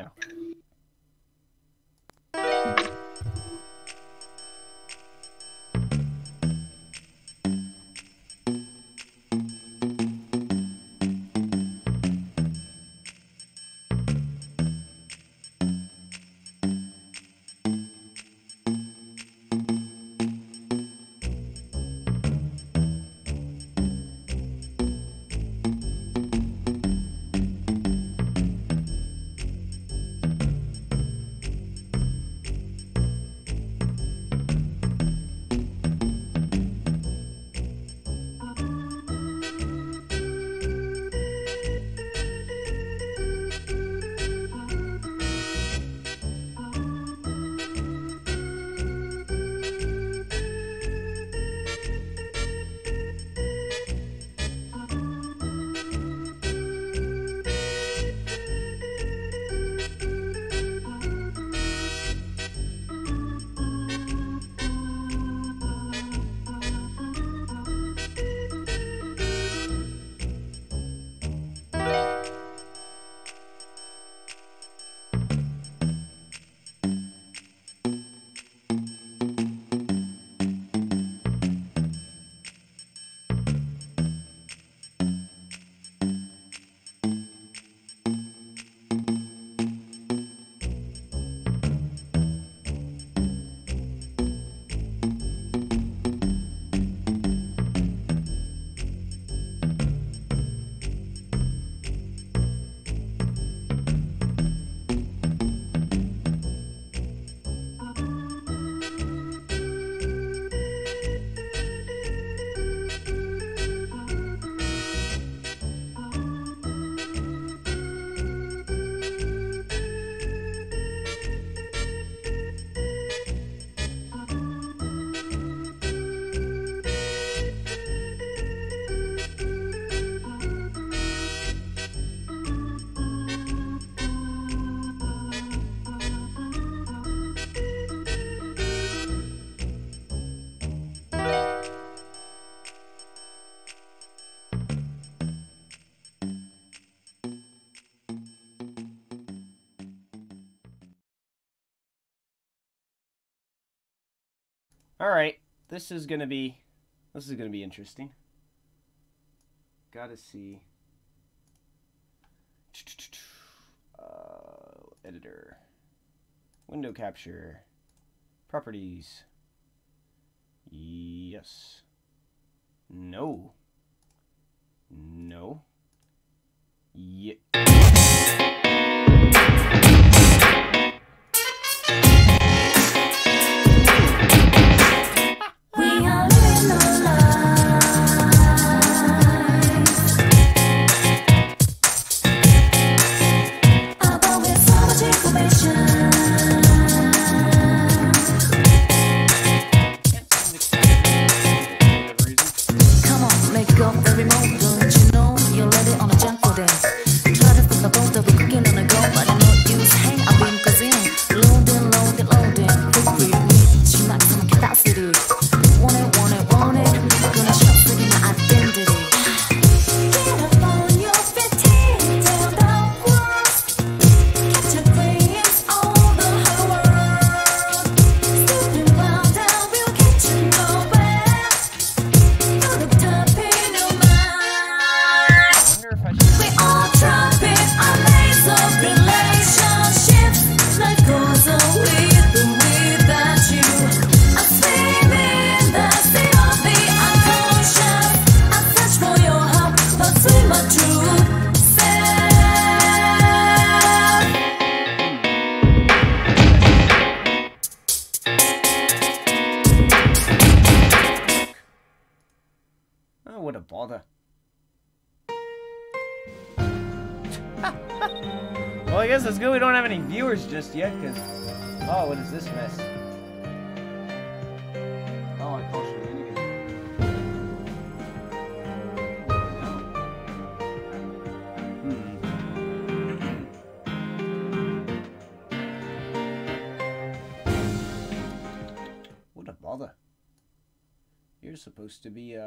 now. Alright, this is gonna be interesting. Gotta see. Editor. Window capture. Properties. Yes. No. No. Yeah. What a bother. Well, I guess it's good we don't have any viewers just yet, because... Oh, what is this mess? Oh, I called shenanigans. What a bother. You're supposed to be,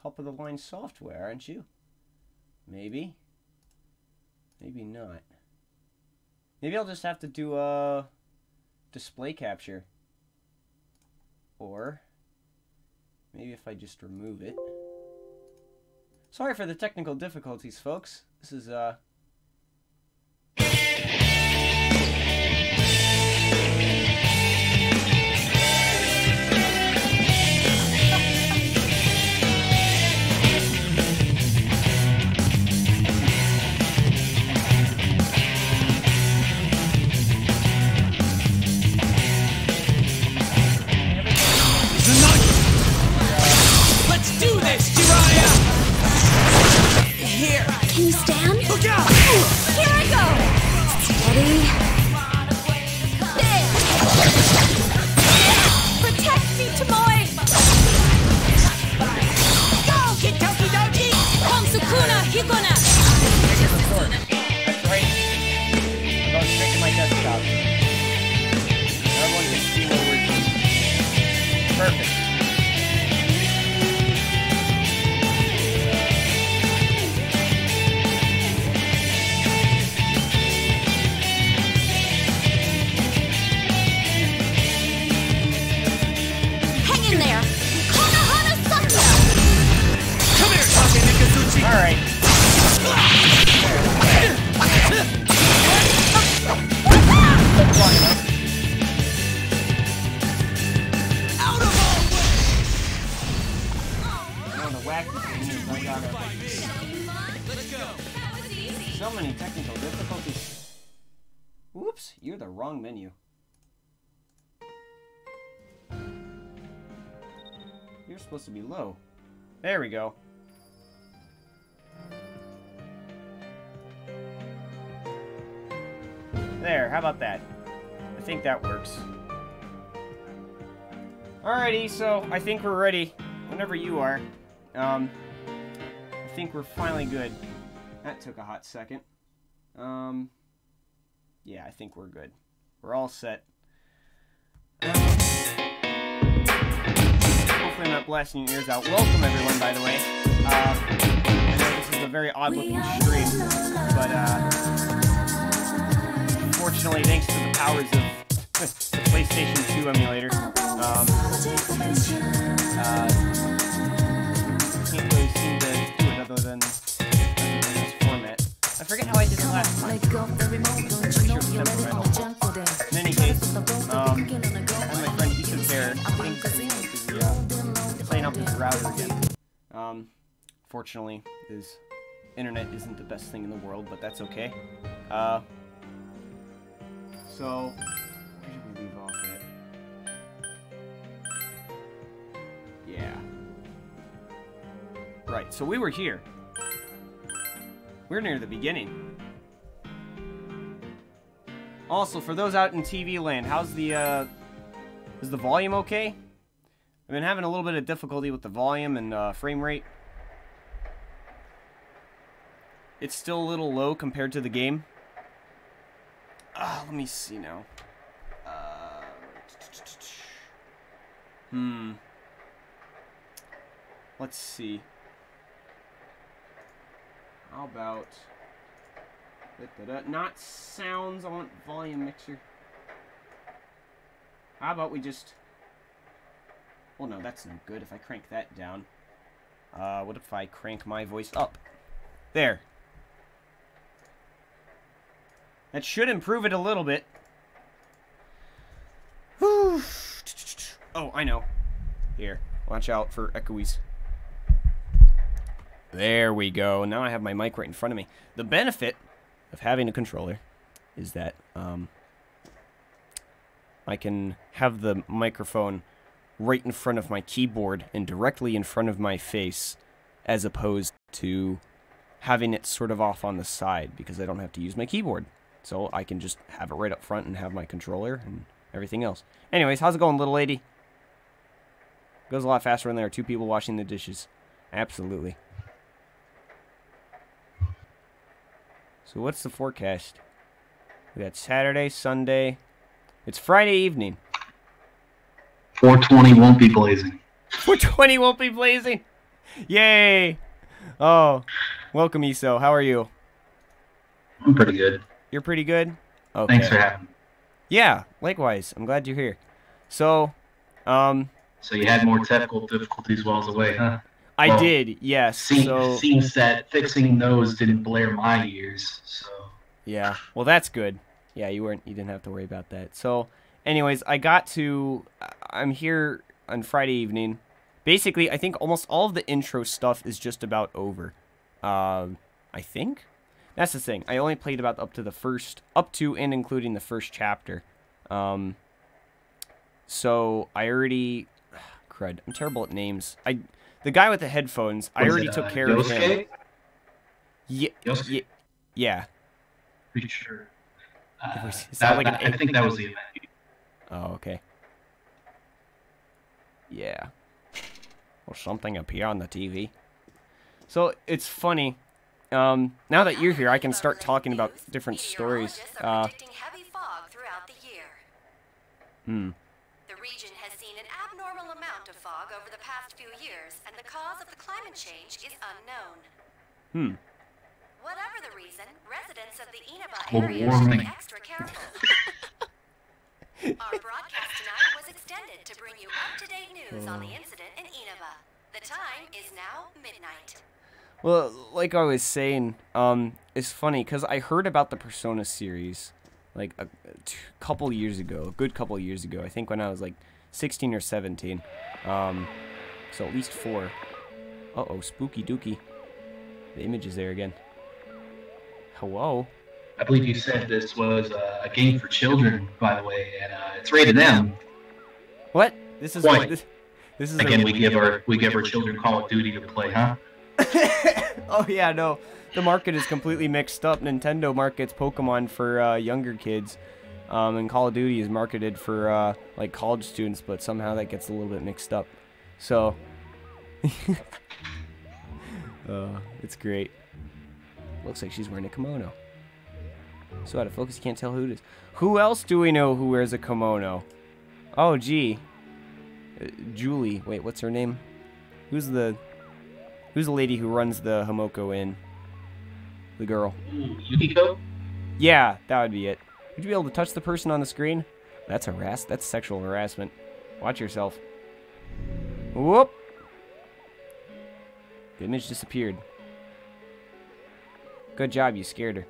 top-of-the-line software, aren't you? Maybe. Maybe not. Maybe I'll just have to do a display capture. Or maybe if I just remove it. Sorry for the technical difficulties, folks. This is Can you stand? Look out! Here I go! Steady. Protect me, Tomoe! Go, Kitoki Doji! Komsukuna Hikona! Here's the sword. That's right. I'm going straight to my desktop. Everyone can see what we're doing. Perfect. Alright. Out of all way! One of the wacky things is I gotta... So many technical difficulties. Oops, you're the wrong menu. You're supposed to be low. There we go. There, how about that? I think that works. Alrighty, so I think we're ready. Whenever you are. I think we're finally good. That took a hot second. Yeah, I think we're good. We're all set. Hopefully I'm not blasting your ears out. Welcome everyone, by the way. I know this is a very odd looking stream, but unfortunately, thanks to the powers of the PlayStation 2 emulator, can't really seem to do it other than this format. I forget how I did it last time. I'm pretty sure it's temperamental. In any case, and my friend Ethan Fair, I think he's playing up his router again. Fortunately, his internet isn't the best thing in the world, but that's okay. So, where did we leave off at? Yeah. Right, so we were here. We're near the beginning. Also, for those out in TV land, how's the, is the volume okay? I've been having a little bit of difficulty with the volume and, frame rate. It's still a little low compared to the game. Let me see now. Let's see. How about... Not sounds, I want volume mixer. How about we just... Well, no, that's no good if I crank that down. What if I crank my voice up? There. That should improve it a little bit. Whew. Oh, I know. Here, watch out for echoes. There we go. Now I have my mic right in front of me. The benefit of having a controller is that I can have the microphone right in front of my keyboard and directly in front of my face, as opposed to having it sort of off on the side, because I don't have to use my keyboard. So I can just have it right up front and have my controller and everything else. Anyways, how's it going, little lady? Goes a lot faster when there are two people washing the dishes. Absolutely. So what's the forecast? We got Saturday, Sunday. It's Friday evening. 420 won't be blazing. 420 won't be blazing. Yay. Oh, welcome, Iso. How are you? I'm pretty good. You're pretty good? Thanks for Okay. having me. Yeah, likewise. I'm glad you're here. So, um, So you had more technical difficulties while I was away, huh? I Well, did, yes. So, seems that fixing those didn't blare my ears, so... yeah. Well, that's good. Yeah, you didn't have to worry about that. So, anyways, I'm here on Friday evening. Basically, I think almost all of the intro stuff is just about over. I think that's the thing. I only played about up to and including the first chapter. So I already, crud. I'm terrible at names. The guy with the headphones. I already took care of him. Yeah, Yosuke? yeah. Pretty sure. I think that was the event. Oh, okay. Yeah. Or something appear on the TV. So it's funny. Now that you're here, I can start talking about different stories. Heavy fog throughout the year. The region has seen an abnormal amount of fog over the past few years, and the cause of the climate change is unknown. Whatever the reason, residents of the Inaba area should be extra careful. Our broadcast tonight was extended to bring you up-to-date news on the incident in Inaba. The time is now midnight. Well, like I was saying, it's funny because I heard about the Persona series like a couple years ago, a good couple years ago. I think when I was like 16 or 17. So at least 4. Uh-oh, spooky dookie. The image is there again. Hello? I believe you said this was a game for children, by the way, and it's rated M. What? This is Point. this is Again, we give our children Call of Duty to play, huh? Oh yeah, no. The market is completely mixed up. Nintendo markets Pokemon for younger kids, and Call of Duty is marketed for like college students, but somehow that gets a little bit mixed up. So, it's great. Looks like she's wearing a kimono. So out of focus, you can't tell who it is. Who else do we know who wears a kimono? Oh, gee. Julie. Wait, what's her name? Who's the lady who runs the Homoko Inn? The girl. Yukiko? Yeah, that would be it. Would you be able to touch the person on the screen? That's That's sexual harassment. Watch yourself. Whoop! The image disappeared. Good job, you scared her.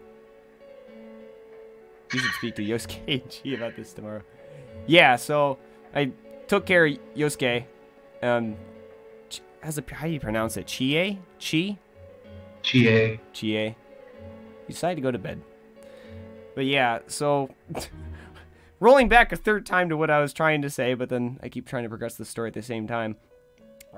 You should speak to Yosuke and Chi about this tomorrow. Yeah, so I took care of Yosuke. How do you pronounce it? Chie? Chi? Chie. Chie. He decided to go to bed. But yeah, so rolling back a third time to what I was trying to say, but then I keep trying to progress the story at the same time.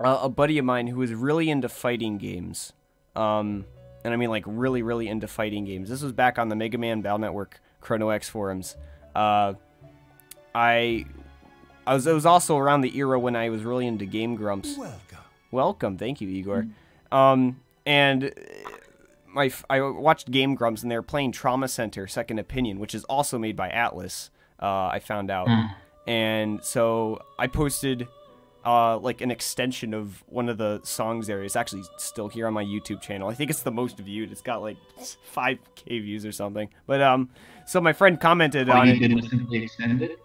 A buddy of mine who is really into fighting games, and I mean like really, really into fighting games. This was back on the Mega Man Battle Network Chrono X forums. It was also around the era when I was really into Game Grumps. Welcome, thank you, Igor. And I watched Game Grumps, and they were playing Trauma Center Second Opinion, which is also made by Atlas. I found out, and so I posted like an extension of one of the songs there. It's actually still here on my YouTube channel. I think it's the most viewed. It's got like 5K views or something. But so my friend commented on it. You didn't simply extend it?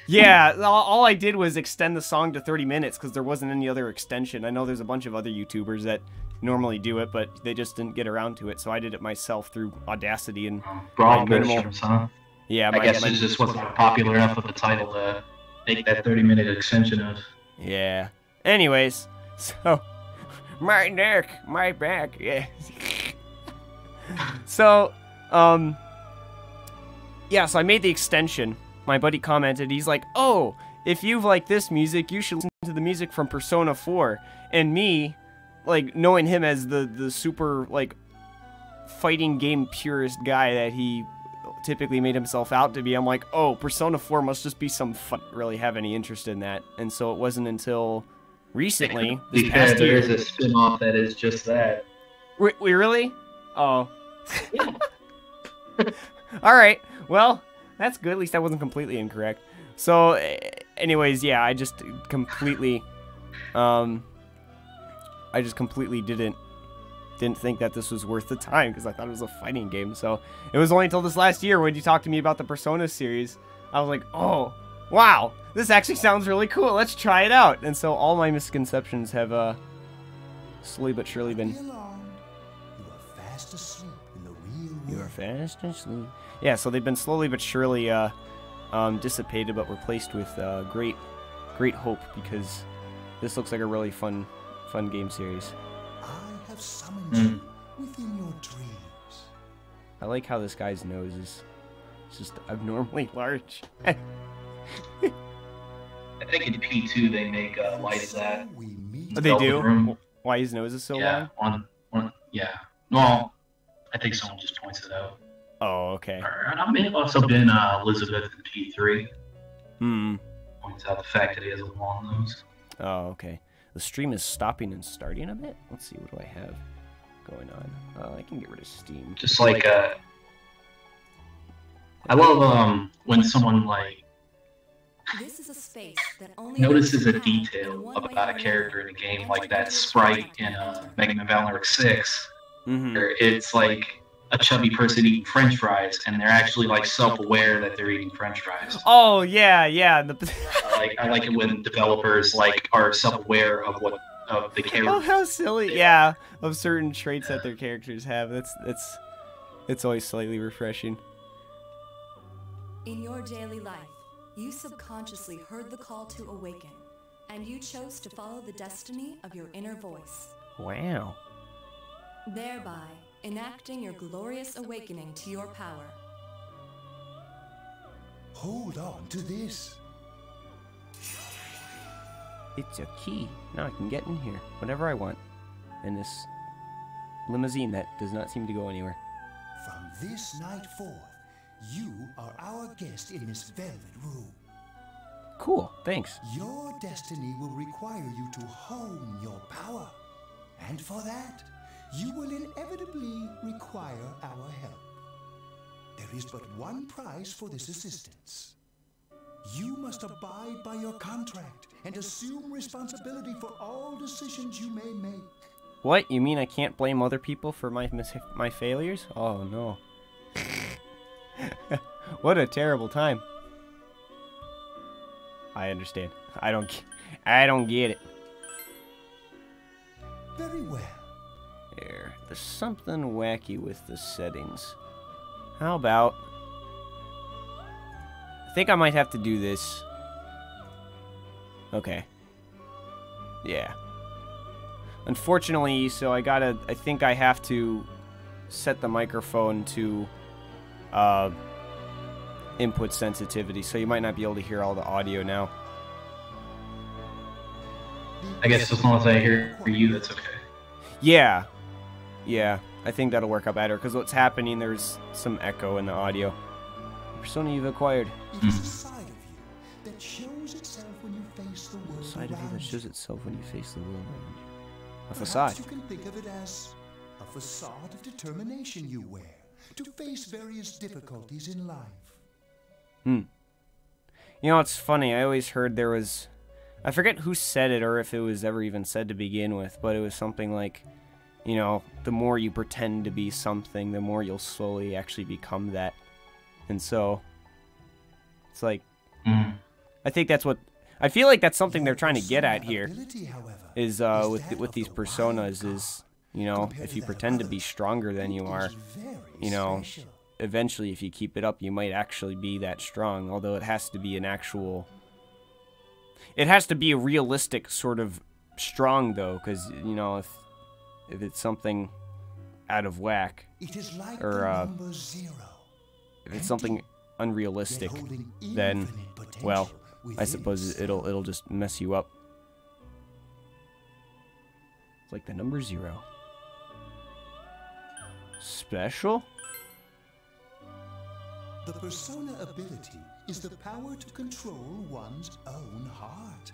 Yeah, all I did was extend the song to 30 minutes because there wasn't any other extension. I know there's a bunch of other YouTubers that normally do it, but they just didn't get around to it, so I did it myself through Audacity and broad versions, huh? Yeah, I guess it just wasn't popular enough of a title to make that 30-minute extension of. Yeah. Anyways, so my neck, my back, yeah. So, yeah, so I made the extension. My buddy commented, he's like, oh, if you like this music, you should listen to the music from Persona 4. And me, like, knowing him as the super, like, fighting game purist guy that he typically made himself out to be, I'm like, oh, Persona 4 must just be some fun. Really have any interest in that. And so it wasn't until recently, this past year. There's a spin-off that is just that. We really? Oh. Alright, well, that's good. At least I wasn't completely incorrect. So, anyways, yeah, I just completely didn't didn't think that this was worth the time because I thought it was a fighting game. So it was only until this last year when you talked to me about the Persona series, I was like, oh, wow, this actually sounds really cool. Let's try it out. And so all my misconceptions have slowly but surely been... You are fast asleep in the real world. You are fast asleep. Yeah, so they've been slowly but surely dissipated, but replaced with great hope, because this looks like a really fun game series. I have summoned you within your dreams. I like how this guy's nose is just abnormally large. I think in P2 they make light of that. We meet. Oh, they do? Room. Why his nose is so Yeah, long? yeah. Well, I think someone just points it out. Oh, okay. And I may have also been Elizabeth in P3. Points out the fact that he has a long nose. Oh, okay. The stream is stopping and starting a bit. Let's see, what do I have going on? I can get rid of Steam. Just like, I love when someone like This is a space that only notices a those who have detail in one way about or a character in another a game enter like that into its sprite in reality. Mega Man Valorant 6, Mm-hmm. where it's like a chubby person eating French fries, and they're actually like self-aware that they're eating French fries. Oh, yeah. I like it when developers like are self-aware of the character. Oh, how silly. Yeah, of certain traits that their characters have. It's always slightly refreshing. In your daily life, you subconsciously heard the call to awaken, and you chose to follow the destiny of your inner voice, Wow. thereby enacting your glorious awakening to your power. Hold on to this. It's a key. Now I can get in here whenever I want. In this limousine that does not seem to go anywhere. From this night forth, you are our guest in this velvet room. Cool, thanks. Your destiny will require you to hone your power. And for that, you will inevitably require our help. There is but one price for this assistance. You must abide by your contract and assume responsibility for all decisions you may make. What? You mean I can't blame other people for my failures? Oh, no. What a terrible time. I understand. I don't get it. Very well. There's something wacky with the settings. How about... I think I might have to do this. Okay. Yeah. Unfortunately, so I think I have to set the microphone to input sensitivity, so you might not be able to hear all the audio now. I guess as long as I hear you, that's okay. Yeah. Yeah, I think that'll work out better, because what's happening, there's some echo in the audio. Persona you've acquired. It is a side of you that shows itself when you face the world Side of you around that shows you. itself when you face the world around you. A Perhaps facade. you can think of it as a facade of determination you wear to face various difficulties in life. You know, it's funny, I always heard there was... I forget who said it, or if it was ever even said to begin with, but it was something like, you know, the more you pretend to be something, the more you'll slowly actually become that. And so, it's like, I think that's what... I feel like that's something they're trying to get at here, is with these personas, is, you know, if you pretend to be stronger than you are, you know, eventually if you keep it up, you might actually be that strong, although it has to be an actual... It has to be a realistic sort of strong, though, because, you know, if it's something out of whack, or if it's something unrealistic, then, well, I suppose it'll just mess you up. It's like the number 0. Special? The persona ability is the power to control one's own heart.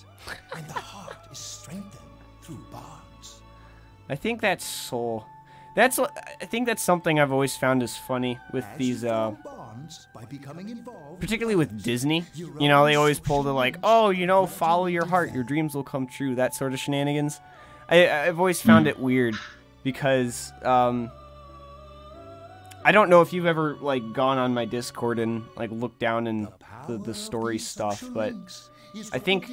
And the heart is strengthened through bonds. I think that's soul. I think that's something I've always found is funny with these, bonds by becoming involved, particularly with Disney. You know, they always pull the like, oh, you know, follow your heart, your dreams will come true, that sort of shenanigans. I've always found it weird because I don't know if you've ever like gone on my Discord and like looked down in the story stuff, but I think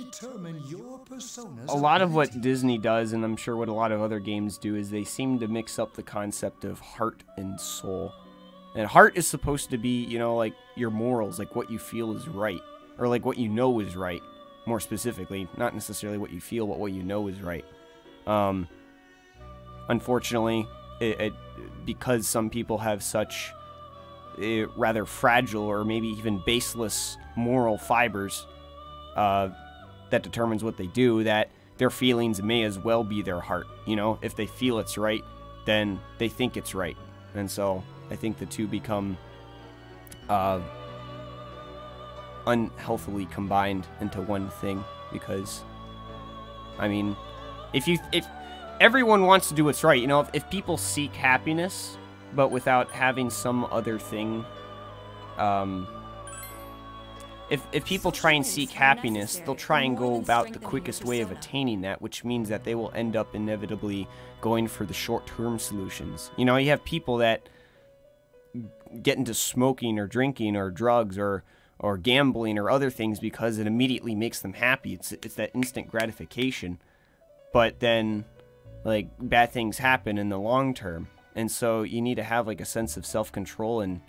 a lot of what Disney does, and I'm sure what a lot of other games do, is they seem to mix up the concept of heart and soul. And heart is supposed to be, you know, like your morals, like what you feel is right, or like what you know is right, more specifically, not necessarily what you feel, but what you know is right. Unfortunately, because some people have such rather fragile or maybe even baseless moral fibers that determines what they do, that their feelings may as well be their heart. You know, if they feel it's right, then they think it's right. And so I think the two become unhealthily combined into one thing, because, I mean, if everyone wants to do what's right, you know, if people seek happiness, but without having some other thing, if people try and seek happiness, they'll try and go about the quickest way of attaining that, which means that they will end up inevitably going for the short-term solutions. You know, you have people that get into smoking or drinking or drugs or gambling or other things because it immediately makes them happy. It's that instant gratification. But then, like, bad things happen in the long term. And so you need to have, like, a sense of self-control and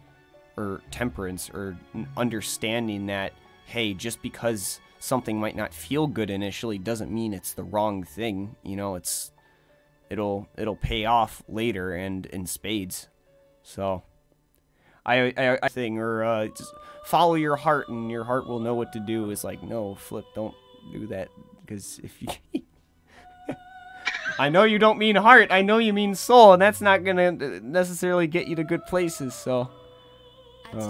or temperance, or understanding that, hey, just because something might not feel good initially doesn't mean it's the wrong thing. You know, it'll pay off later and in spades. So I think, or just follow your heart and your heart will know what to do, is like, no, Flip, don't do that, because if you I know you don't mean heart, I know you mean soul, and that's not gonna necessarily get you to good places. So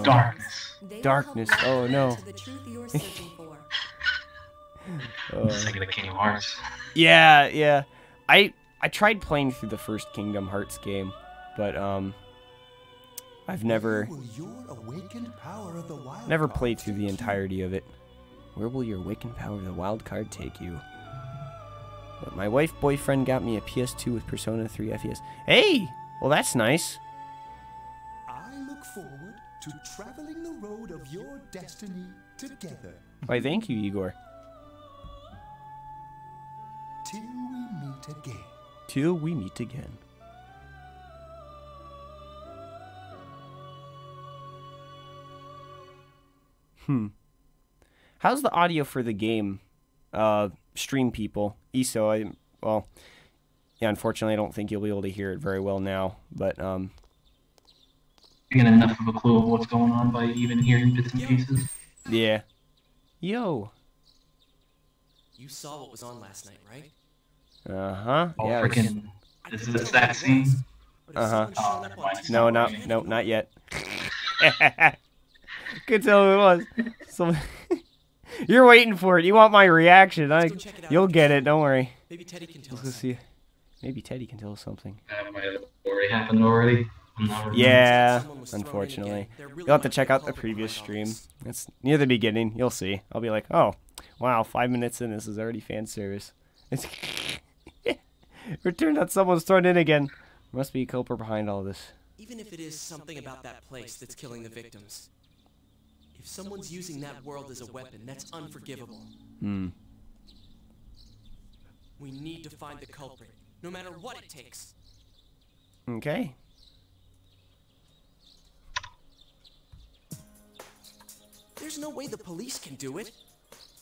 darkness. Oh no. I'm just thinking of Kingdom Hearts. Yeah. I tried playing through the first Kingdom Hearts game, but I've never played through the entirety of it. Where will your awakened power of the wild card take you? But my boyfriend got me a PS2 with Persona 3 FES. Hey! Well, that's nice. I look forward to traveling the road of your destiny together. Why, thank you, Igor. Till we meet again. Till we meet again. How's the audio for the game, stream people? ESO, well, yeah, unfortunately, I don't think you'll be able to hear it very well now, but, You get enough of a clue of what's going on by even hearing bits and pieces? Yeah. Yo. You saw what was on last night, right? Uh-huh. Oh, yeah, freaking... Is this that scene? Uh-huh. Oh, never mind. No, not yet. Could tell who it was. So, you're waiting for it. You want my reaction. You'll get it. Don't worry. Maybe Teddy can tell Let's us. see. Maybe Teddy can tell us something. That might have already happened already. Yeah, unfortunately. You'll have to check out the previous stream. It's near the beginning. You'll see. I'll be like, oh, wow, 5 minutes in, this is already fan service. It's it turned out someone's thrown in again. There must be a culprit behind all this. Even if it is something about that place that's killing the victims, if someone's using that world as a weapon, that's unforgivable. We need to find the culprit, no matter what it takes. Okay. There's no way the police can do it.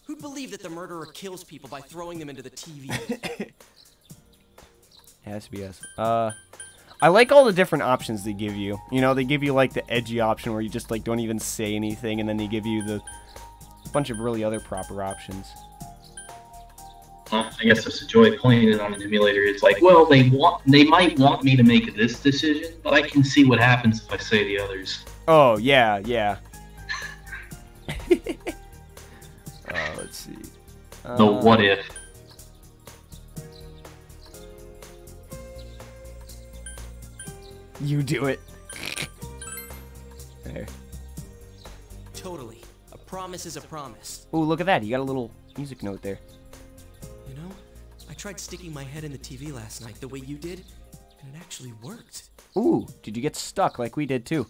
Who'd believe that the murderer kills people by throwing them into the TV? It has to be us. I like all the different options they give you. You know, they give you like the edgy option where you just like don't even say anything, and then they give you the bunch of really other proper options. Well, I guess that's the joy of playing it on an emulator. It's like, well, they might want me to make this decision, but I can see what happens if I say the others. Oh, yeah. Let's see. The what if. You do it. There. Totally. A promise is a promise. Oh, look at that. You got a little music note there. You know, I tried sticking my head in the TV last night the way you did, And it actually worked. Ooh, did you get stuck like we did too?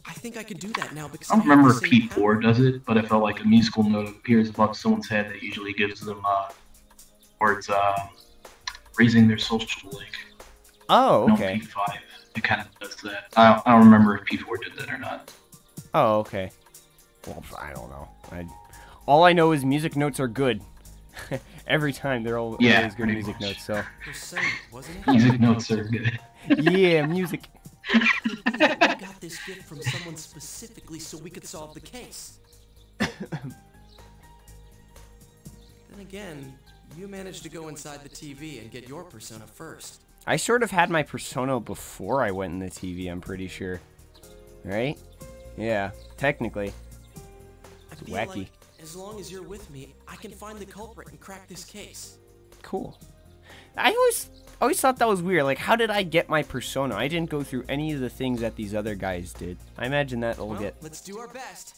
I think I could do that now because I don't have remember the if same P4 does it, but I felt like a musical note appears above someone's head that usually gives them, or it's raising their social link. Oh, No, okay. P5. It kind of does that. I don't remember if P4 did that or not. Oh, okay. Well, I don't know. All I know is music notes are good. Every time they're always good pretty music much. notes. So Persona, wasn't it? Music notes are good. yeah, music. We got this gift from someone specifically so we could solve the case. Then again, you managed to go inside the TV and get your persona first. I sort of had my persona before I went in the TV, I'm pretty sure. Right? Yeah, technically. I It's feel wacky. like as long as you're with me, I can find the culprit and crack this case. Cool. I always thought that was weird. Like, how did I get my persona? I didn't go through any of the things that these other guys did. I imagine that'll Well, get... let's do our best.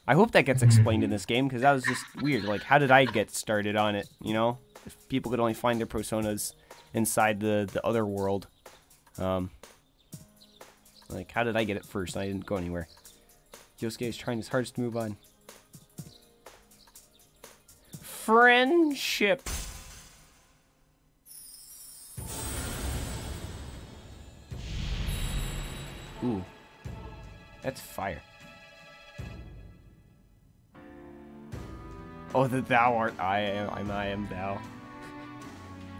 I hope that gets explained in this game, because that was just weird. Like, how did I get started on it, you know? If people could only find their personas inside the other world. Like, how did I get it first? I didn't go anywhere. Yosuke is trying his hardest to move on. Friendship. Ooh. That's fire. Oh, the thou art I am thou.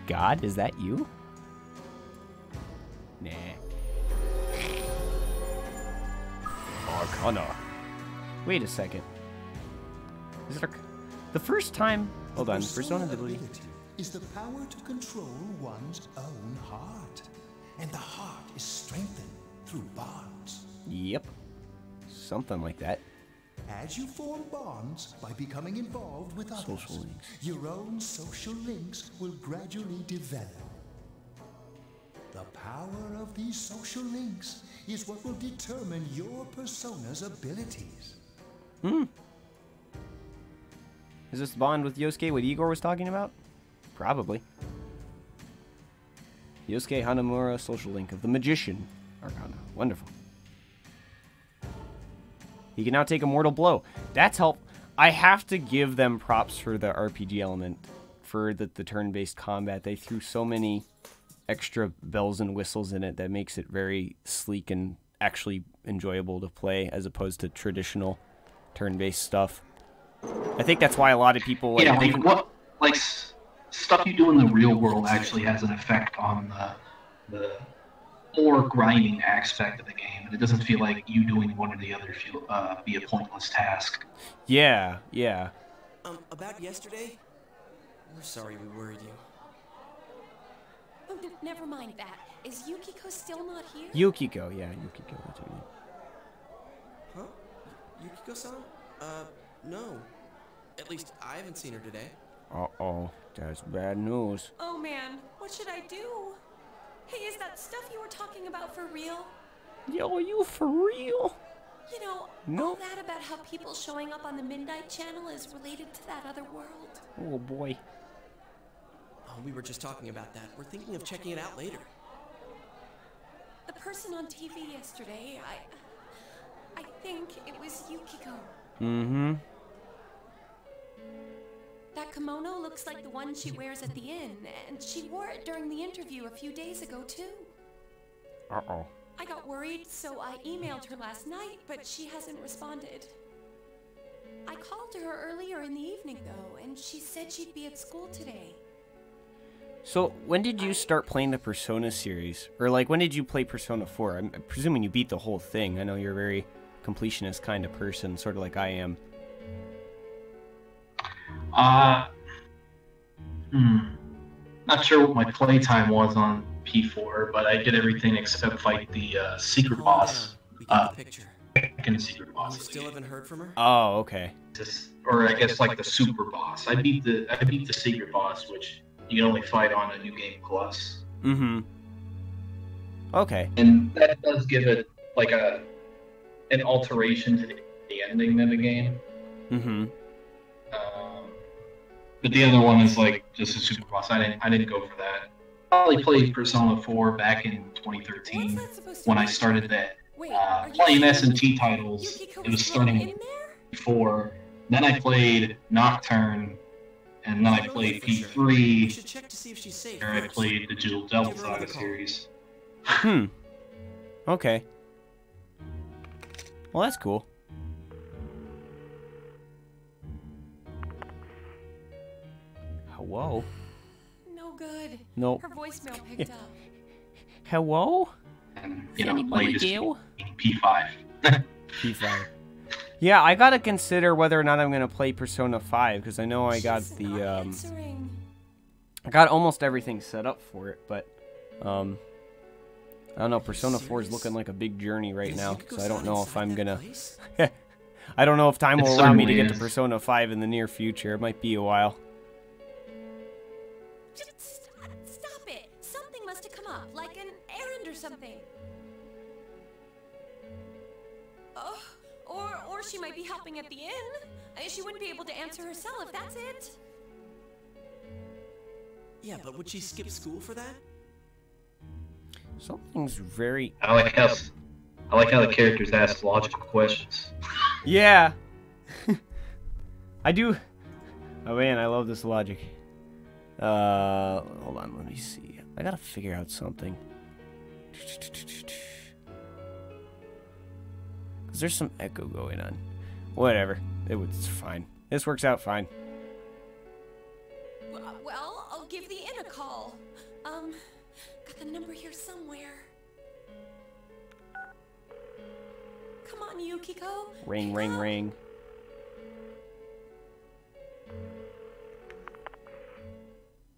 God, is that you? Nah. Arcana. Wait a second. Is it the first time? Hold on. Persona ability is the power to control one's own heart, and the heart is strengthened through bonds. Yep. Something like that. As you form bonds by becoming involved with others, Social links. your own social links will gradually develop. The power of these social links is what will determine your persona's abilities. Is this bond with Yosuke what Igor was talking about? Probably. Yosuke Hanamura, social link of the Magician Arcana. Wonderful. He can now take a mortal blow. That's help. I have to give them props for the RPG element, for the turn-based combat. They threw so many extra bells and whistles in it that makes it very sleek and actually enjoyable to play as opposed to traditional turn-based stuff. I think that's why a lot of people Stuff you do in the real world actually has an effect on the more grinding aspect of the game, and it doesn't feel like you doing one or the other be a pointless task. Yeah. About yesterday? We're sorry we worried you. Oh, never mind that. Is Yukiko still not here? Yukiko, yeah, Yukiko. That's her name. Huh? Yukiko-san? No. At least I haven't seen her today. Uh-oh, that's bad news. Oh man, what should I do? Hey, is that stuff you were talking about for real? Yo, are you for real? You know, No. all that about how people showing up on the Midnight Channel is related to that other world. Oh boy. Oh, we were just talking about that. We're thinking of checking it out later. The person on TV yesterday, I think it was Yukiko. Mm-hmm. That kimono looks like the one she wears at the inn, and she wore it during the interview a few days ago, too. Uh-oh. I got worried, so I emailed her last night, but she hasn't responded. I called her earlier in the evening, though, and she said she'd be at school today. So, when did you start playing the Persona series? Or, like, when did you play Persona 4? I'm presuming you beat the whole thing. I know you're a very completionist kind of person, sort of like I am. Not sure what my playtime was on P4, but I did everything except fight the secret boss. Down. We got the picture. Second secret boss. You still haven't heard from her? Oh, okay. Or I guess like the super boss. I beat the secret boss, which you can only fight on a New Game Plus. Mm-hmm. Okay. And that does give it like an alteration to the ending of the game. Mm-hmm. But the other one is like just a super boss. I didn't go for that. probably played Persona 4 back in 2013 when I started that. Playing SMT titles, it was starting before. Then I played Nocturne, and then I played P3, and I played the Jewel Devil Saga series. Okay. Well, that's cool. Hello? No good. Nope. Her voicemail picked up. Hello? And, you know, play just P5. P5. Yeah, I gotta consider whether or not I'm gonna play Persona 5, because I know I got the, I got almost everything set up for it, but, I don't know, Persona 4 is looking like a big journey right now, so I don't know if I'm gonna... I don't know if time will allow me to get to Persona 5 in the near future. It might be a while. Just stop it! Something must have come up, like an errand or something. Oh, or she might be helping at the inn. She wouldn't be able to answer herself if that's it. Yeah, but would she skip school for that? Something's very... I like how the characters ask logical questions. Yeah. I do. Oh man, I love this logic. Hold on, let me see. I gotta figure out something. Cause there's some echo going on. Whatever. It's fine. This works out fine. Well, I'll give the inn a call. Got the number here somewhere. Come on, Yukiko. Ring, ring, ring.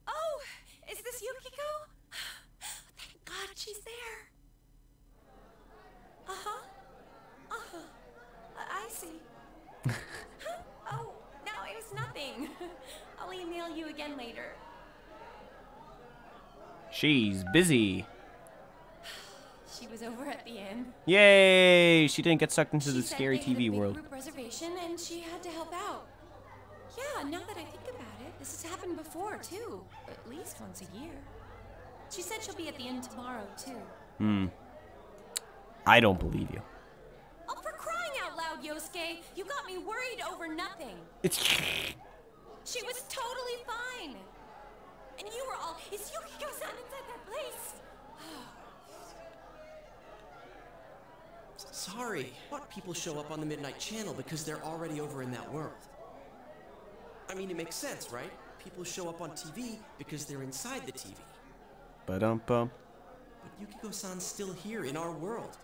Oh, is this Yukiko? Thank God she's there. Uh-huh. Uh-huh. I see. Huh? Oh, no, it was nothing. I'll email you again later. She's busy. She was over at the inn. Yay! She didn't get sucked into the She said scary they had a TV big world. group reservation and she had to help out. Yeah, now that I think about it, this has happened before too. At least once a year. She said she'll be at the inn tomorrow too. I don't believe you. Oh, for crying out loud, Yosuke! You got me worried over nothing. It's... She was totally fine. And you were all, is Yukiko-san inside that place? Sorry. What people show up on the Midnight Channel because they're already over in that world? I mean, it makes sense, right? People show up on TV because they're inside the TV. Ba-dum-bum. But Yukiko-san's still here in our world.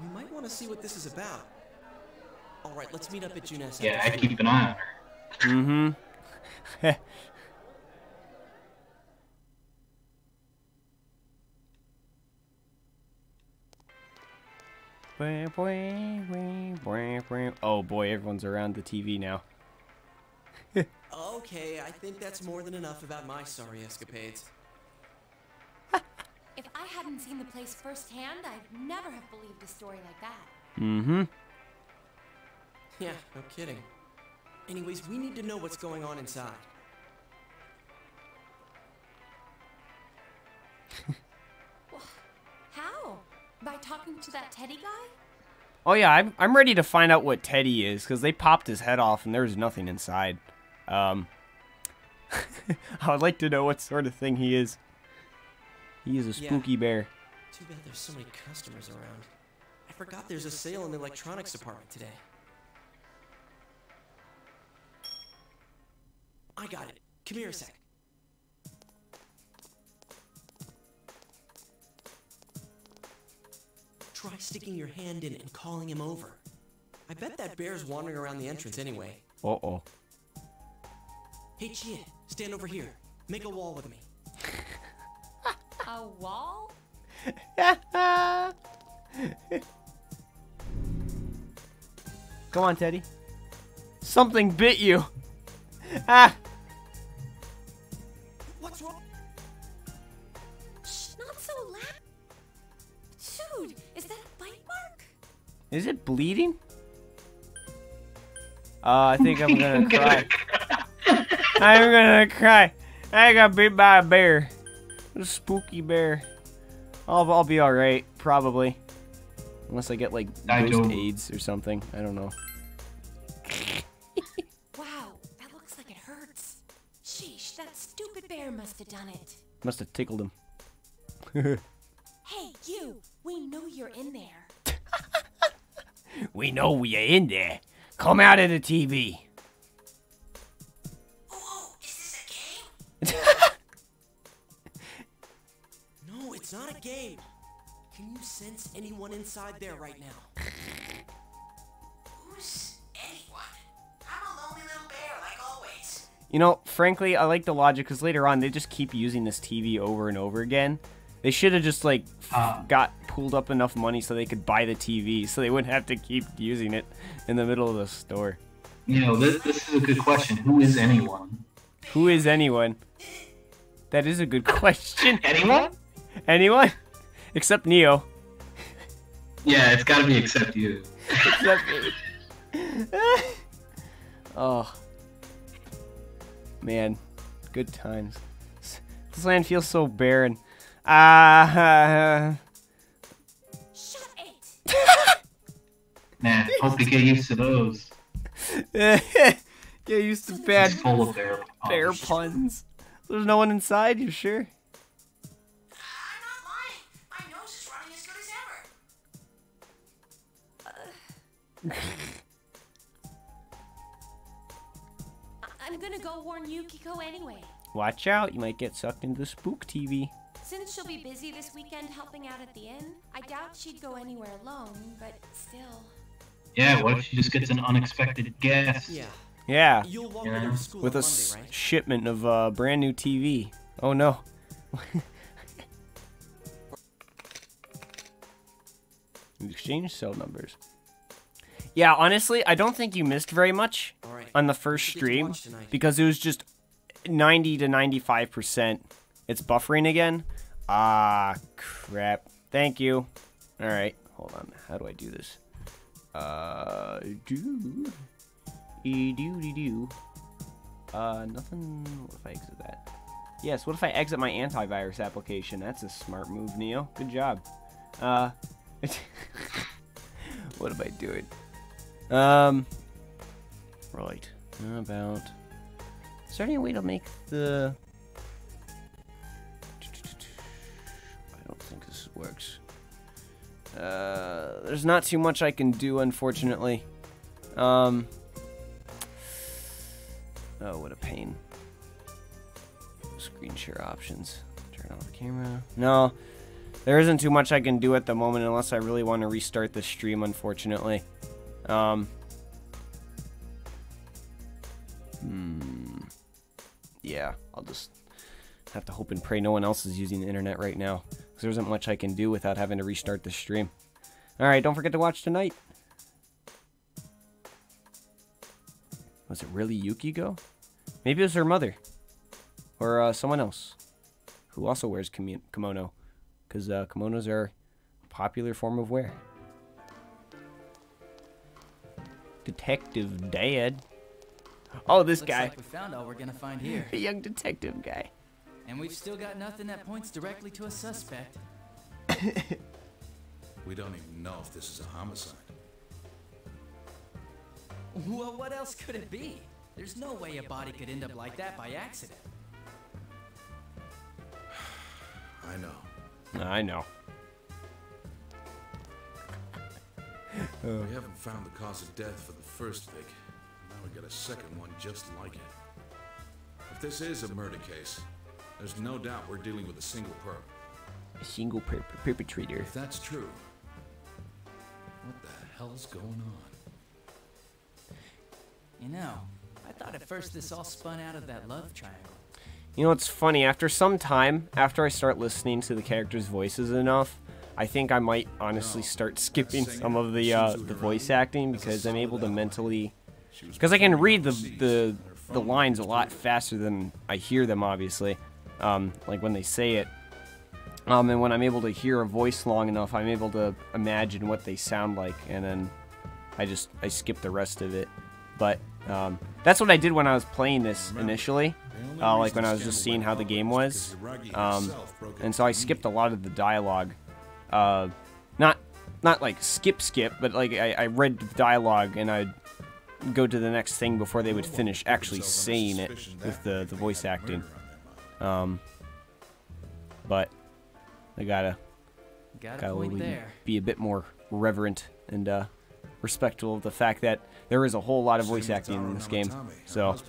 We might want to see what this is about. All right, let's meet up at Junes. Yeah, I keep an eye on her. Mm-hmm. Oh boy, everyone's around the TV now. Okay, I think that's more than enough about my sorry escapades. If I hadn't seen the place firsthand, I'd never have believed a story like that. Mm-hmm. Yeah, no kidding. Anyways, we need to know what's going on inside. Well, how? By talking to that Teddy guy? Oh yeah, I'm ready to find out what Teddy is, because they popped his head off and there was nothing inside. I would like to know what sort of thing he is. He is a spooky bear. Too bad there's so many customers around. I forgot there's a sale in the electronics department today. I got it. Come here a sec. Try sticking your hand in and calling him over. I bet that bear's wandering around the entrance anyway. Uh-oh. Hey, Chie, stand over here. Make a wall with me. A wall? Come on, Teddy. Something bit you. Ah. What's wrong? Shh, not so loud. Dude, is that a bite mark? Is it bleeding? I think I'm gonna cry. I'm gonna cry. I got bit by a bear. A spooky bear. I'll be alright, probably. Unless I get, like, ghost AIDS or something. I don't know. Wow, that looks like it hurts. Sheesh, that stupid bear must have done it. Must have tickled him. Hey, you! We know you're in there. We know you're in there. Come out of the TV. Oh, is this a game? No, it's not a game. Can you sense anyone inside there right now? Who's anyone? I'm a lonely little bear, like always. You know, frankly, I like the logic because later on they just keep using this TV over and over again. They should have just like got pulled up enough money so they could buy the TV, so they wouldn't have to keep using it in the middle of the store. You know, this is a good question. Who is anyone? Who is anyone? That is a good question. Anyone? Anyone? Except Neo. Yeah, it's got to be except you. Except me. Oh. Man. Good times. This land feels so barren. Shut it! Man, hope you get used to those. Get used to bad It's full of bear puns. There's no one inside, you sure? I'm not lying. My nose is running as good as ever. I'm gonna go warn Yukiko anyway. Watch out, you might get sucked into the spook TV. Since she'll be busy this weekend helping out at the inn, I doubt she'd go anywhere alone, but still. Yeah, what if she just gets an unexpected guest? Yeah. Yeah, You'll walk her to school with on a Monday, right? shipment of brand new TV. Oh no. Exchange cell numbers. Yeah, honestly, I don't think you missed very much Alright. on the first What did you stream watch tonight? because it was just 90 to 95%. It's buffering again. Ah, crap. Thank you. All right, hold on. How do I do this? Nothing. What if I exit that? Yes, what if I exit my antivirus application? That's a smart move, Neo. Good job. What am I doing? Right. About. Is there any way to make the... I don't think this works. There's not too much I can do, unfortunately. Oh, what a pain. Screen share options. Turn off camera. No, there isn't too much I can do at the moment unless I really want to restart the stream, unfortunately. Yeah, I'll just have to hope and pray no one else is using the internet right now, because there isn't much I can do without having to restart the stream. Alright, don't forget to watch tonight. Was it really Yukiko? Maybe it was her mother. Or someone else who also wears kimono, because kimonos are a popular form of wear. Detective Dad. Oh, this Looks guy. like we found all we're gonna find here. A young detective guy. And we've still got nothing that points directly to a suspect. We don't even know if this is a homicide. Well, what else could it be? There's no way a body could end up like that by accident. I know. I know. We haven't found the cause of death for the first pig. Now we got a second one just like it. If this is a murder case, there's no doubt we're dealing with a single perp. A single perpetrator. If that's true, what the hell's going on? You know, I thought at first this all spun out of that love triangle. You know, it's funny. After some time, after I start listening to the characters' voices enough, I think I might honestly start skipping some of the voice acting because I'm able to mentally, because I can read the lines a lot faster than I hear them. Obviously, like when they say it, and when I'm able to hear a voice long enough, I'm able to imagine what they sound like, and then I skip the rest of it. But That's what I did when I was playing this initially, like when I was just seeing how the game was. And so I skipped a lot of the dialogue. Not like skip, but like I read the dialogue and I'd go to the next thing before they would finish actually saying it with the voice acting. But I gotta be a bit more reverent and respectful of the fact that there is a whole lot of voice acting in this game. So it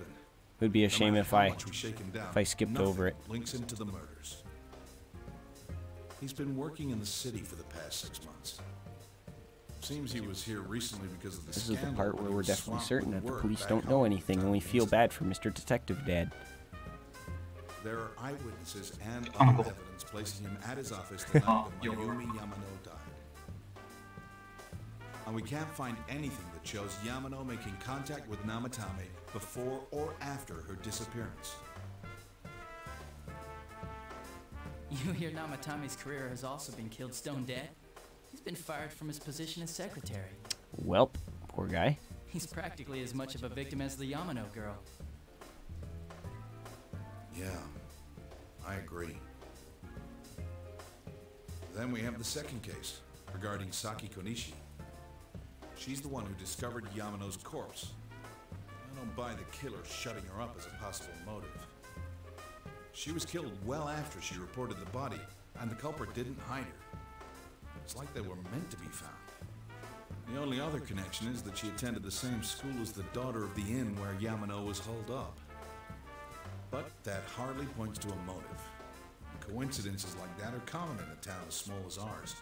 would be a shame if I skipped over it. Links into the murders. He's been working in the city for the past 6 months. Seems he was here recently because of the This is the part where we're definitely certain that the police don't know anything and we feel bad for Mr. Detective Dad. There are eyewitnesses and other evidence placing him at his office the night when Mayumi Yamano died. And we can't find anything that shows Yamano making contact with Namatame before or after her disappearance. You hear Namatame's career has also been killed stone dead? He's been fired from his position as secretary. Welp, poor guy. He's practically as much of a victim as the Yamano girl. Yeah, I agree. Then we have the second case regarding Saki Konishi. She's the one who discovered Yamano's corpse. I don't buy the killer shutting her up as a possible motive. She was killed well after she reported the body, and the culprit didn't hide her. It's like they were meant to be found. The only other connection is that she attended the same school as the daughter of the inn where Yamano was holed up. But that hardly points to a motive. Coincidences like that are common in a town as small as ours.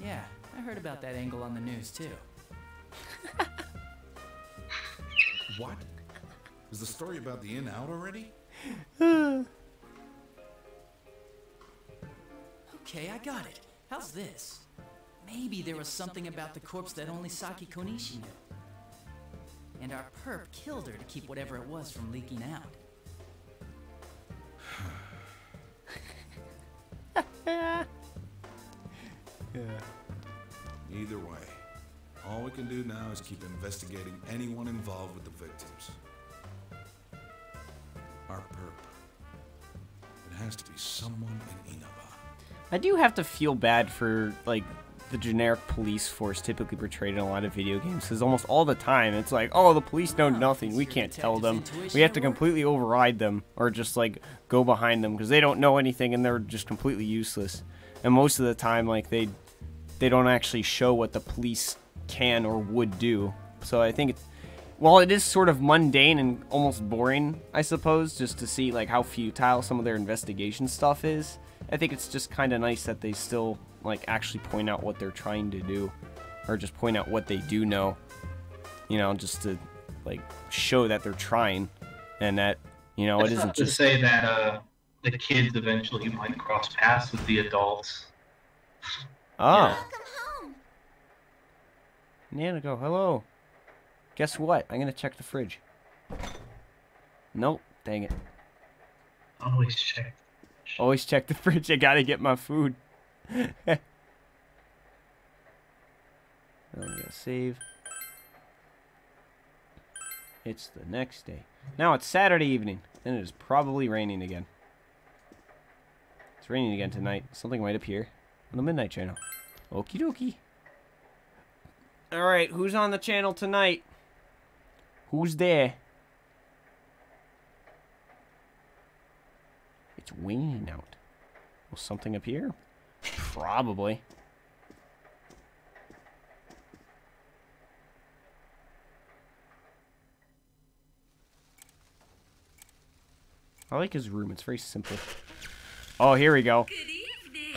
Yeah, I heard about that angle on the news too. What? Is the story about the inn out already? Okay, I got it. How's this? Maybe there was something about the corpse that only Saki Konishi knew. And our perp killed her to keep whatever it was from leaking out. Either way, all we can do now is keep investigating anyone involved with the victims. Our perp. It has to be someone in Inaba. I do have to feel bad for, like, the generic police force typically portrayed in a lot of video games, because almost all the time it's like, oh, the police know nothing, we can't tell them, we have to completely override them, or just like go behind them because they don't know anything and they're just completely useless. And most of the time, like, they don't actually show what the police can or would do. So I think it's, while it is sort of mundane and almost boring, I suppose, just to see like how futile some of their investigation stuff is, I think it's just kind of nice that they still like actually point out what they're trying to do, or just point out what they do know, you know, just to like show that they're trying, and that, you know, it isn't just to say that the kids eventually might cross paths with the adults. Oh. Yeah. Welcome home. Nana, go hello. Guess what? I'm gonna check the fridge. Nope. Dang it. Always check. Always check the fridge. I gotta get my food. I'm gonna save. It's the next day. Now it's Saturday evening, and it is probably raining again. It's raining again tonight. Something might appear on the Midnight Channel. Okie dokie. Alright, who's on the channel tonight? Who's there? It's raining out. Will something appear? Probably. I like his room. It's very simple. Oh, here we go. Good evening.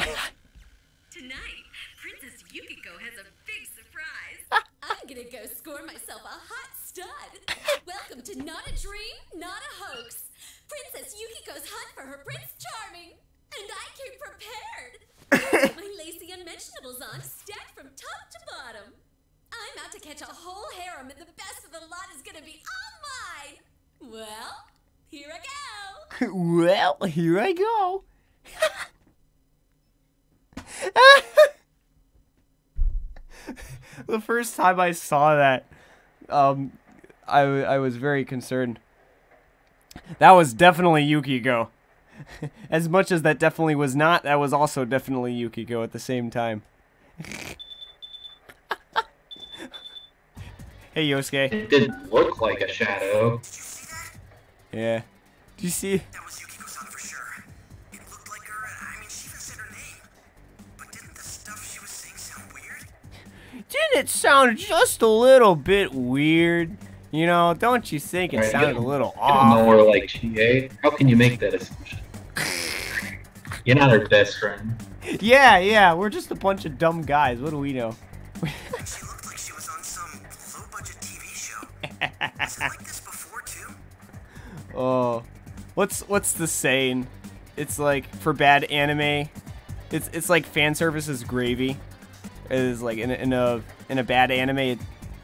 Tonight, Princess Yukiko has a big surprise. I'm gonna go score myself a hot stud. Welcome to Not a Dream, Not a Hoax. Princess Yukiko's hunt for her Prince Charming. And I came prepared. My lacy unmentionables on, stacked from top to bottom. I'm out to catch a whole harem, and the best of the lot is gonna be all mine. Well, here I go. Well, here I go. The first time I saw that, I was very concerned. That was definitely Yukiko. As much as that definitely was not, that was also definitely Yukiko at the same time. Hey, Yosuke. It didn't look like a shadow. Yeah. Do you see? That was Yukiko-san for sure. It looked like her, I mean, she even said her name. But didn't the stuff she was saying sound weird? Didn't it sound just a little bit weird? You know, don't you think it sounded a little I don't off? know her like Chie. How can you make that assumption? You're not her best friend. Yeah, we're just a bunch of dumb guys. What do we know? And she looked like she was on some low-budget TV show. Was it like this before, too? Oh, what's the saying? It's like for bad anime, it's like fan service is gravy. It is like in a bad anime,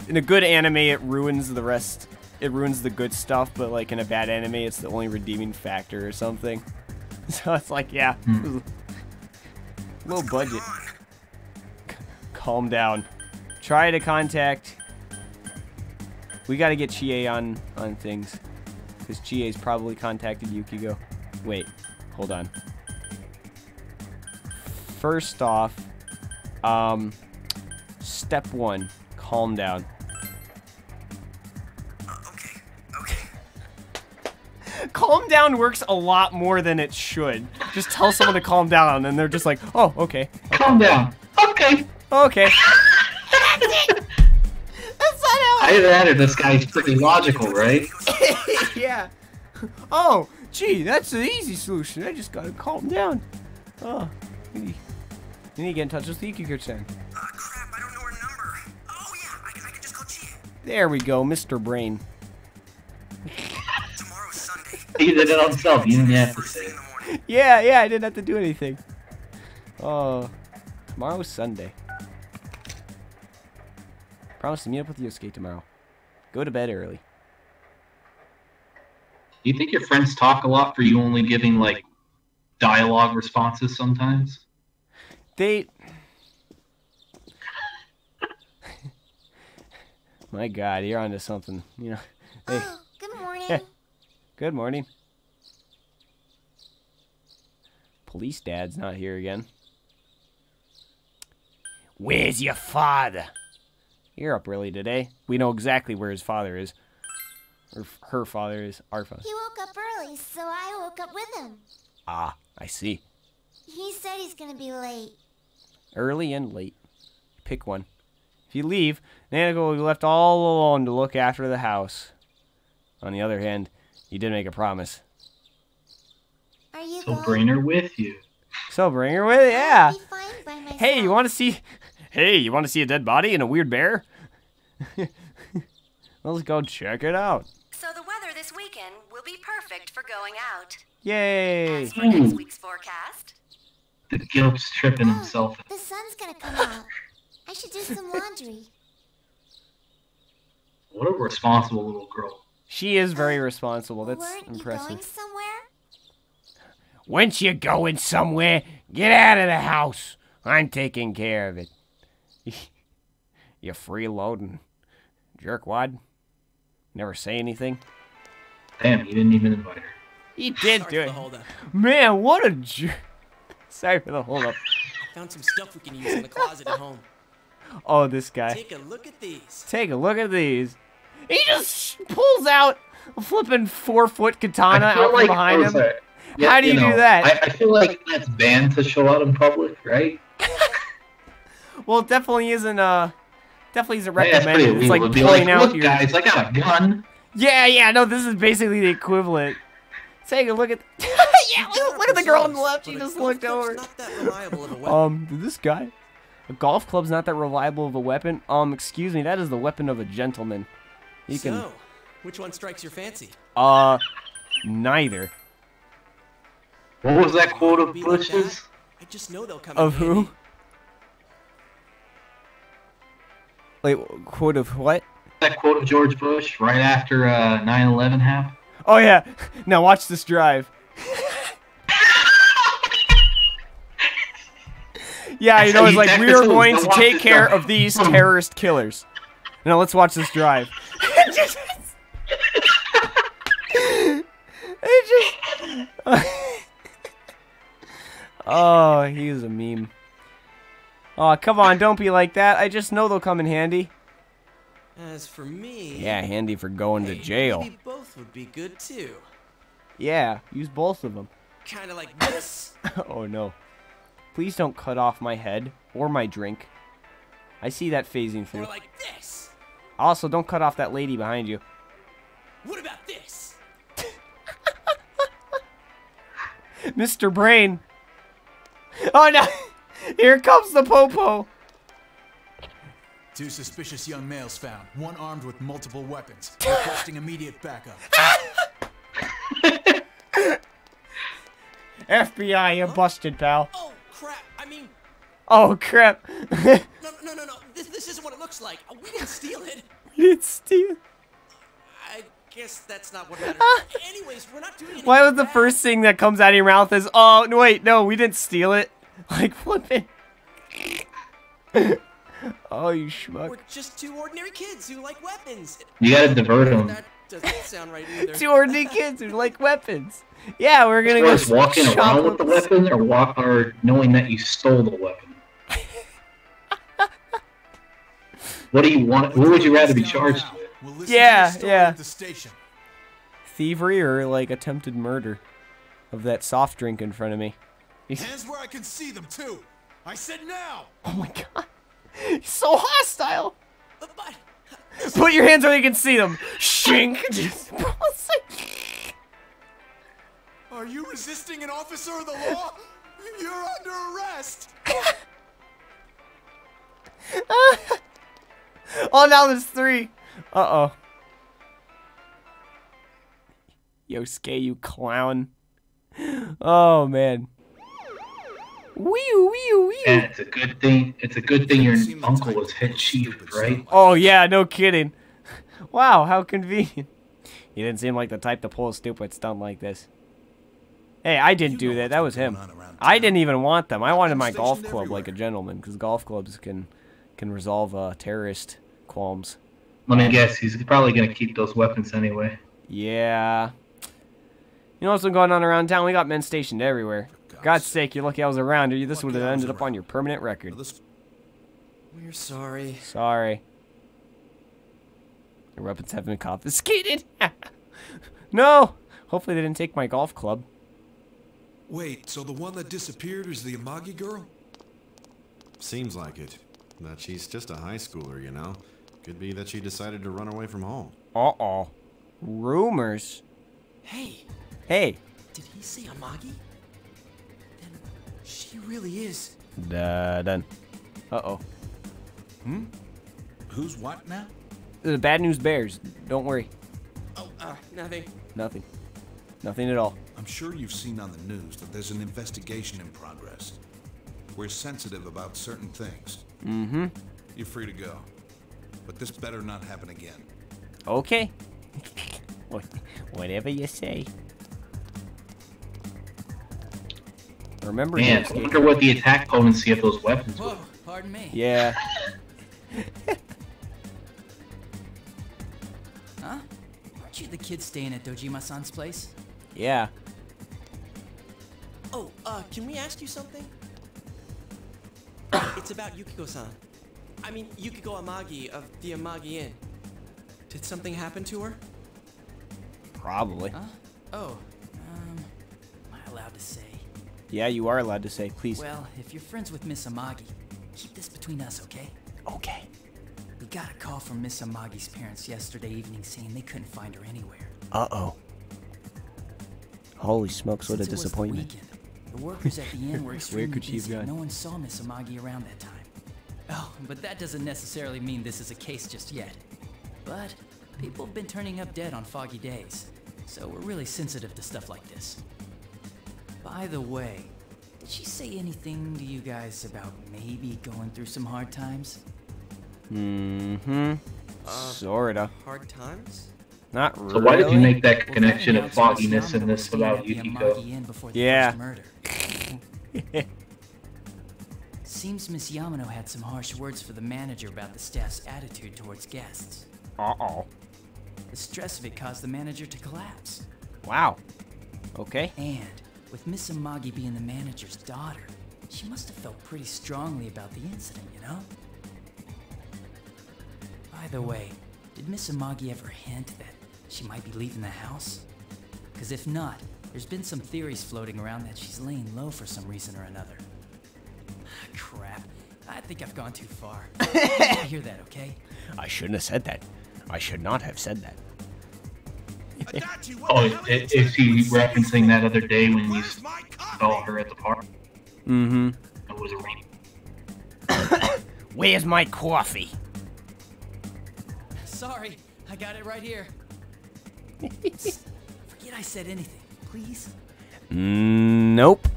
in a good anime it ruins the rest. It ruins the good stuff, but like in a bad anime, it's the only redeeming factor or something. So it's like, yeah, low budget. Calm down. Try to contact. We got to get Chie on things, because Chie's probably contacted Yukiko. Wait, hold on. First off, step 1, calm down. Okay. Calm down works a lot more than it should. Just tell someone to calm down, and they're just like, oh, okay. Calm down. Okay. Okay. That's not how Either that or this guy's pretty logical, right? Yeah. Oh, gee, that's an easy solution. I just gotta calm down. Oh, you need to get in touch with Yukiko-chan. Crap, I don't know her number. Oh, yeah, I can just call Chia. There we go, Mr. Brain. Tomorrow's Sunday. He did it himself. You didn't have to First say thing it. in the morning. Yeah, I didn't have to do anything. Oh, tomorrow's Sunday. Promise to meet up with Yosuke tomorrow. Go to bed early. Do you think your friends talk a lot for you only giving, like, dialogue responses sometimes? My God, you're onto something. You know. Hey. Oh, good morning. Good morning. Police dad's not here again. Where's your father? You're up early today. We know exactly where his father is. Or her father is. Our father. He woke up early, so I woke up with him. Ah, I see. He said he's gonna be late. Early and late. Pick one. If you leave, Nana will be left all alone to look after the house. On the other hand, you did make a promise. Are you So going? bring her with you. So bring her with you, yeah. I'll be fine by myself. Hey, you want to see? Hey, you want to see a dead body and a weird bear? Let's go check it out. So the weather this weekend will be perfect for going out. Yay! As for next week's forecast, The Gilp's tripping himself. the sun's gonna come out. I should do some laundry. What a responsible little girl. She is very responsible. That's Weren't you impressive. going somewhere? Once you're going somewhere, get out of the house. I'm taking care of it. You freeloading jerkwad. Never say anything. Damn, you didn't even invite her. He did Sorry do for it. the holdup. Man, what a jerk. Sorry for the holdup. Found some stuff we can use in the closet at home. Oh, this guy. Take a look at these. Take a look at these. He just pulls out a flippin' 4-foot katana I feel out from like behind him. those are- yeah, How do you do that? I feel like that's banned to show out in public, right? Well, it definitely isn't. Definitely isn't Yeah, it's pretty recommended. It's like illegal to be pulling like, out look, your. guys, I got a gun. Yeah. No, this is basically the equivalent. Take a look at. Yeah, look at the girl on the left. She But a just golf looked club's over. Not that reliable of a weapon. This guy. A golf club's not that reliable of a weapon. Excuse me, that is the weapon of a gentleman. You can. So, which one strikes your fancy? Neither. What was that quote of Be like Bush's? that? I just know they'll come Of in handy. who? Wait, quote of what? That quote of George Bush right after 9/11 happened. Oh yeah. Now watch this drive. Yeah, you know, it's like we are going to take care of these terrorist killers. Now let's watch this drive. Oh, he's a meme. Oh, come on, don't be like that. I just know they'll come in handy. As for me... Yeah, handy for going to jail. Maybe both would be good, too. Yeah, use both of them. Kind of like this. Oh, no. Please don't cut off my head or my drink. I see that phasing through. Or like this. Also, don't cut off that lady behind you. What about this? Mr. Brain. Oh, no. Here comes the popo. 2 suspicious young males found, one armed with multiple weapons, requesting immediate backup. FBI, you're busted, pal. Oh, crap. I mean... Oh, crap. No. This isn't what it looks like. We didn't steal it. We didn't steal it. I guess that's not what matters. Anyways, we're not doing anything. Why was the first thing that comes out of your mouth is, oh, no, wait, no, we didn't steal it. Like, flipping. Oh, you schmuck. We're just 2 ordinary kids who like weapons. You gotta divert them. That doesn't sound right either. 2 ordinary kids who like weapons. Yeah, we're gonna go First, walking around with the weapon, or knowing that you stole the weapon. What do you want? What would you rather be charged with? Yeah. Thievery or like attempted murder of that soft drink in front of me. Hands where I can see them too. I said now. Oh my god. He's so hostile. Put your hands where you can see them. Shink. Are you resisting an officer of the law? You're under arrest. Oh, now there's 3. Uh-oh. Yosuke, you clown. Oh, man. Wee. And it's a good thing. It's a good thing your uncle was head chief, right? Oh yeah, no kidding. Wow, how convenient. He didn't seem like the type to pull a stupid stunt like this. Hey, I didn't do that. That was him. I didn't even want them. I wanted my golf club like a gentleman, because golf clubs can resolve terrorist qualms. Let me guess. He's probably gonna keep those weapons anyway. Yeah. You know what's been going on around town? We got men stationed everywhere. God's sake, you're lucky I was around, or this would have ended up on your permanent record. We're sorry. Sorry. Your weapons have been confiscated. No! Hopefully they didn't take my golf club. Wait, so the one that disappeared is the Amagi girl? Seems like it. But she's just a high schooler, you know. Could be that she decided to run away from home. Uh-oh. Rumors. Hey. Hey. Did he say Amagi? Then she really is. Done. Uh-oh. Who's what now? The bad news bears. Don't worry. Oh, nothing. Nothing. Nothing at all. I'm sure you've seen on the news that there's an investigation in progress. We're sensitive about certain things. Mm-hmm. You're free to go. But this better not happen again. Okay. Whatever you say. Remember, man, I wonder what the attack potency of those weapons were. Pardon me. Yeah. Huh? Aren't you the kid staying at Dojima-san's place? Yeah. Oh, can we ask you something? It's about Yukiko-san. I mean, Yukiko Amagi of the Amagi Inn. Did something happen to her? Probably. Huh? Oh, am I allowed to say? Yeah, you are allowed to say, please. Well, if you're friends with Miss Amagi, keep this between us, okay? Okay. We got a call from Miss Amagi's parents yesterday evening saying they couldn't find her anywhere. Uh-oh. Holy smokes, what a Since disappointment. It was the weekend, the workers at the inn were extremely could she have busy. gone? No one saw Miss Amagi around that time. Oh, but that doesn't necessarily mean this is a case just yet. But people have been turning up dead on foggy days, so we're really sensitive to stuff like this. By the way, did she say anything to you guys about maybe going through some hard times? Mm-hmm. Sorta. Hard times? Not really. So why did you make that Well, connection that of fogginess announcement in this was about staying at the Yukiko? Amagi Inn before the Yeah. first murder. Seems Miss Yamano had some harsh words for the manager about the staff's attitude towards guests. Uh-oh. The stress of it caused the manager to collapse. Wow. Okay. And with Miss Amagi being the manager's daughter, she must have felt pretty strongly about the incident, you know? By the way, did Miss Amagi ever hint that she might be leaving the house? Because if not, there's been some theories floating around that she's laying low for some reason or another. Crap. I think I've gone too far. I hear that, okay? I shouldn't have said that. I should not have said that. Oh, is he referencing that other day when you saw her at the park? Mm-hmm. It was raining. Where's my coffee? Sorry, I got it right here. Forget I said anything, please. Nope.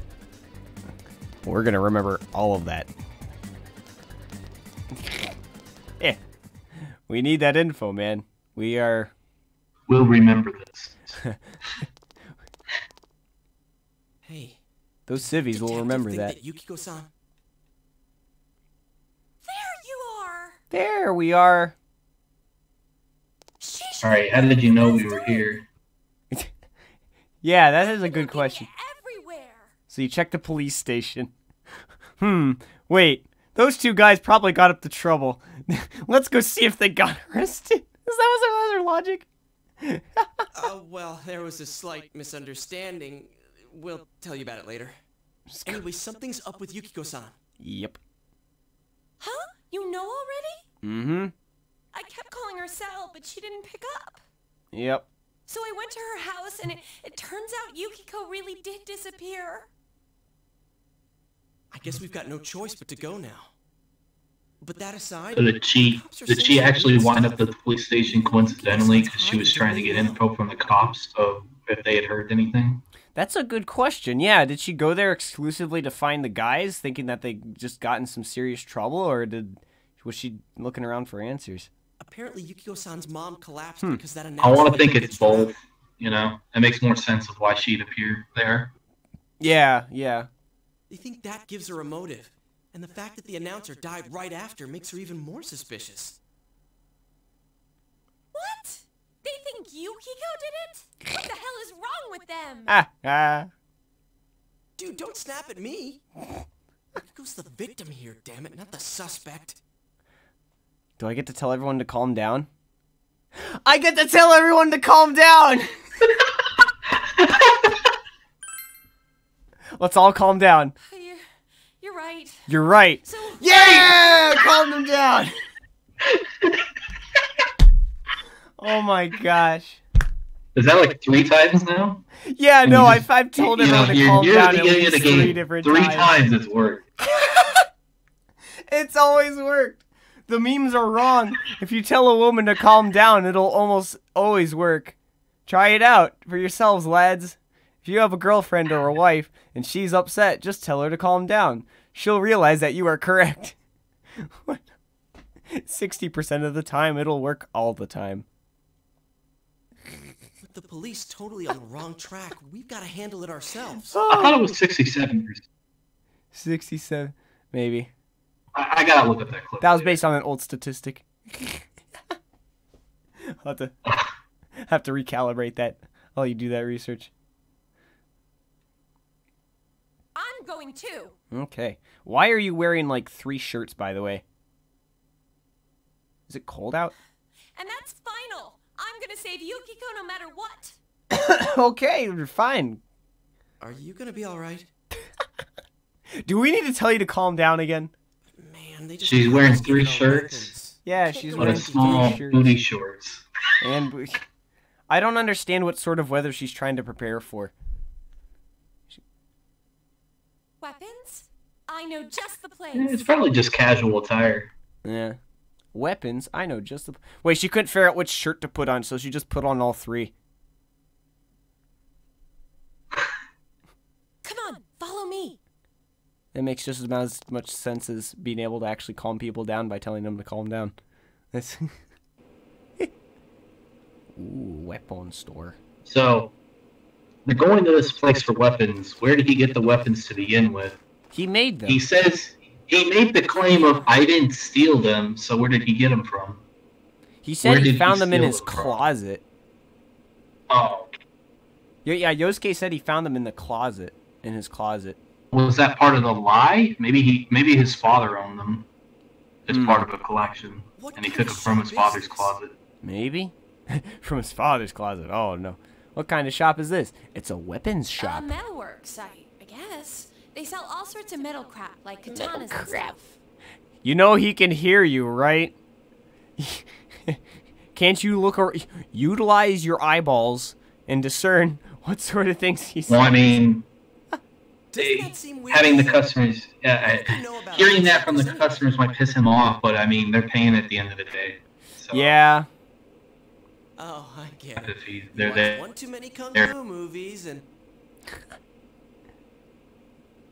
We're gonna remember all of that. Yeah. We need that info, man. We'll remember this. Hey. Those civvies will remember that. Yukiko-san. There you are. There we are. Alright, how did you know we were here? Yeah, that is a good question. Everywhere. So you checked the police station. Wait. Those two guys probably got up to trouble. Let's go see if they got arrested. Is that their logic? Well, there was a slight misunderstanding. We'll tell you about it later. Anyway, something's up with Yukiko-san. Yep. Huh? You know already? Mm-hmm. I kept calling her Sal, but she didn't pick up. Yep. So I went to her house, and it turns out Yukiko really did disappear. I guess we've got no choice but to go now. But that aside... So did she actually wind up at the police station coincidentally because she was trying to get info from the cops of if they had heard anything? That's a good question. Yeah, did she go there exclusively to find the guys, thinking that they just got in some serious trouble, or was she looking around for answers? Apparently Yukiko-san's mom collapsed because that I announcement... want to think it's both, you know? It makes more sense of why she'd appear there. Yeah, yeah. They think that gives her a motive. And the fact that the announcer died right after makes her even more suspicious. What? They think Yukiko did it? What the hell is wrong with them? Dude, don't snap at me. Yukiko's the victim here, damn it, not the suspect. Do I get to tell everyone to calm down? I get to tell everyone to calm down! Let's all calm down. You're right. You're right. So, yeah! Calm them down! Oh my gosh. Is that like 3 times now? Yeah, no, I've told everyone to calm down at least 3 different times. 3 times it's worked. It's always worked. The memes are wrong. If you tell a woman to calm down, it'll almost always work. Try it out for yourselves, lads. If you have a girlfriend or a wife and she's upset, just tell her to calm down. She'll realize that you are correct. 60% of the time, it'll work all the time. With the police totally on the wrong track, we've got to handle it ourselves. I thought it was 67%. 67, maybe. I gotta look at that clip. That was based on an old statistic. I'll have to recalibrate that while you do that research. I'm going too. Okay. Why are you wearing like 3 shirts, by the way? Is it cold out? And that's final. I'm gonna save Yukiko no matter what. Okay, you're fine. Are you gonna be alright? Do we need to tell you to calm down again? Man, they just she's wearing 3 shirts. Yeah, she's What wearing a small 3 shirts. booty shorts. And I don't understand what sort of weather she's trying to prepare for. Weapons? I know just the place. It's probably just casual attire. Yeah. Weapons? I know just the... Wait, she couldn't figure out which shirt to put on, so she just put on all 3. Come on, follow me. It makes just as much sense as being able to actually calm people down by telling them to calm down. That's... Ooh, weapon store. So, they're going to this place for weapons. Where did he get the weapons to begin with? He made them. He says he made the claim of, I didn't steal them, so where did he get them from? He said he found them in his closet. Oh. Yeah, Yosuke said he found them in the closet, in his closet. Was that part of the lie? Maybe his father owned them as part of a collection, and he took them from his father's closet. Maybe? From his father's closet. Oh, no. What kind of shop is this? It's a weapons shop. Metalworks, I guess. They sell all sorts of metal crap, like katanas and stuff. You know he can hear you, right? Can't you look or utilize your eyeballs and discern what sort of things he's saying? Well, I mean, having the customers, hearing that from the customers might piss him off, but I mean, they're paying at the end of the day. So. Yeah. Oh, I get it. They're there. One too many kung fu movies and...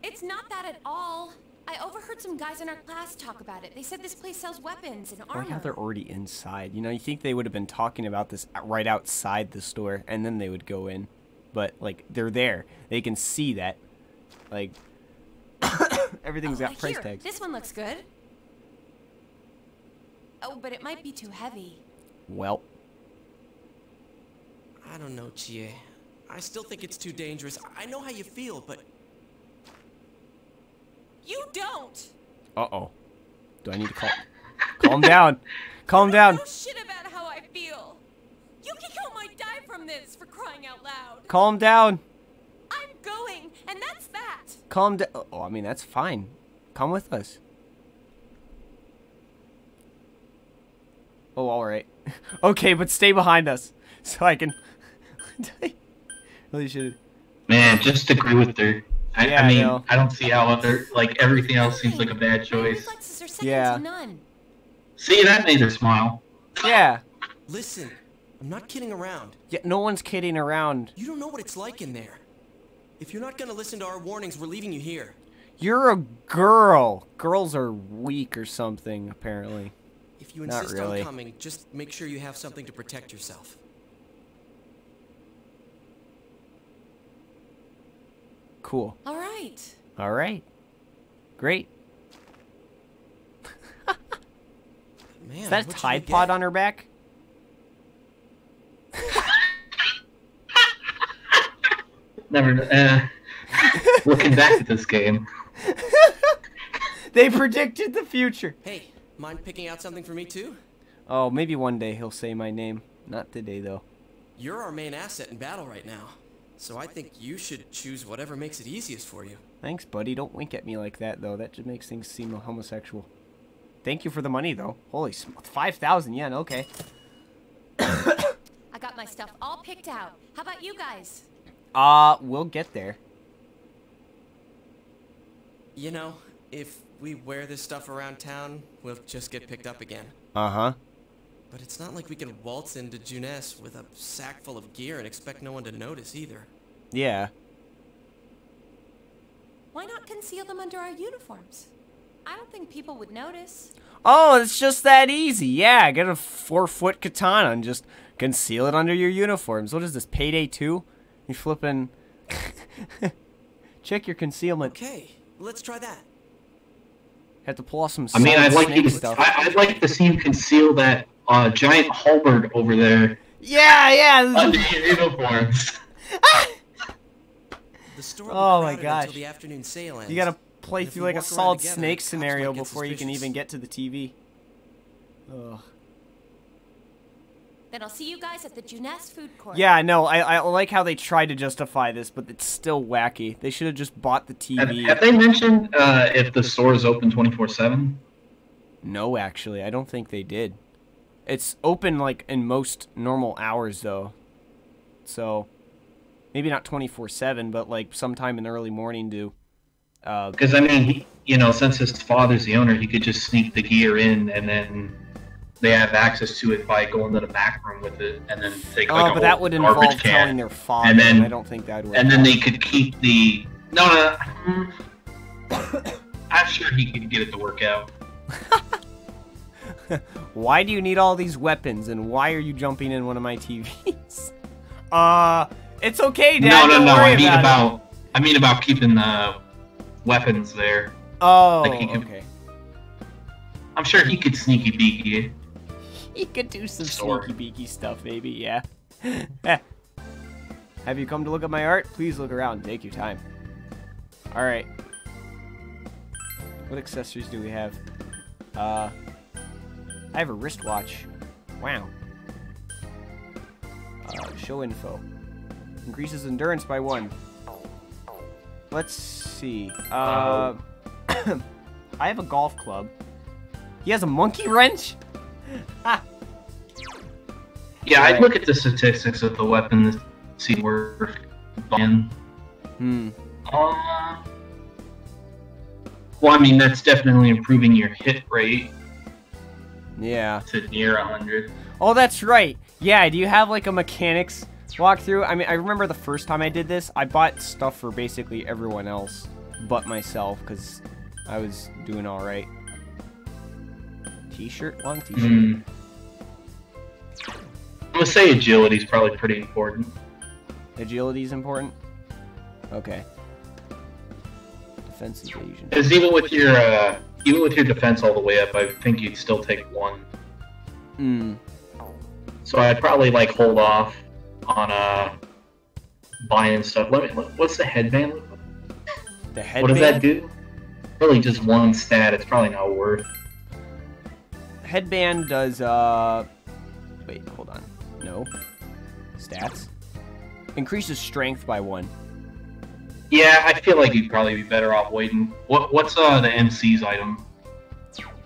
It's not that at all. I overheard some guys in our class talk about it. They said this place sells weapons and armor. I like how they're already inside. You know, you think they would have been talking about this right outside the store, and then they would go in. But, like, they're there. They can see that. Like, everything's got price tags. This one looks good. Oh, but it might be too heavy. Well. I don't know, Chie. I still think it's too dangerous. I know how you feel, but... You don't! Uh-oh. Do I need to calm down? Calm down. No shit about how I feel. Yukiko might die from this, for crying out loud. Calm down. I'm going, and that's that. Calm down. Oh, I mean, that's fine. Come with us. Oh, all right. Okay, but stay behind us so I can... Really should. Man, just agree with her. Yeah, I mean, I don't see how other, like, everything else seems like a bad choice. Yeah. See, that made her smile. Yeah. Listen, I'm not kidding around. Yeah, no one's kidding around. You don't know what it's like in there. If you're not gonna listen to our warnings, we're leaving you here. You're a girl. Girls are weak or something, apparently. If you insist on coming, just make sure you have something to protect yourself. Cool. All right. All right. Great. Man, is that a Tide Pod on her back? Never. Looking back at this game. They predicted the future. Hey, mind picking out something for me too? Oh, maybe one day he'll say my name. Not today, though. You're our main asset in battle right now. So I think you should choose whatever makes it easiest for you. Thanks, buddy. Don't wink at me like that, though. That just makes things seem homosexual. Thank you for the money, though. Holy 5,000 yen, okay. I got my stuff all picked out. How about you guys? We'll get there. You know, if we wear this stuff around town, we'll just get picked up again. Uh-huh. But it's not like we can waltz into Junes with a sack full of gear and expect no one to notice either. Yeah. Why not conceal them under our uniforms? I don't think people would notice. Oh, it's just that easy. Yeah, get a 4-foot katana and just conceal it under your uniforms. What is this, Payday 2? You flipping... Check your concealment. Okay, let's try that. Have to pull off some I mean, I'd like to see him conceal that giant halberd over there. Yeah. Under your uniforms. The store oh my gosh. Until the afternoon sale ends. You gotta play through like a solid Snake scenario before you can even get to the TV. Ugh. Then I'll see you guys at the Junes food court. Yeah, no, I like how they try to justify this, but it's still wacky. They should have just bought the TV. Have they mentioned if the store is open 24/7? No, actually, I don't think they did. It's open like in most normal hours though, so maybe not 24/7, but like sometime in the early morning do. Because I mean, since his father's the owner, he could just sneak the gear in, and then they have access to it by going to the back room with it, and then take like but that would involve telling their father, and I don't think that would work. And then they could keep the no. I'm sure he could get it to work out. Why do you need all these weapons, and why are you jumping in one of my TVs? It's okay, Dad. No. I mean about keeping the weapons there. Oh, okay. I'm sure he could sneaky beaky it. You could do some Sword. sneaky beaky stuff, maybe, yeah. Have you come to look at my art? Please look around and take your time. Alright. What accessories do we have? I have a wristwatch. Wow. Show info. Increases endurance by 1. Let's see. I have a golf club. He has a monkey wrench? Ha! Yeah, I'd look at the statistics of the weapon to see where buying. Well, I mean, that's definitely improving your hit rate. Yeah. To near 100. Oh, that's right. Yeah, do you have like a mechanics walkthrough? I mean, I remember the first time I did this, I bought stuff for basically everyone else but myself because I was doing all right. T-shirt? Long t-shirt. I'm gonna say agility is probably pretty important. Agility is important? Okay. Defense evasion. Because even with your defense all the way up, I think you'd still take 1. So I'd probably like hold off on buying stuff. What's the headband? The headband? What does that do? Really, just 1 stat. It's probably not worth. Headband does wait, hold on. No. Stats. Increases strength by 1. Yeah, I feel like you'd probably be better off waiting. What's the MC's item?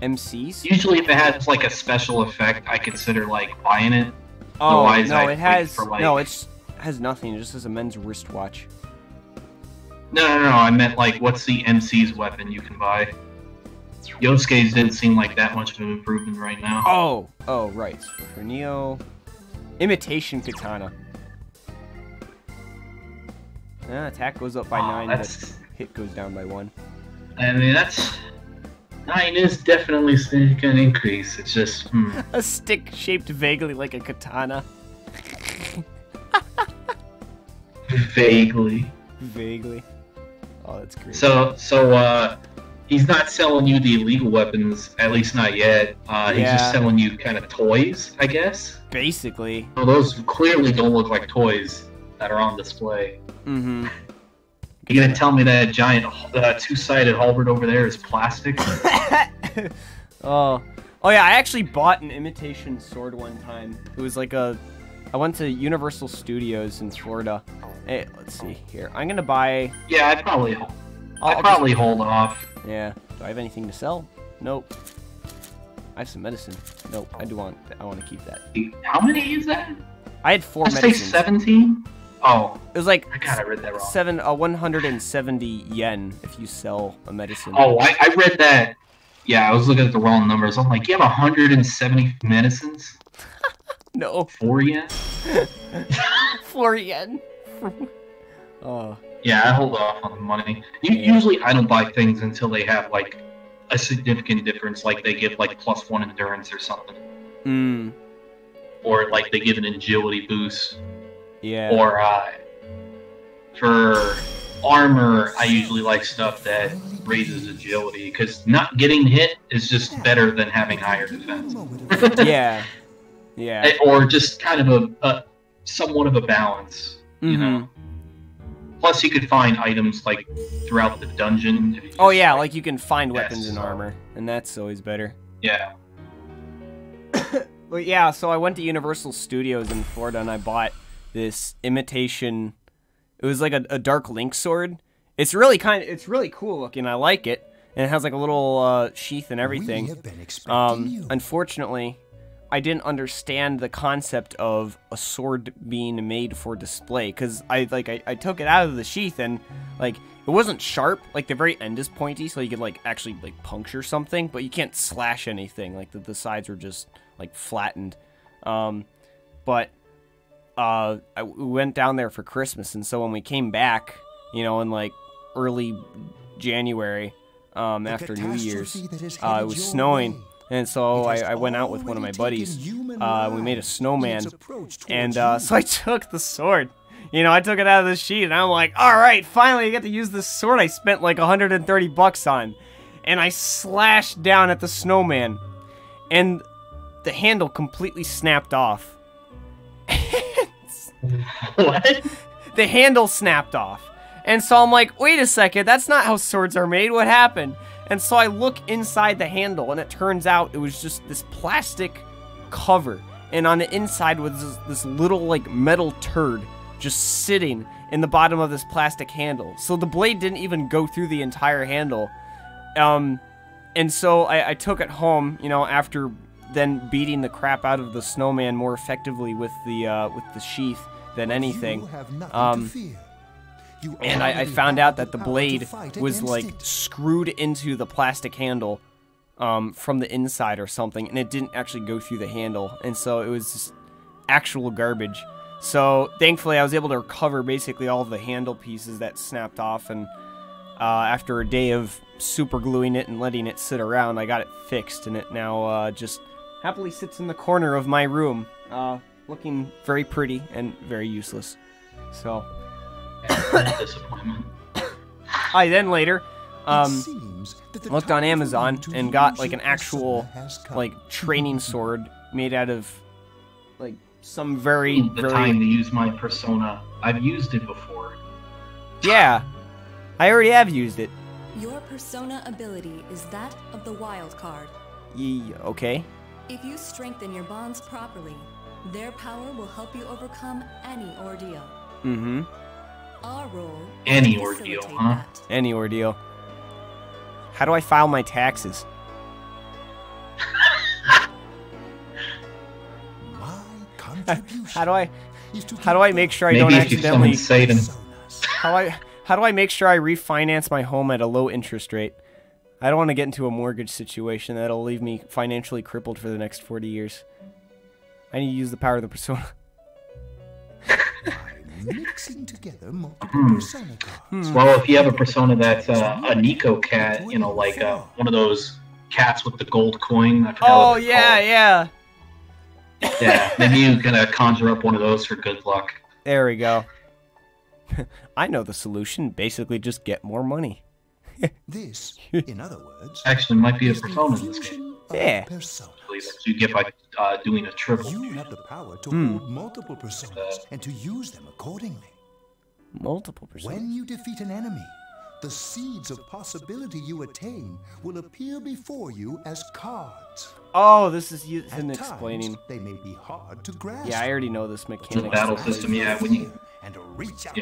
MC's? Usually, if it has like a special effect, I consider like buying it. Oh, Otherwise, no, I'd it has wait for, like... no, it has nothing. It just has a men's wristwatch. No. I meant like, what's the MC's weapon you can buy? Yosuke's didn't seem like that much of an improvement right now. Oh, right. So for Neo, imitation katana. Attack goes up by 9, but hit goes down by 1. I mean, 9 is definitely an increase. It's just a stick shaped vaguely like a katana. Vaguely. Oh, that's great. So he's not selling you the illegal weapons, at least not yet. He's just selling you kind of toys, I guess. Basically. Well, those clearly don't look like toys that are on display. Mm-hmm. You gonna tell me that giant two-sided halberd over there is plastic? Oh yeah, I actually bought an imitation sword one time. It was like I went to Universal Studios in Florida. Hey, let's see here. I'm gonna buy. Yeah, I'd probably hold off. Yeah. Do I have anything to sell? Nope. I have some medicine. Nope. I want to keep that. How many is that? I had 4 I'd medicines. say 17. Oh. It was like I read that wrong. 170 yen if you sell a medicine. Oh, I read that. Yeah, I was looking at the wrong numbers. I'm like, you have 170 medicines? No. 4 yen? 4 yen. Oh. Yeah, I hold off on the money. Usually I don't buy things until they have like a significant difference, like they give like +1 endurance or something. Or like they give an agility boost. Yeah. Or for armor, I usually like stuff that raises agility, because not getting hit is just better than having higher defense. Yeah. Or just kind of a somewhat of a balance, you know? Plus, you could find items like throughout the dungeon. Oh yeah, like you can find weapons and armor, and that's always better. Yeah. Well, yeah. So I went to Universal Studios in Florida, and I bought this imitation. It was like a Dark Link sword. It's really cool looking. I like it, and it has like a little sheath and everything. We have been expecting you. Unfortunately, I didn't understand the concept of a sword being made for display, because I took it out of the sheath and like it wasn't sharp. Like the very end is pointy, so you could like actually like puncture something, but you can't slash anything. Like the sides were just like flattened. But we went down there for Christmas, and so when we came back, you know, in like early January, after New Year's, it was snowing. And so I went out with one of my buddies. We made a snowman. And so I took the sword. You know, I took it out of the sheet, and I'm like, all right, finally I get to use this sword I spent like 130 bucks on. And I slashed down at the snowman. And the handle completely snapped off. What? The handle snapped off. And so I'm like, wait a second, that's not how swords are made. What happened? And so I look inside the handle, and it turns out it was just this plastic cover. And on the inside was this little, like, metal turd just sitting in the bottom of this plastic handle. So the blade didn't even go through the entire handle. And so I took it home, you know, after then beating the crap out of the snowman more effectively with the sheath than anything. And I found out that the blade was, like, screwed into the plastic handle from the inside or something, and it didn't actually go through the handle, and so it was just actual garbage. So thankfully I was able to recover basically all of the handle pieces that snapped off, and after a day of super gluing it and letting it sit around, I got it fixed, and it now just happily sits in the corner of my room, looking very pretty and very useless. So disappointment. I then later looked on Amazon and got like an actual like training sword made out of like some very time to use my persona. I've used it before. Yeah, I already have used it. Your persona ability is that of the wild card. Okay. If you strengthen your bonds properly, their power will help you overcome any ordeal. Mm-hmm. Our role any ordeal, huh? That. Any ordeal. How do I file my taxes? How do I make sure I don't accidentally How do I make sure I refinance my home at a low interest rate? I don't want to get into a mortgage situation that'll leave me financially crippled for the next 40 years. I need to use the power of the persona. Mixing together multiple persona cards. Well, if you have a persona that's a Nico cat, you know, like one of those cats with the gold coin. I forgot what they're called. Yeah. Yeah, maybe you can conjure up one of those for good luck. There we go. I know the solution. Basically, just get more money. This, in other words, actually might be a persona in this game. Yeah. You get by doing a triple. You have the power to hold multiple personas and to use them accordingly. Multiple personas. When you defeat an enemy, the seeds of possibility you attain will appear before you as cards. Oh, this is in explaining. They may be hard to grasp. Yeah, I already know this mechanic. The battle system, yeah. When you reach out.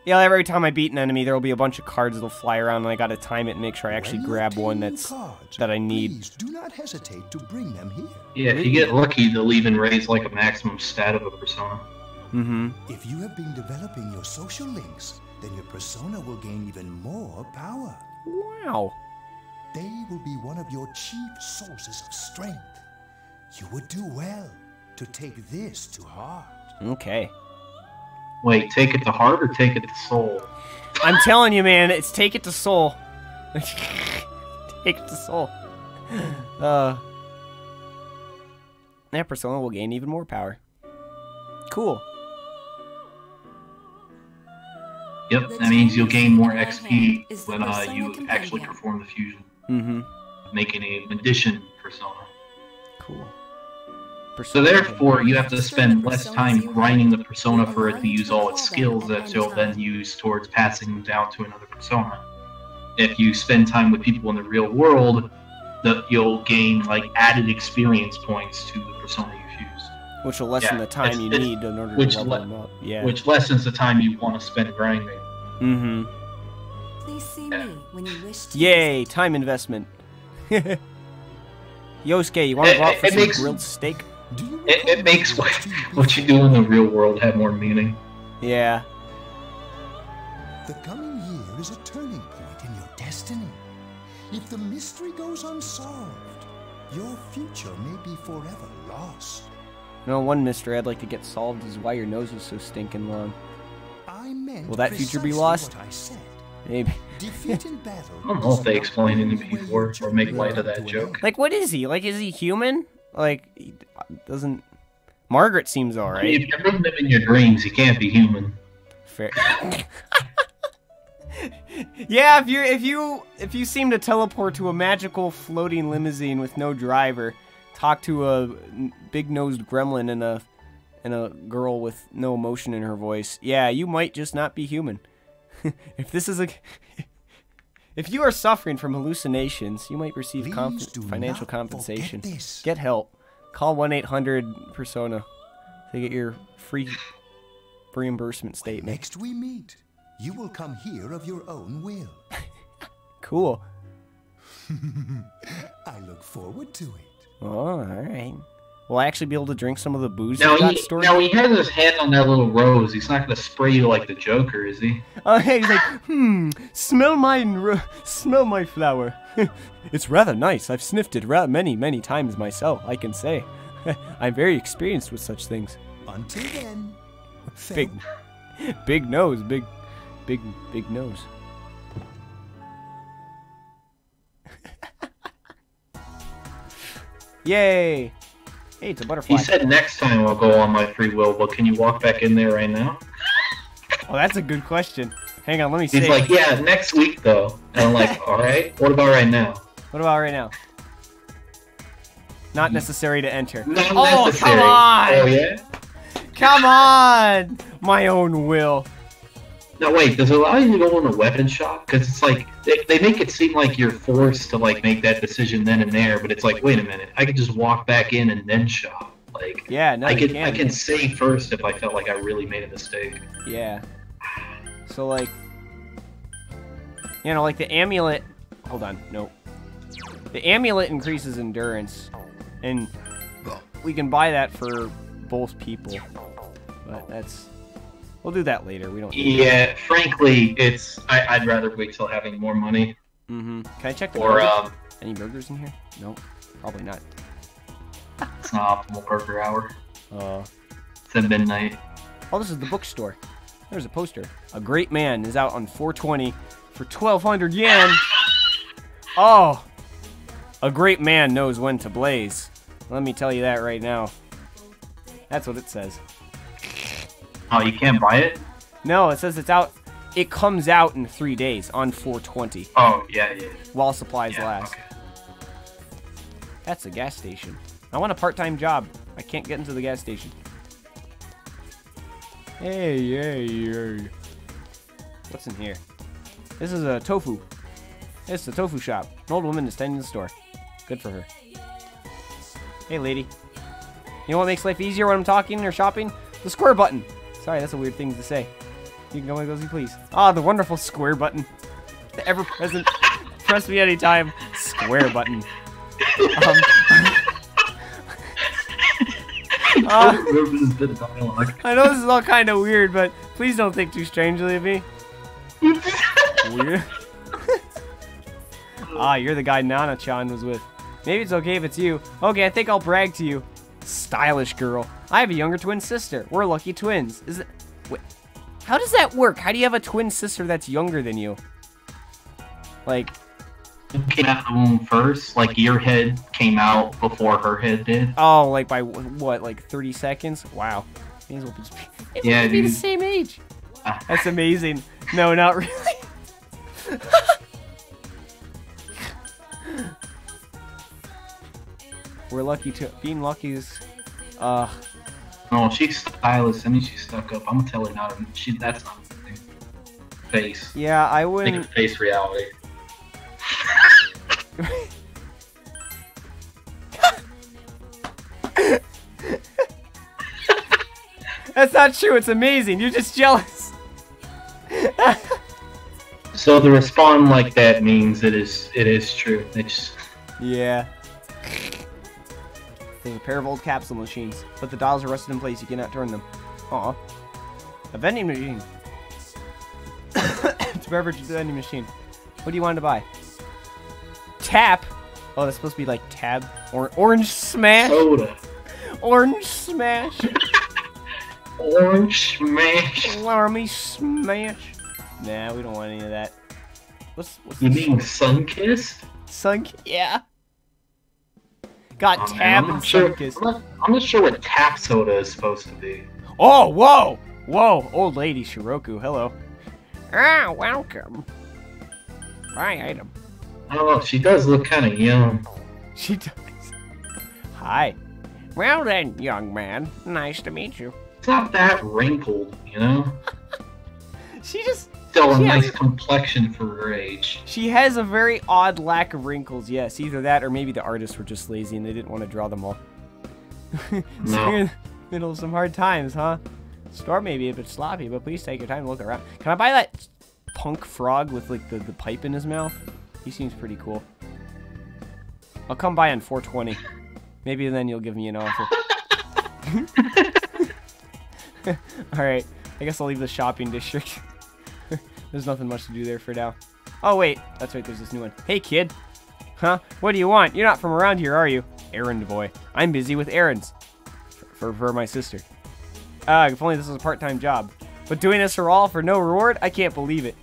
Yeah, every time I beat an enemy, there will be a bunch of cards that'll fly around, and I gotta time it and make sure I actually grab one that I need. Please do not hesitate to bring them here. Yeah, if you get lucky, they'll even raise like a maximum stat of a persona. Mm-hmm. If you have been developing your social links, then your persona will gain even more power. Wow. They will be one of your chief sources of strength. You would do well to take this to heart. Okay. Wait, take it to heart or take it to soul? I'm telling you, man, it's take it to soul. Take it to soul. That persona will gain even more power. Cool. Yep, that means you'll gain more XP when you actually perform the fusion. Mm-hmm. Making an addition persona. Cool. So therefore, you have to spend less time grinding the persona for it to use all its skills that you'll then use towards passing them down to another persona. If you spend time with people in the real world, you'll gain like added experience points to the persona you've used. Which will lessen the time you need in order to level them up. Yeah. Which lessens the time you want to spend grinding. Mm-hmm. Please see me when you wish to. Yay, time investment. Yosuke, you want to go out for some grilled steak? It makes what you do in the real world have more meaning. Yeah. The coming year is a turning point in your destiny. If the mystery goes unsolved, your future may be forever lost. You know, one mystery I'd like to get solved is why your nose is so stinking long. Will that future be lost? Maybe. Defeat in battle. I don't know if they explain it before or make light of that joke. Like, what is he? Like, is he human? Like, he doesn't... Margaret seems alright. If you're living in your dreams, you can't be human. Fair. Yeah, if you seem to teleport to a magical floating limousine with no driver, talk to a big-nosed gremlin and a girl with no emotion in her voice, yeah, you might just not be human. If you are suffering from hallucinations, you might receive financial compensation. Get help. Call 1-800-PERSONA to get your free reimbursement statement. Next we meet, you will come here of your own will. Cool. I look forward to it. Oh, all right. Will I actually be able to drink some of the booze Now, that got stored? he has his hand on that little rose. He's not going to spray you like the Joker, is he? Oh, hey, he's like, smell my flower. It's rather nice. I've sniffed it many times myself, I can say. I'm very experienced with such things. Until then, big nose, big nose. Yay! Hey, it's a butterfly. He said next time I'll go on my free will, but can you walk back in there right now? Oh, that's a good question. Hang on, let me see. He's like, yeah, next week though. And I'm like, alright, what about right now? What about right now? Not necessary to enter. Not oh, necessary. Come on! Oh, yeah? Come on! My own will. No, wait, does it allow you to go in a weapon shop? Because it's like, they make it seem like you're forced to like make that decision then and there, but it's like, wait a minute, I could just walk back in and then shop. Like, yeah, no, I can say first if I felt like I really made a mistake. Yeah. So like, you know, like the amulet. Hold on, nope. The amulet increases endurance, and we can buy that for both people. But that's. We'll do that later. We don't. Yeah, frankly, I'd rather wait till having more money. Mm-hmm. Can I check the burgers? Any burgers in here? Nope. Probably not. It's not optimal burger hour. It's at midnight. Oh, this is the bookstore. There's a poster. A Great Man is out on 420 for 1,200 yen. Oh, a great man knows when to blaze. Let me tell you that right now. That's what it says. Oh, you can't buy it? No, it says it's out. It comes out in 3 days on 420. Oh, yeah. While supplies last. Okay. That's a gas station. I want a part-time job. I can't get into the gas station. Hey. What's in here? This is a tofu. It's a tofu shop. An old woman is tending the store. Good for her. Hey, lady. You know what makes life easier when I'm talking or shopping? The square button. Sorry, that's a weird thing to say. You can go and go as you please. Ah, the wonderful square button. The ever-present. Press me anytime. Square button. I know this is all kind of weird, but please don't think too strangely of me. Weird. Ah, you're the guy Nana-chan was with. Maybe it's okay if it's you. Okay, I think I'll brag to you. Stylish girl. I have a younger twin sister. We're lucky twins. Is it? Wait, how does that work? How do you have a twin sister that's younger than you? Like, came out the womb first. Like your head came out before her head did. Oh, like by what? Like 30 seconds? Wow. May as well be the same age. That's amazing. No, not really. We're lucky to being lucky is No, she's stylish. I mean, she's stuck up. I'm gonna tell her not to. That's not the thing. Face. Yeah, I wouldn't. Make her face reality. That's not true. It's amazing. You're just jealous. So to respond like that means it is true. It's yeah. There's a pair of old capsule machines, but the dials are rusted in place. You cannot turn them. Aw. A vending machine. It's a beverage vending machine. What do you want to buy? Tap. Oh, that's supposed to be like tab or orange smash. Soda. Orange smash. Orange smash. Orange smash. Nah, we don't want any of that. What's you mean sun-kissed? Yeah. Got tab and sun-kissed. I'm not sure what tap soda is supposed to be. Oh, whoa! Whoa, old lady Shiroku, hello. Ah, welcome. Buy item. Oh, she does look kind of young. She does. Hi. Well then, young man. Nice to meet you. It's not that wrinkled, you know? She just... Still a she nice has, complexion for her age. she has a very odd lack of wrinkles, yes. Either that or maybe the artists were just lazy and they didn't want to draw them all. So No. you're in the middle of some hard times, huh? Store may be a bit sloppy, but please take your time to look around. Can I buy that punk frog with like the pipe in his mouth? He seems pretty cool. I'll come by on 420. Maybe then you'll give me an offer. Alright, I guess I'll leave the shopping district. There's nothing much to do there for now. Oh wait, that's right, there's this new one. Hey kid! Huh? What do you want? You're not from around here, are you? Errand boy. I'm busy with errands. For my sister. If only this was a part-time job. But doing this for no reward? I can't believe it.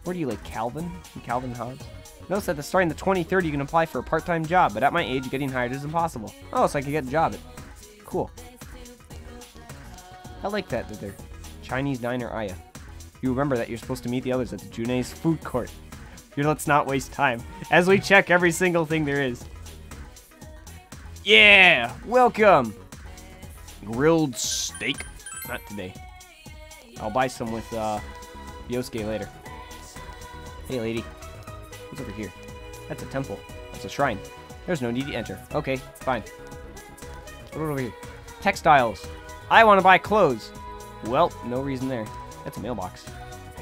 What are you, like Calvin? Calvin Hobbes? Notice that starting the 23rd you can apply for a part-time job, but at my age getting hired is impossible. Oh, so I can get a job. Cool. I like that they're Chinese diner Aya. You remember that you're supposed to meet the others at the Junei's food court. Here, let's not waste time, as we check every single thing there is. Yeah! Welcome! Grilled steak? Not today. I'll buy some with, Yosuke later. Hey, lady. What's over here? That's a temple. That's a shrine. There's no need to enter. Okay, fine. What over here? Textiles. I want to buy clothes. Well, no reason there. That's a mailbox.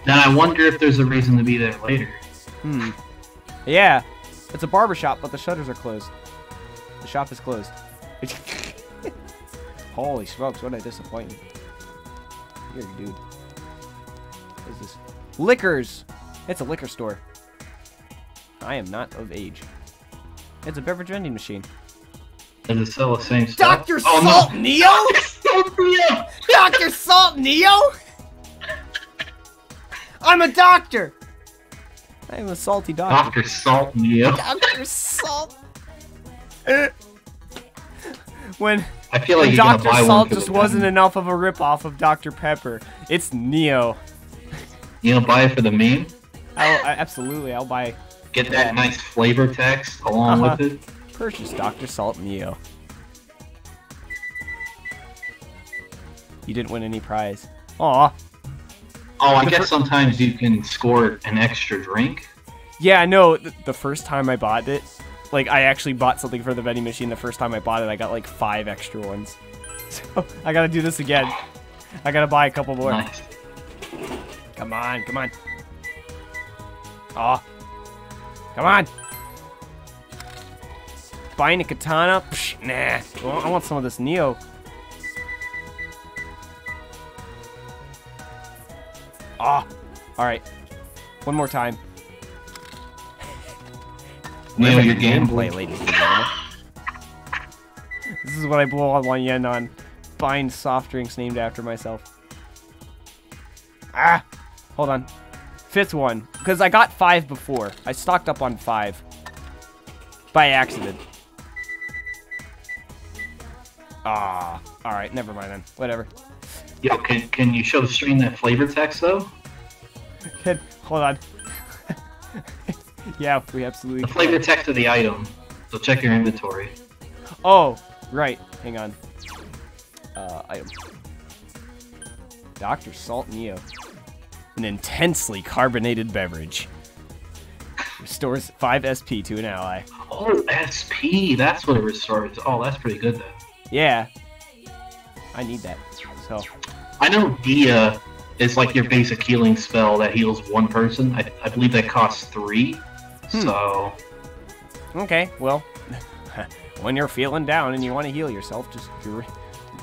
Then I wonder if there's a reason to be there later. Yeah. It's a barbershop, but the shutters are closed. The shop is closed. Holy smokes, what a disappointment. You're a dude. What is this? Liquors! It's a liquor store. I am not of age. It's a beverage vending machine. Does it sell the same stuff? Dr. Salt Neo? Neo! Dr. Salt Neo? I'm a doctor! I am a salty doctor. Dr. Salt Neo. Dr. Salt. When I feel like you're Dr. gonna buy Salt one just wasn't enough of a ripoff of Dr. Pepper. It's Neo. You gonna buy it for the meme? Absolutely, I'll buy. Get that nice flavor text along with it. Purchase Dr. Salt Neo. You didn't win any prize. Aw. Oh, I guess sometimes you can score an extra drink. Yeah, no, the first time I bought it, like, I actually bought something for the vending machine. The first time I bought it, I got, like, 5 extra ones. So, I gotta do this again. I gotta buy a couple more. Nice. Come on, come on. Aw. Come on. Buying a katana? Psh, nah. I want some of this Neo. Ah. Alright. One more time. Neo, your gameplay, ladies and gentlemen. This is what I blow all 1 yen on. Buying soft drinks named after myself. Ah! Hold on. 5th one. Because I got 5 before. I stocked up on 5. By accident. Ah. Alright, never mind then. Whatever. Yo, can you show the stream that flavor text, though? Hold on. Yeah, we absolutely The flavor text of the item. So check your inventory. Oh, right. Hang on. Item. Dr. Salt Neo. An intensely carbonated beverage. Restores 5 SP to an ally. Oh, SP. That's what it restores. Oh, that's pretty good, then. Yeah. I need that. So. I know Dia is like your basic healing spell that heals 1 person. I believe that costs 3. So. Okay, well. When you're feeling down and you want to heal yourself, just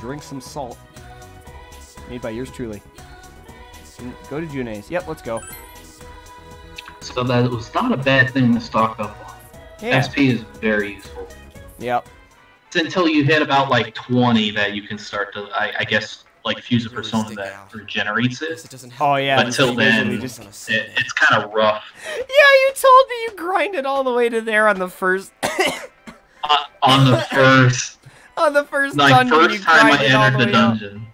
drink some salt. Made by yours truly. Go to Junei's. Yep, let's go. So that was not a bad thing to stock up on. Yeah. SP is very useful. Yep. It's until you hit about like 20 that you can start to, I guess, like fuse a persona that regenerates it. Oh yeah. But until then, it's kind of rough. Yeah, you told me you grinded all the way to there on the first. On the first. On the first like, dungeon, first you time I grinded all entered the the way up. dungeon.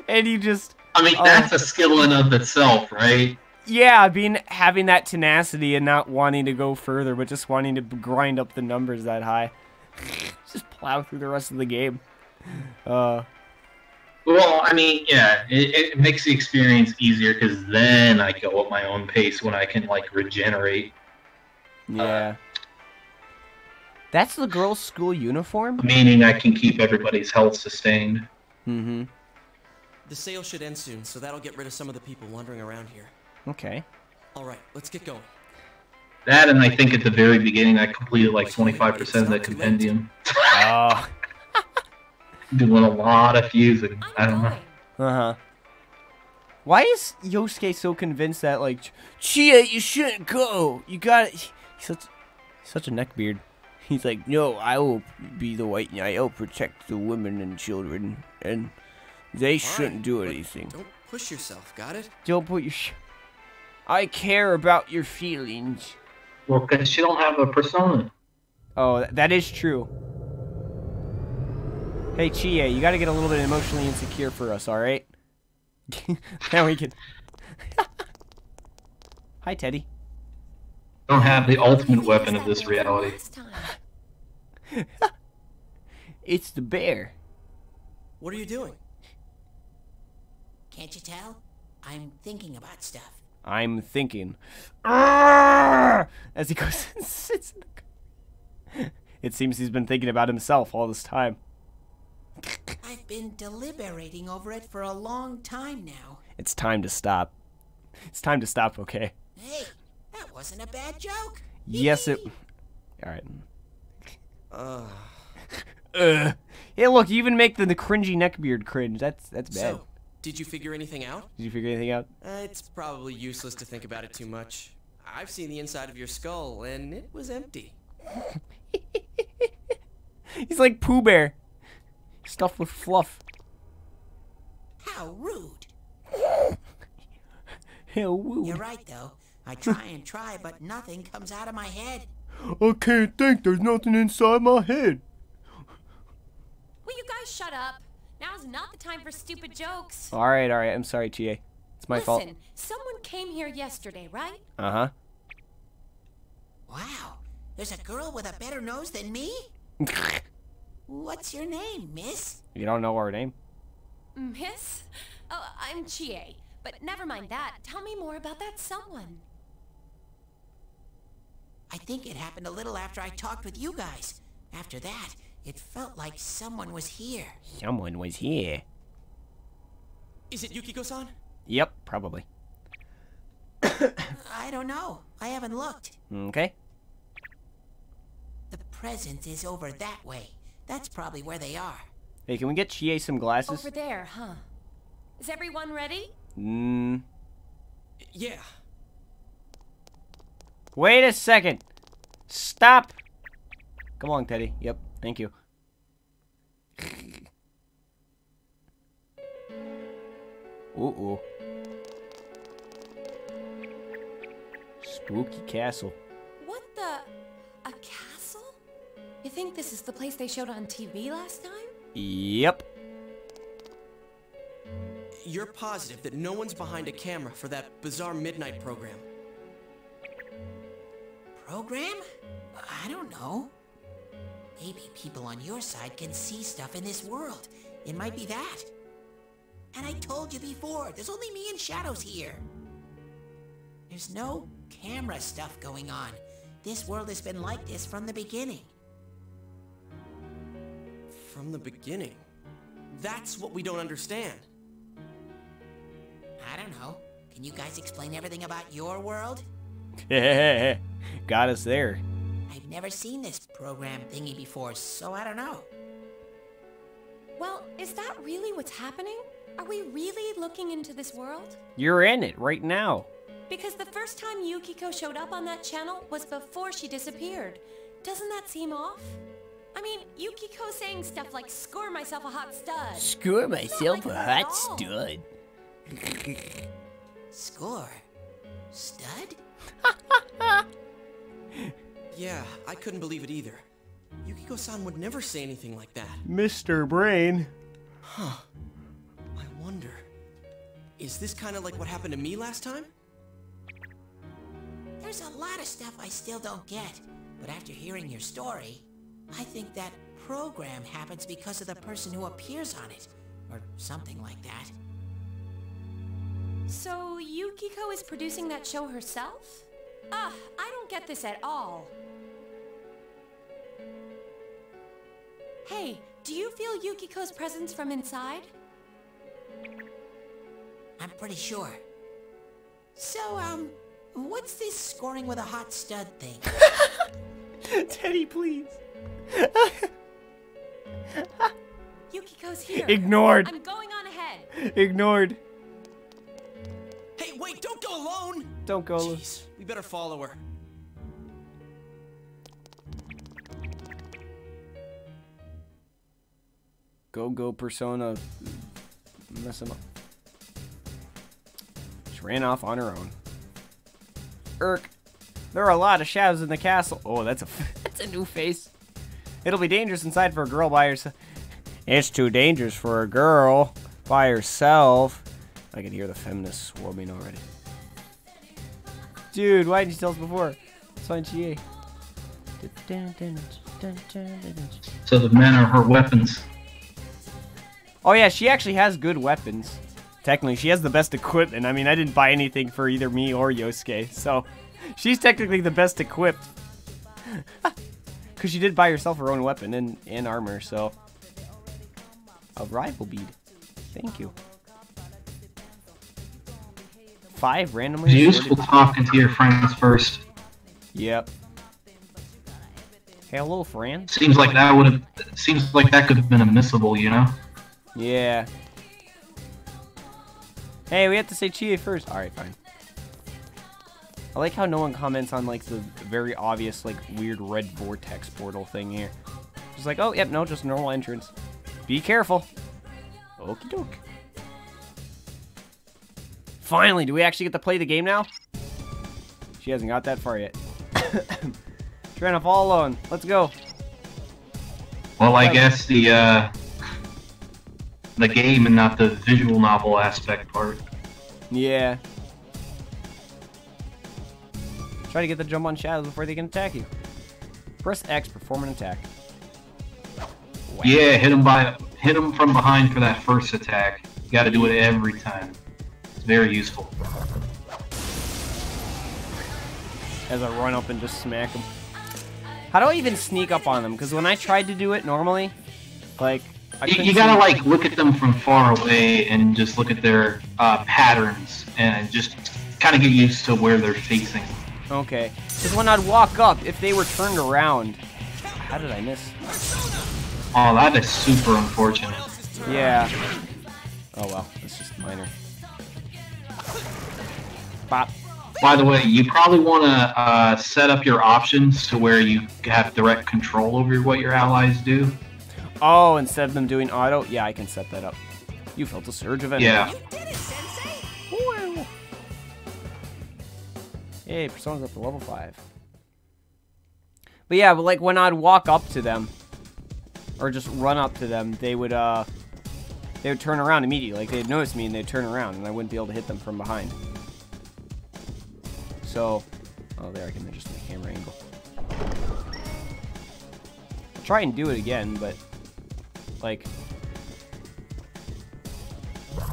And you just. I mean, that's a skill in of itself, right? Yeah, having that tenacity and not wanting to go further, but just wanting to grind up the numbers that high. Just plow through the rest of the game. Well, I mean, yeah, it makes the experience easier because then I go at my own pace when I can, like, regenerate. Yeah. That's the girls' school uniform? Meaning I can keep everybody's health sustained. Mm-hmm. The sale should end soon, so that'll get rid of some of the people wandering around here. Okay. Alright, let's get going. That, and I think at the very beginning I completed like 25% of the compendium. Oh. Doing a lot of fusing. I don't know. Uh-huh. Why is Yosuke so convinced that, like, Chie, you shouldn't go. You gotta... He's such a neckbeard. He's like, no, I will be the white knight. I'll protect the women and children, and they shouldn't do anything. Don't push yourself, got it? Don't put your... I care about your feelings. Well, because you don't have a persona. Oh, that is true. Hey, Chie, you gotta get a little bit emotionally insecure for us, alright? Now we can... Hi, Teddy. Don't have the ultimate weapon of this reality. It's the bear. What are you doing? Can't you tell? I'm thinking about stuff. I'm thinking. As he goes and sits in the... It seems he's been thinking about himself all this time. I've been deliberating over it for a long time now. It's time to stop. It's time to stop, okay? Hey, that wasn't a bad joke. Yes, it... Alright. Hey, look, you even make the cringy neckbeard cringe. That's bad. So, did you figure anything out? Did you figure anything out? It's probably useless to think about it too much. I've seen the inside of your skull, and it was empty. He's like Pooh Bear. Stuffed with fluff. How rude. How rude. You're right, though. I try and try, but nothing comes out of my head. I can't think. There's nothing inside my head. Will you guys shut up? Now's not the time for stupid jokes. Alright. I'm sorry, Chie. It's my fault. Listen, someone came here yesterday, right? Uh-huh. Wow. There's a girl with a better nose than me? What's your name, miss? You don't know our name? Miss? Oh, I'm Chie. But never mind that. Tell me more about that someone. I think it happened a little after I talked with you guys. After that, it felt like someone was here. Someone was here. Is it Yukiko-san? Yep, probably. I don't know. I haven't looked. Okay. The presence is over that way. That's probably where they are. Hey, can we get Chie some glasses? Over there, huh? Is everyone ready? Yeah. Wait a second. Stop. Come along, Teddy. Yep, thank you. Ooh. Spooky castle. What the... A castle? You think this is the place they showed on TV last time? Yep. You're positive that no one's behind a camera for that bizarre midnight program? Program? I don't know. Maybe people on your side can see stuff in this world. It might be that. And I told you before, there's only me and Shadows here. There's no camera stuff going on. This world has been like this from the beginning. From the beginning? That's what we don't understand. I don't know. Can you guys explain everything about your world? Got us there. I've never seen this program thingy before, so I don't know. Well, is that really what's happening? Are we really looking into this world? You're in it right now. Because the first time Yukiko showed up on that channel was before she disappeared. Doesn't that seem off? I mean, Yukiko saying stuff like, score myself a hot stud. Score myself like a her at hot all. stud. Score? Stud? Yeah, I couldn't believe it either. Yukiko-san would never say anything like that. Mr. Brain. Huh. I wonder... Is this kind of like what happened to me last time? There's a lot of stuff I still don't get, but after hearing your story... I think that program happens because of the person who appears on it. Or something like that. So Yukiko is producing that show herself? Ugh, I don't get this at all. Hey, do you feel Yukiko's presence from inside? I'm pretty sure. So, what's this scoring with a hot stud thing? Teddy, please. Yukiko's here. Ignored. I'm going on ahead. Ignored. Hey, wait, don't go alone! Don't go alone. Jeez, we better follow her. Go Persona. Mess him up. She ran off on her own. Irk. There are a lot of shadows in the castle. Oh, that's a new face. It'll be dangerous inside for a girl by herself. It's too dangerous for a girl by herself. I can hear the feminists swarming already. Dude, why didn't you tell us before? It's on GA. So the men are her weapons. Oh yeah, she actually has good weapons. Technically, she has the best equipment. I mean, I didn't buy anything for either me or Yosuke, so she's technically the best equipped. Because she did buy herself her own weapon and armor, so... A rival bead. Thank you. 5 randomly... It's useful talking to your friends first. Yep. Hey, hello, friend. Seems like that could have been a missable, you know? Yeah. Hey, we have to say Chie first. Alright, fine. I like how no one comments on, like, the very obvious, like, weird red vortex portal thing here. Just like, oh, yep, no, just normal entrance. Be careful. Okie doke. Finally, do we actually get to play the game now? She hasn't got that far yet. Trying to fall alone. Let's go. Well, I guess the game and not the visual novel aspect part. Yeah. Try to get the jump on shadows before they can attack you. Press X, perform an attack. Wow. Yeah, hit him from behind for that first attack. You gotta do it every time. It's very useful. As I run up and just smack them. How do I even sneak up on them? Because when I tried to do it normally, like... You gotta, like, look at them from far away and just look at their patterns and just kind of get used to where they're facing. Okay. Because when I'd walk up, if they were turned around... How did I miss? Oh, that is super unfortunate. Yeah. Oh well, it's just minor. Bop. By the way, you probably want to set up your options to where you have direct control over what your allies do. Oh, instead of them doing auto? Yeah, I can set that up. You felt a surge of energy. Yeah. You did it, Sensei! Woo. Hey, Persona's up to level 5. But yeah, but like when I'd walk up to them, or just run up to them, they would turn around immediately. Like they'd notice me and they'd turn around, and I wouldn't be able to hit them from behind. So, oh, there I can adjust my camera angle. I'll try and do it again, but like,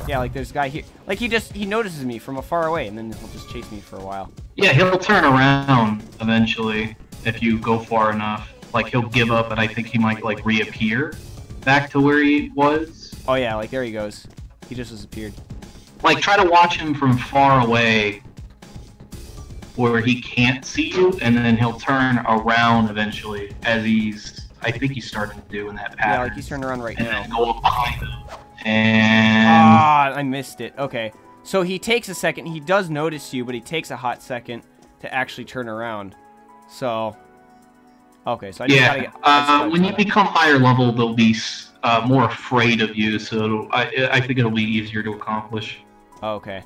yeah, like there's a guy here. Like he notices me from far away, and then he'll just chase me for a while. Yeah, he'll turn around eventually if you go far enough. Like he'll give up, and I think he might like reappear back to where he was. Oh yeah, like there he goes. He just disappeared. Like try to watch him from far away, where he can't see you, and then he'll turn around eventually, as I think he's starting to do in that pattern. Yeah, like he's turning around right now. And then go up behind him. And... Ah, I missed it. Okay. So he takes a second. He does notice you, but he takes a hot second to actually turn around. So... Okay, so I just gotta get... when you become higher level, they'll be more afraid of you, so I think it'll be easier to accomplish. Okay.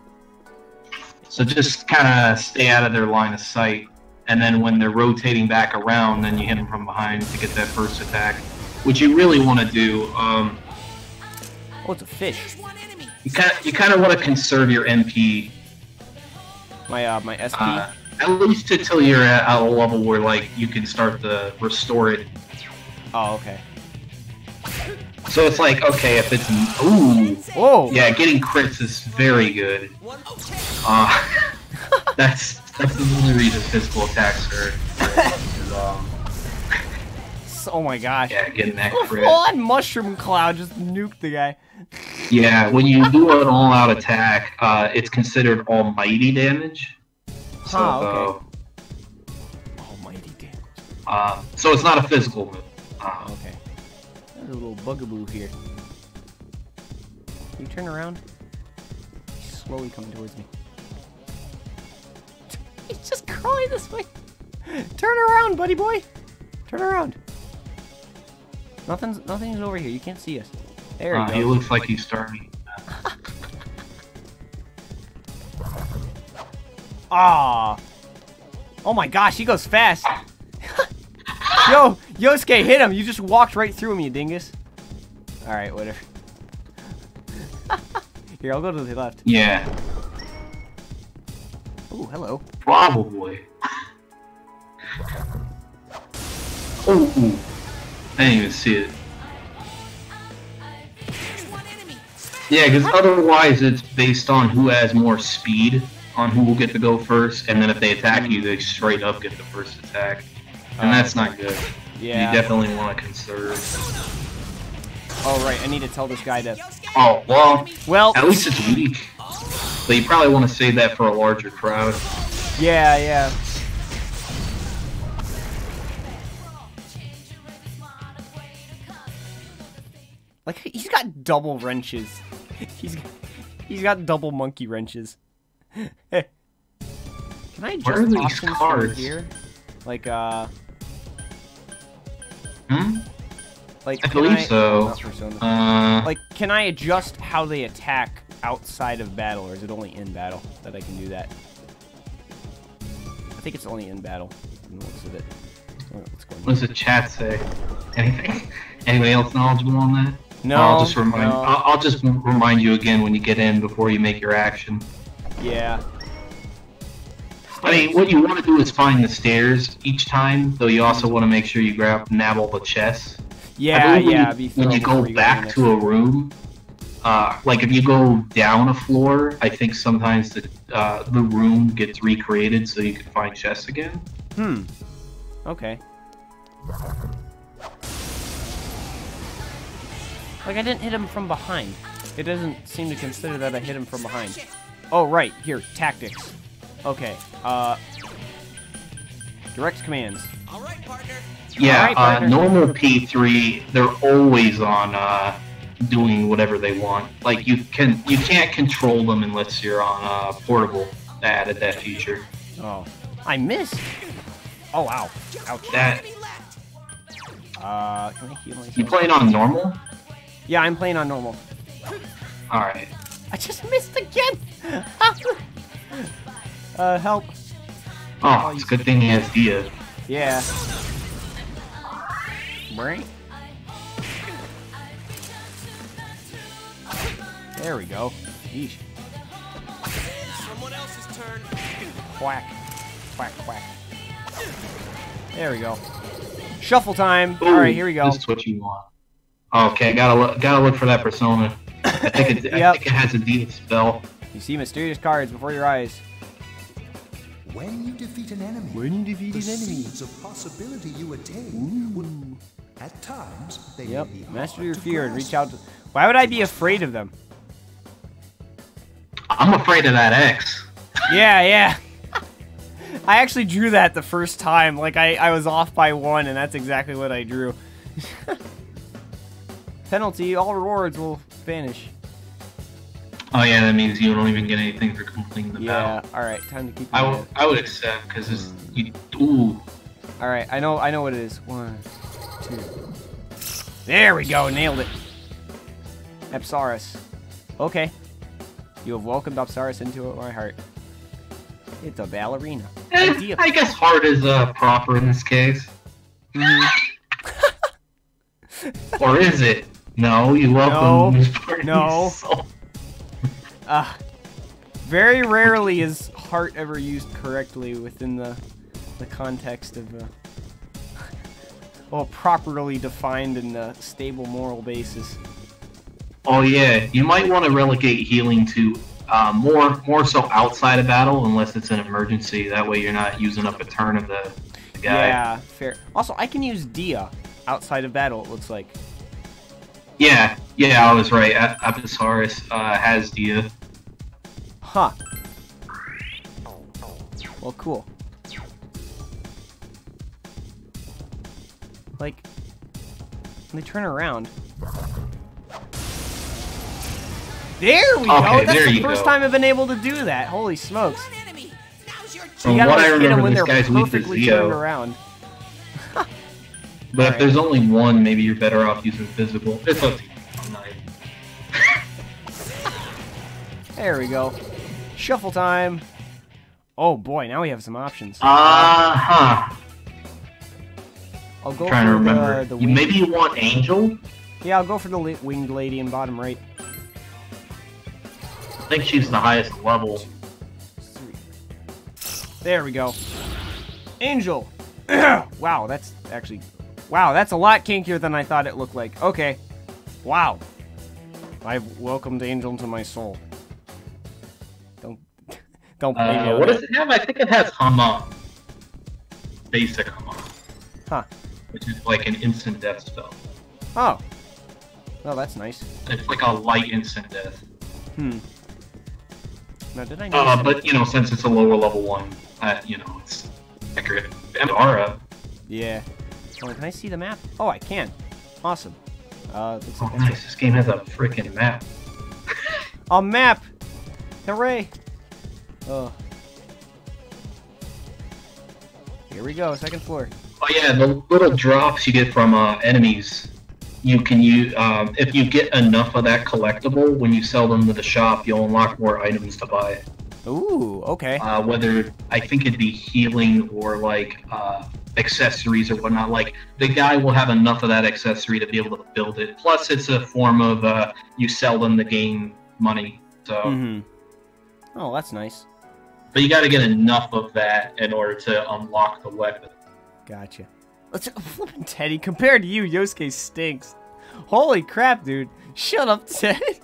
So just kind of stay out of their line of sight, and then when they're rotating back around, then you hit them from behind to get that first attack. What you really want to do, oh, it's a fish. You kind of want to conserve your MP. My SP. At least until you're at a level where like you can start to restore it Oh, okay. So it's like, okay, if it's... Ooh! Whoa! Yeah, getting crits is very good. That's the only reason physical attacks are... Oh my gosh. Yeah, getting that crit. Full-on mushroom cloud just nuked the guy. Yeah, when you do an all-out attack, it's considered almighty damage. So, okay. Almighty damage. So it's not a physical move. Okay. There's a little bugaboo here. Can you turn around? He's slowly coming towards me. He's just crawling this way. Turn around, buddy boy. Turn around. Nothing's over here. You can't see us. There you go. He looks like he's starting. Ah. Oh my gosh, he goes fast. Yo, Yosuke, hit him. You just walked right through him, you dingus. Alright, whatever. Here, I'll go to the left. Yeah. Ooh, hello. Probably. Ooh. I didn't even see it. Yeah, because otherwise it's based on who has more speed on who will get to go first, and then if they attack you, they straight up get the first attack. And that's not good. Yeah. You definitely want to conserve. Oh, right, I need to tell this guy to... Oh, well, at least it's weak. But you probably want to save that for a larger crowd. Yeah, yeah. Like, he's got double wrenches. He's got double monkey wrenches. Can I adjust options from here? Like, Like, I believe so. Like, can I adjust how they attack outside of battle, or is it only in battle that I can do that? I think it's only in battle. From the looks of it. What does the chat say? Anything? Anybody else knowledgeable on that? No. I'll just remind you again when you get in before you make your action. Yeah. I mean, what you want to do is find the stairs each time, though you also want to make sure you nab all the chests. Yeah, yeah. When you go back to a room, like if you go down a floor, I think sometimes the room gets recreated so you can find chests again. Okay. Like, I didn't hit him from behind. It doesn't seem to consider that I hit him from behind. Oh, right. Here, tactics. Okay. Direct commands. All right, partner. Yeah, right, partner. Normal P3, they're always on doing whatever they want. Like you can't control them unless you're on portable. They added that feature. Oh, I missed. Oh wow, ouch. That. Can I heal myself? You playing on normal? Yeah, I'm playing on normal. All right. I just missed again. Help. Oh, it's a good thing he has Dia. Yeah. Brain. There we go. Yeesh. Someone else's turn. Quack. Quack, quack. There we go. Shuffle time. Ooh, all right, here we go. This is what you want. Okay, gotta look for that persona. I think it, I think it has a Dia spell. You see mysterious cards before your eyes. When you defeat an enemy, the seeds of possibility you attain will, at times, they may be Master hard your to fear and grasp. reach out to... Why would I be afraid of them? I'm afraid of that X. Yeah, yeah. I actually drew that the first time. Like, I was off by 1, and that's exactly what I drew. Penalty, all rewards will vanish. Oh yeah, that means you don't even get anything for completing the battle. Yeah, alright, time to keep I would accept, because it's... Ooh. Alright, I know what it is. 1, 2... There we go, nailed it. Apsaurus. Okay. You have welcomed Apsaurus into my heart. It's a ballerina. I guess heart is proper in this case. Or is it? No, you welcome this part of your soul. Very rarely is heart ever used correctly within the context of well, properly defined and stable moral basis. Oh yeah, you might want to relegate healing to more so outside of battle, unless it's an emergency. That way you're not using up a turn of the guy. Yeah, fair. Also, I can use Dia outside of battle, it looks like. Yeah, I was right. Abyssarus has Dia. Huh. Well, cool. Like, when they turn around. There we go! That's the first time I've been able to do that. Holy smokes. From you gotta what I hit them remember, when this they're guy's weak to perfectly Zeo. turned around. But if there's only one, maybe you're better off using physical. It's up to you. I'm not- There we go. Shuffle time. Oh boy, now we have some options. I'll go trying to for remember. the Maybe you want Angel? Yeah, I'll go for the winged lady in bottom right. I think she's the highest level. There we go. Angel. Wow, that's actually... Wow, that's a lot kinkier than I thought it looked like. Okay. Wow. I've welcomed Angel into my soul. Don't blame me on What that. does it have? I think it has Hama. Basic Hama. Huh. Which is like an instant death spell. Oh. Well, that's nice. It's like a light instant death. Now, did I know but, you know, since it's a lower level one, you know, it's accurate. Aura. Yeah. Oh, can I see the map? Oh, I can. Awesome. Looks like Nice. This game has a freaking map. A map! Hooray! Oh. Here we go, second floor. Oh yeah, the little drops you get from enemies, you can use, if you get enough of that collectible, when you sell them to the shop, you'll unlock more items to buy. Ooh, okay. Whether, I think it'd be healing or like, accessories or whatnot. Like, the guy will have enough of that accessory to be able to build it. Plus, it's a form of, you sell them to gain money, so... Oh, that's nice. But you gotta get enough of that in order to unlock the weapon. Gotcha. Let's flipping Teddy. Compared to you, Yosuke stinks. Holy crap, dude. Shut up, Teddy.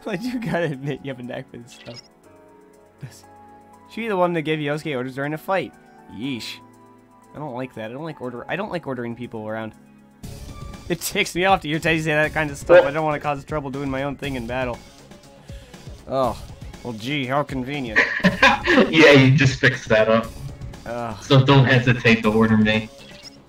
Like, you gotta admit you have a knack for this stuff. She the one that gave Yosuke orders during a fight. Yeesh. I don't like that. I don't like ordering people around. It ticks me off to hear Teddy say that kind of stuff. I don't want to cause trouble doing my own thing in battle. Oh. Well, gee, how convenient. Yeah, you just fixed that up. So don't hesitate to order me.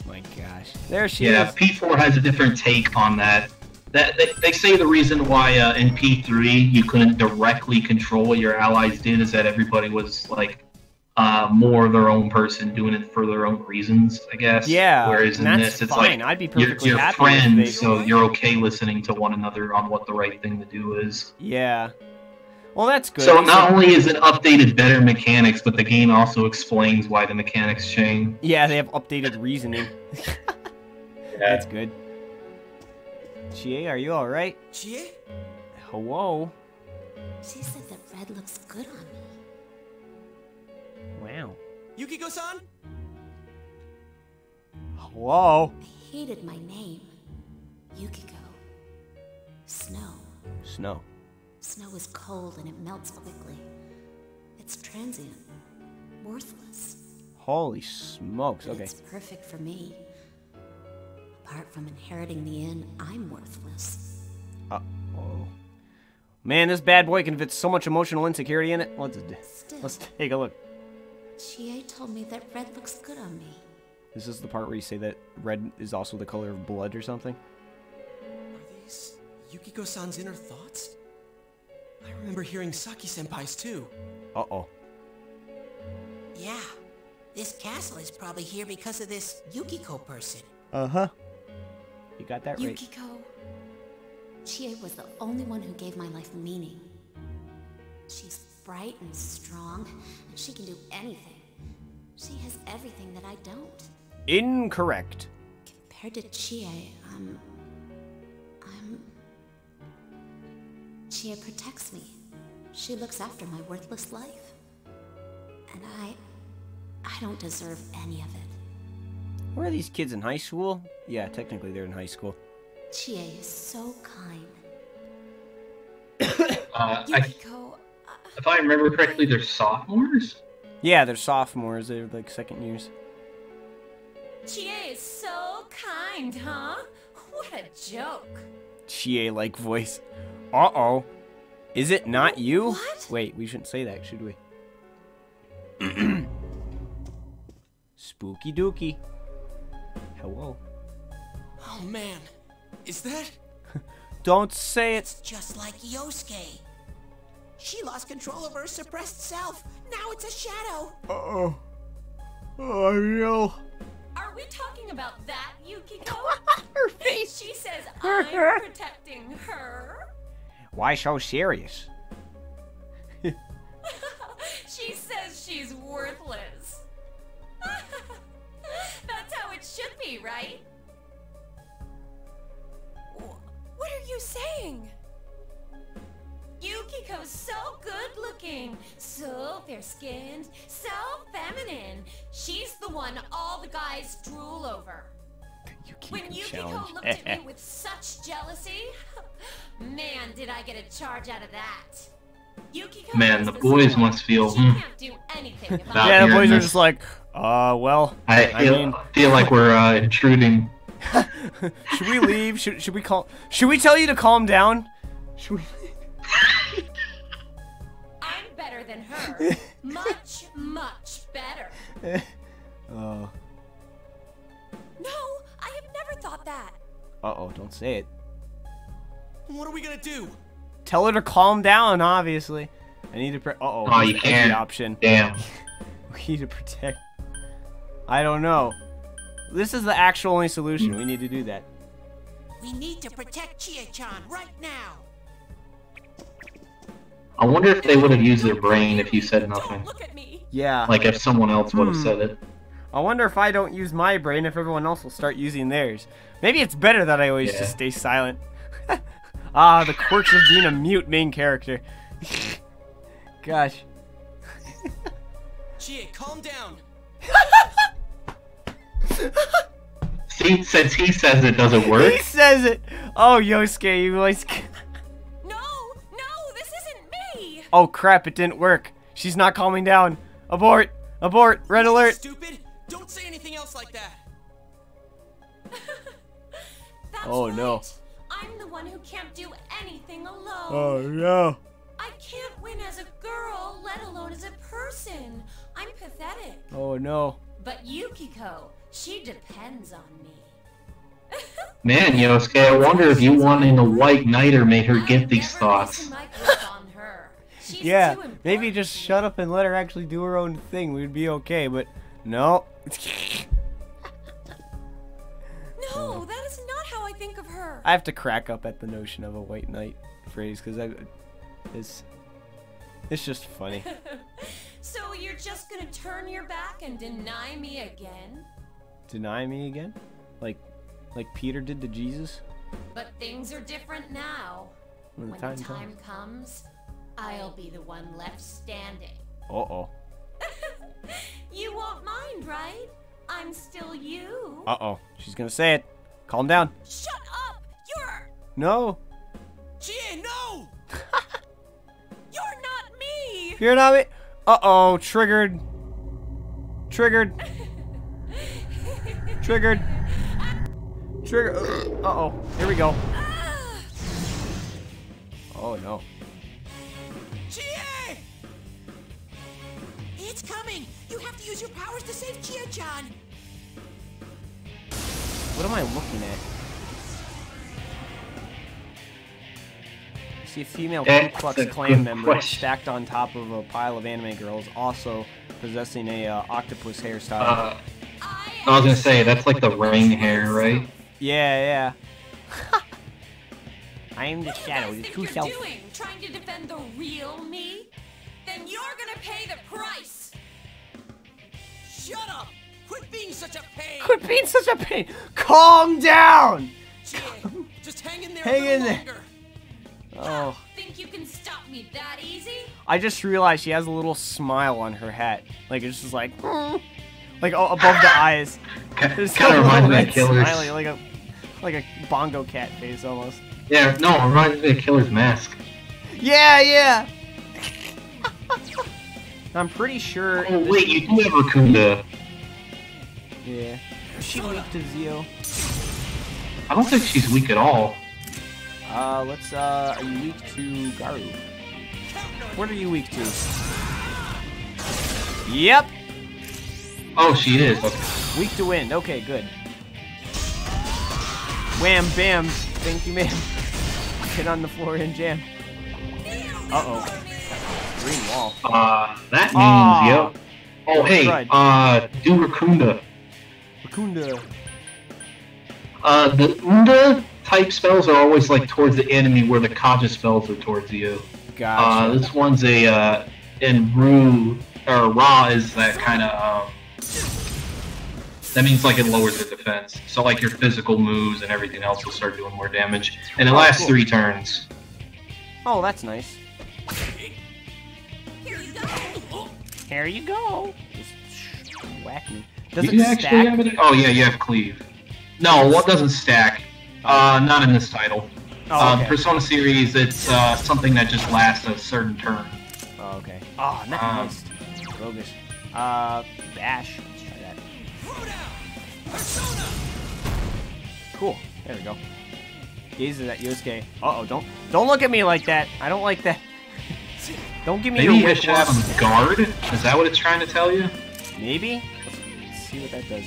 My gosh. There she is. Yeah, P4 has a different take on that. They say the reason why in P3 you couldn't directly control what your allies did is that everybody was like more their own person doing it for their own reasons, I guess. Yeah, whereas in that's this, it's fine. like I'd be perfectly you're happy friends, if they... so you're okay listening to one another on what the right thing to do is. Yeah. Well, that's good. So not only is it updated better mechanics, but the game also explains why the mechanics change. Yeah, they have updated reasoning. That's good. Chie, are you alright? Chie? Hello? She said that red looks good on me. Wow. Yukiko-san? Hello? I hated my name. Yukiko. Snow. Snow. Snow is cold and it melts quickly. It's transient. Worthless. Holy smokes, okay. It's perfect for me. Apart from inheriting the inn, I'm worthless. Uh-oh. Man, this bad boy can fit so much emotional insecurity in it. Let's take a look. Chie told me that red looks good on me. This is the part where you say that red is also the color of blood or something? Are these Yukiko-san's inner thoughts? I remember hearing Saki-senpai's too. Uh-oh. Yeah. This castle is probably here because of this Yukiko person. Uh-huh. You got that right. Yukiko. Chie was the only one who gave my life meaning. She's bright and strong, and she can do anything. She has everything that I don't. Incorrect. Compared to Chie, Chie protects me. She looks after my worthless life. And I don't deserve any of it. Where are these kids in high school? Yeah, technically they're in high school. Chie is so kind. Yukiko, If I remember correctly, they're sophomores? Yeah, they're sophomores. They're like second years. Chie is so kind, huh? What a joke. Chie-like voice. Uh-oh. Is it not you? What? Wait, we shouldn't say that, should we? Spooky dookie. Hello. Oh man, is that? Don't say it. Just like Yosuke. She lost control of her suppressed self. Now it's a shadow. Uh-oh. Oh, no. Are we talking about that, Yukiko? Her face. She says I'm protecting her. Why so serious? She says she's worthless. That's how it should be, right? What are you saying? Yukiko's so good looking, so fair-skinned, so feminine. She's the one all the guys drool over. When Yukiko looked at me with such jealousy, man, did I get a charge out of that. Yukiko Man, the boys must feel. She can't do anything about Yeah, the boys are this. just like, well, I feel like we're intruding. should we leave? Should we call? Should we tell you to calm down? Should we? I'm better than her. Much, much better. Oh. No, I have never thought that. Uh-oh, don't say it. What are we gonna do? Tell her to calm down, obviously. I need to uh-oh. Oh, you there's an edgy can't. option. Damn. We need to protect. I don't know. This is the actual only solution. We need to do that. We need to protect Chie-chan right now. I wonder if they would have used their brain if you said nothing. Don't look at me. Yeah. Like if someone else would have said it. I wonder if I don't use my brain, if everyone else will start using theirs. Maybe it's better that I always just stay silent. Ah, the quirks of being a mute main character. Gosh. Chie, calm down. See, since he says it doesn't work. He says it. Oh, Yosuke, you always. No, this isn't me. Oh crap! It didn't work. She's not calming down. Abort! Abort! Red alert! Stupid! Don't say anything else like that. That's Oh, right. no. I'm the one who can't do anything alone. Oh no! I can't win as a girl, let alone as a person. I'm pathetic. Oh no! But Yukiko, she depends on me. Man, Yosuke, I wonder if you wanting a white knighter made her get these Never thoughts. loosen my grip on her. She's Yeah, too important. maybe just shut up and let her actually do her own thing. We'd be okay. But no. No, that is not how I think of her. I have to crack up at the notion of a white knight phrase because it's just funny. So you're just gonna turn your back and deny me again? Deny me again? Like Peter did to Jesus? But things are different now. When the time comes, I'll be the one left standing. Uh-oh. You won't mind, right? I'm still you. Uh-oh. She's gonna say it. Calm down. Shut up! You're... No. Chie, no! You're not me! You're not me. Uh-oh. Triggered. Triggered. Triggered. Trigger. Uh-oh. Here we go. Oh, no. Chie! It's coming! You have to use your powers to save Chie-chan! What am I looking at? I see a female Ku That's Klux a Klan good member question. stacked on top of a pile of anime girls, also possessing a octopus hairstyle. I was gonna say, that's like the ring hair, right? Yeah. I am the shadow, the What do you guys true think self. you're doing? Trying to defend the real me? Then you're gonna pay the price! Shut up! Quit being such a pain! Quit being such a pain. Calm down. Chie, just hang in there Hang a little in there. longer. Oh, Think you can stop me that easy? I just realized she has a little smile on her hat. Like it's just like, Like above the eyes. There's Kind of reminds me of red Killer's. smiley, like a bongo cat face almost. Yeah, no, it reminds me of Killer's mask. Yeah. I'm pretty sure. Oh wait, you do have Raccoonda. Yeah. Is she weak to Zio? I don't think she's weak at all. Are you weak to Garu? What are you weak to? Yep. Oh, she is. Okay. Weak to wind. Okay, good. Wham, bam. Thank you, ma'am. Get on the floor and jam. Uh-oh. Green wall. That means, yep. Oh, hey, do Raccoonda. Raccoonda. The Unda type spells are always like towards the enemy, where the Kaja spells are towards you. Gotcha. This one's and Ru or Ra is that kind of that means like it lowers the defense. So like your physical moves and everything else will start doing more damage, and it lasts 3 turns. Oh, that's nice. Here you go. Just whack me. Does it stack? Have it? Oh yeah, you have cleave. No, what doesn't stack? Not in this title. Oh, okay. Persona series, it's something that just lasts a certain turn. Oh, okay. Oh, nice. Bogus. Bash. Let's try that. Cool. There we go. Gazes at Yosuke. Uh-oh, don't look at me like that. I don't like that. Don't give me Maybe your you should have him guard? Is that what it's trying to tell you? Maybe? Let's see what that does.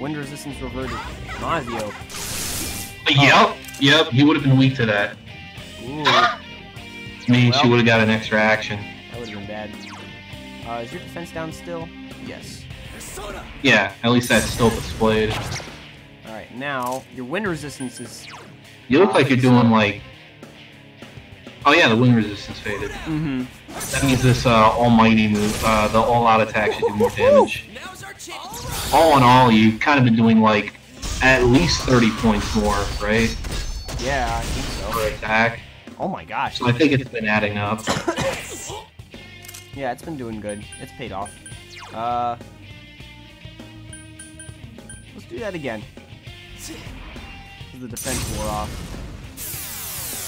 Wind resistance reverted. Mazio. Yep, he would have been weak to that. Ooh. Means she would have got an extra action. That would have been bad. Is your defense down still? Yes. Yeah, at least that's still displayed. Alright, now, your wind resistance is... You look like you're doing like... Oh yeah, the wind resistance faded. Mm-hmm. That means this almighty move, the all-out attack should do more damage. All in all, you've kind of been doing like at least 30 points more, right? Yeah, I think so. Per attack. Oh my gosh. So I think it's been adding up. Yeah, it's been doing good. It's paid off. Let's do that again. The defense wore off.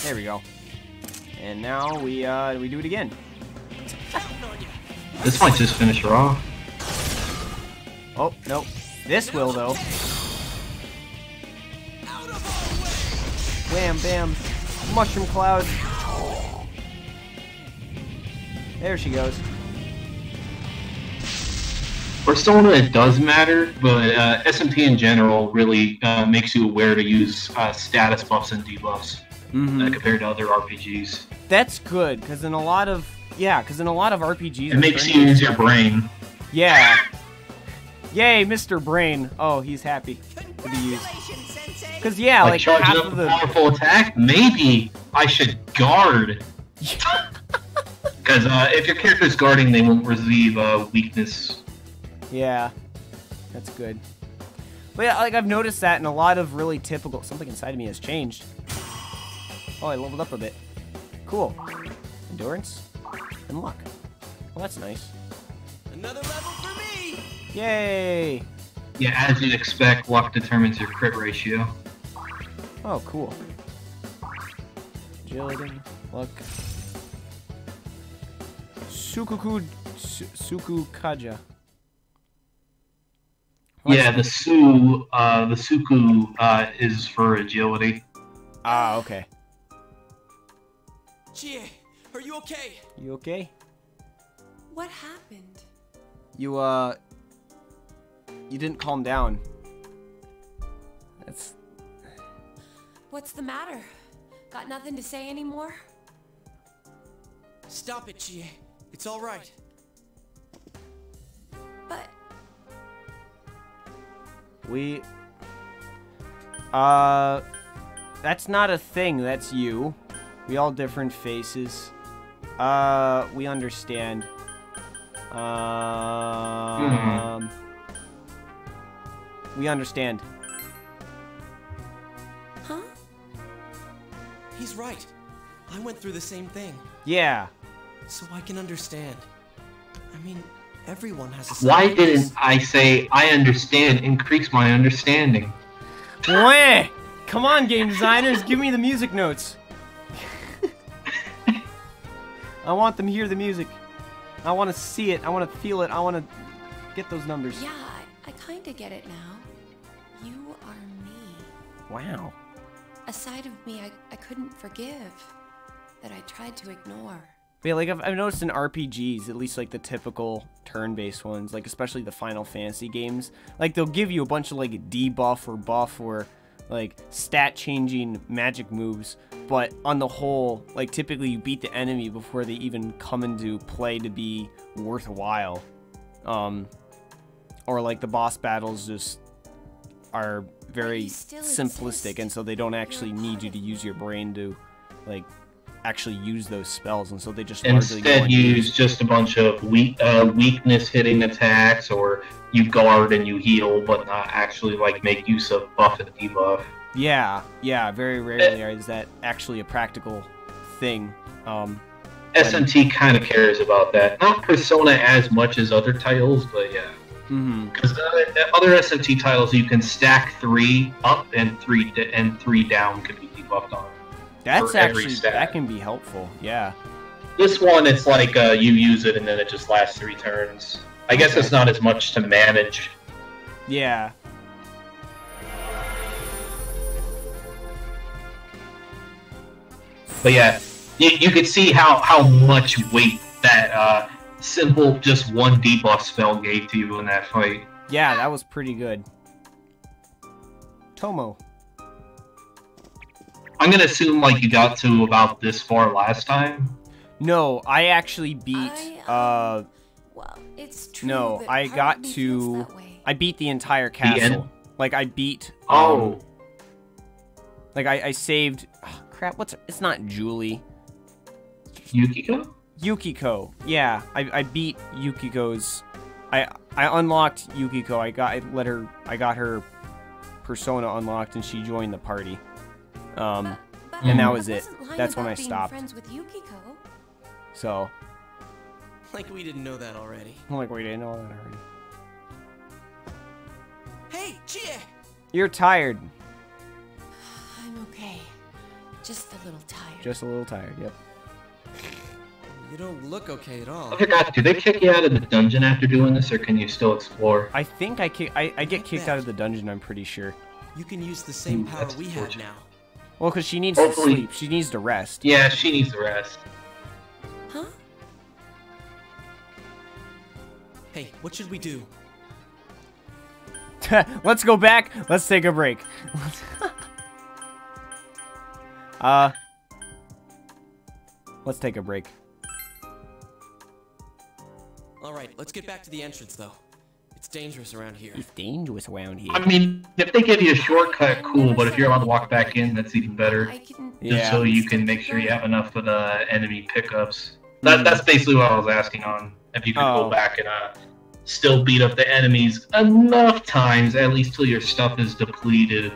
There we go. And now we do it again. This might just finish her off. Oh, no. This will, though. Wham, bam. Mushroom cloud. There she goes. Persona, it does matter, but SMT in general really makes you aware to use status buffs and debuffs compared to other RPGs. That's good, because in a lot of RPGs... It makes you use your brain. Yeah. Yay, Mr. Brain. Oh, he's happy to be used. Because, yeah, like charging half up of a the... powerful attack? Maybe I should guard. Because if your character's guarding, they won't receive weakness. Yeah, that's good. But yeah, like I've noticed that in a lot of really typical... Something inside of me has changed. Oh, I leveled up a bit. Cool. Endurance and luck. Well, that's nice. Another level for me! Yay! Yeah, as you'd expect, luck determines your crit ratio. Oh, cool. Agility, luck. Sukukaja. Yeah, the Suku is for agility. Ah, okay. Chie, are you okay? You okay? What happened? You didn't calm down. That's... What's the matter? Got nothing to say anymore? Stop it, Chie. It's all right. But... That's not a thing, that's you. We all different faces. We understand. We understand. Huh? He's right. I went through the same thing. Yeah. So I can understand. I mean, Everyone has a Why didn't I say I understand? Increase my understanding. Wah! Come on, game designers, give me the music notes. I want them to hear the music. I want to see it. I want to feel it. I want to get those numbers. Yeah, I kind of get it now. You are me. Wow. A side of me I couldn't forgive, that I tried to ignore. Yeah, like I've noticed in RPGs, at least like the typical turn-based ones, like especially the Final Fantasy games, like they'll give you a bunch of like debuff or buff or like stat-changing magic moves, but on the whole, like typically you beat the enemy before they even come into play to be worthwhile. Or like the boss battles just are very simplistic, and so they don't actually need you to use your brain to like actually use those spells, and so they just instead use just a bunch of weakness hitting attacks, or you guard and you heal, but not actually like make use of buff and debuff. Yeah, very rarely is that actually a practical thing. SMT kind of cares about that. Not Persona as much as other titles, but yeah. Because other SMT titles, you can stack 3 up and 3 down can be debuffed on. That's actually, that can be helpful, yeah. This one, it's like you use it and then it just lasts 3 turns. I guess it's not as much to manage. Yeah. But yeah, you could see how much weight that simple just 1 debuff spell gave to you in that fight. Yeah, that was pretty good. Tomo. I'm gonna assume like you got to about this far last time. No, I actually beat. Well, it's true. No, that I part got of me to. feels that way. I beat the entire castle. Like I beat. Oh. Like I saved. Oh, crap. It's not Julie. Yukiko. Yukiko. Yeah, I beat Yukiko's. I unlocked Yukiko. I got her persona unlocked, and she joined the party. And that was it. That's when I stopped. Friends with Yukiko. So. Like we didn't know that already. Like we didn't know that already. Hey, Chie! You're tired. I'm okay. Just a little tired. Just a little tired, yep. You don't look okay at all. I forgot, do they kick you out of the dungeon after doing this, or can you still explore? I think I get kicked out of the dungeon, I'm pretty sure. You can use the same power we have now. Well, because she needs to sleep. She needs to rest. Yeah, she needs to rest. Huh? Hey, what should we do? Let's go back. Let's take a break. Let's take a break. Alright, let's get back to the entrance, though. It's dangerous around here. It's dangerous around here. I mean, if they give you a shortcut, cool, but if you're allowed to walk back in, that's even better. Just so you can make sure you have enough of the enemy pickups. That's basically what I was asking on. If you could go back and still beat up the enemies enough times, at least till your stuff is depleted.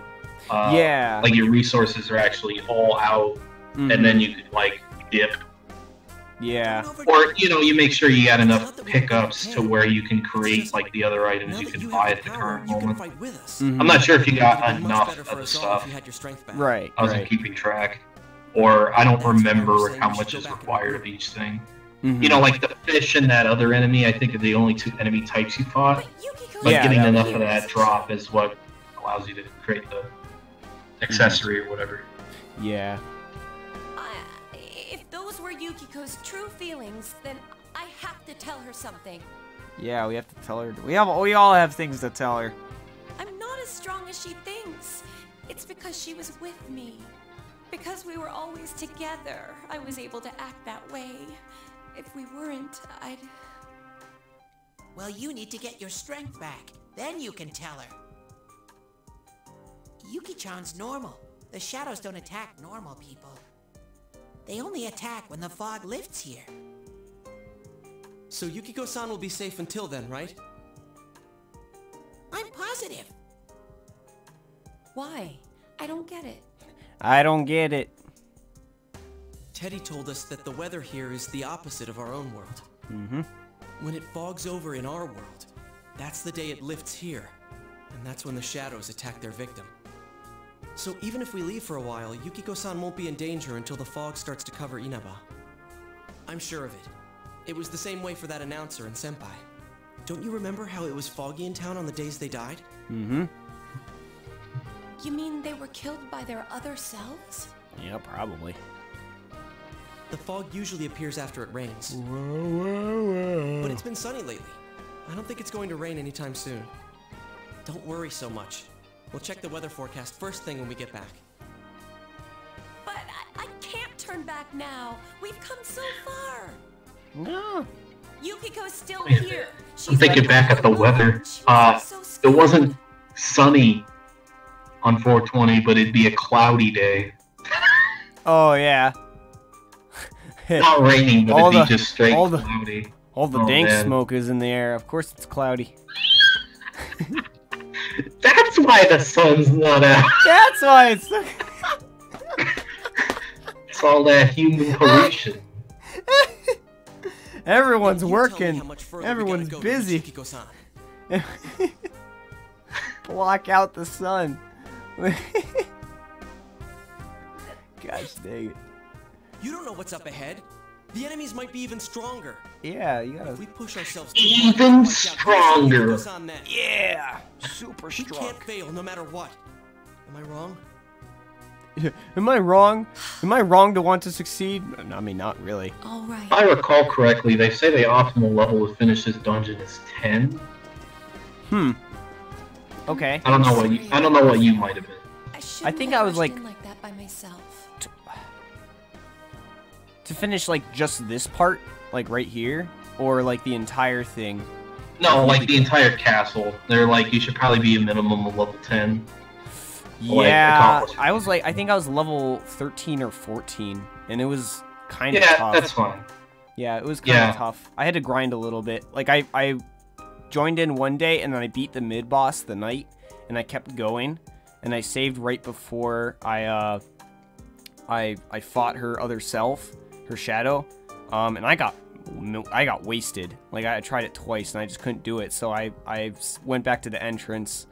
Yeah. Like your resources are actually all out, and then you could like dip. Yeah. Or, you make sure you got enough pickups to where you can create like the other items you can buy at the current moment. I'm not sure if you got enough of the stuff. Right. I wasn't keeping track. Or I don't remember how much is required of each thing. Like the fish and that other enemy, I think are the only 2 enemy types you fought. But getting enough of that drop is what allows you to create the accessory or whatever. Yeah. If those were Yukiko's true feelings, then I have to tell her something. Yeah, we have to tell her. We all have things to tell her. I'm not as strong as she thinks. It's because she was with me. Because we were always together, I was able to act that way. If we weren't, I'd... Well, you need to get your strength back. Then you can tell her. Yuki-chan's normal. The shadows don't attack normal people. They only attack when the fog lifts here. So Yukiko-san will be safe until then, right? I'm positive. Why? I don't get it. I don't get it. Teddy told us that the weather here is the opposite of our own world. When it fogs over in our world, that's the day it lifts here. And that's when the shadows attack their victim. So even if we leave for a while, Yukiko-san won't be in danger until the fog starts to cover Inaba. I'm sure of it. It was the same way for that announcer and Senpai. Don't you remember how it was foggy in town on the days they died? Mm-hmm. You mean they were killed by their other selves? Yeah, probably. The fog usually appears after it rains. But it's been sunny lately. I don't think it's going to rain anytime soon. Don't worry so much. We'll check the weather forecast first thing when we get back. But I can't turn back now. We've come so far. No. Yukiko's still here. I'm thinking back at the weather. It wasn't sunny on 420, but it'd be a cloudy day. Oh, yeah. Not raining, but it'd be just straight cloudy. All the dank smoke is in the air. Of course it's cloudy. That's why the sun's not out. That's why it's... It's all that human pollution. Everyone's working. Everyone's busy. Block out the sun. Gosh dang it. You don't know what's up ahead. The enemies might be even stronger. Yeah, you gotta... If we push ourselves even stronger. Yeah, super strong. We can't fail no matter what. Am I wrong? Am I wrong? Am I wrong to want to succeed? No, I mean, not really. All right. If I recall correctly, they say the optimal level to finish this dungeon is 10. Okay. I don't know what you might have been. I think I was like that by myself. To finish like just this part, like right here, or like the entire thing. No, like the entire castle. They're like you should probably be a minimum of level 10. Yeah, I was like, I think I was level 13 or 14, and it was kind of tough. Yeah, that's fine. Yeah, it was kind of tough. I had to grind a little bit. Like, I joined in one day, and then I beat the mid-boss the night, and I kept going, and I saved right before I fought her other self, her shadow, and I got wasted. Like, I tried it twice, and I just couldn't do it, so I went back to the entrance,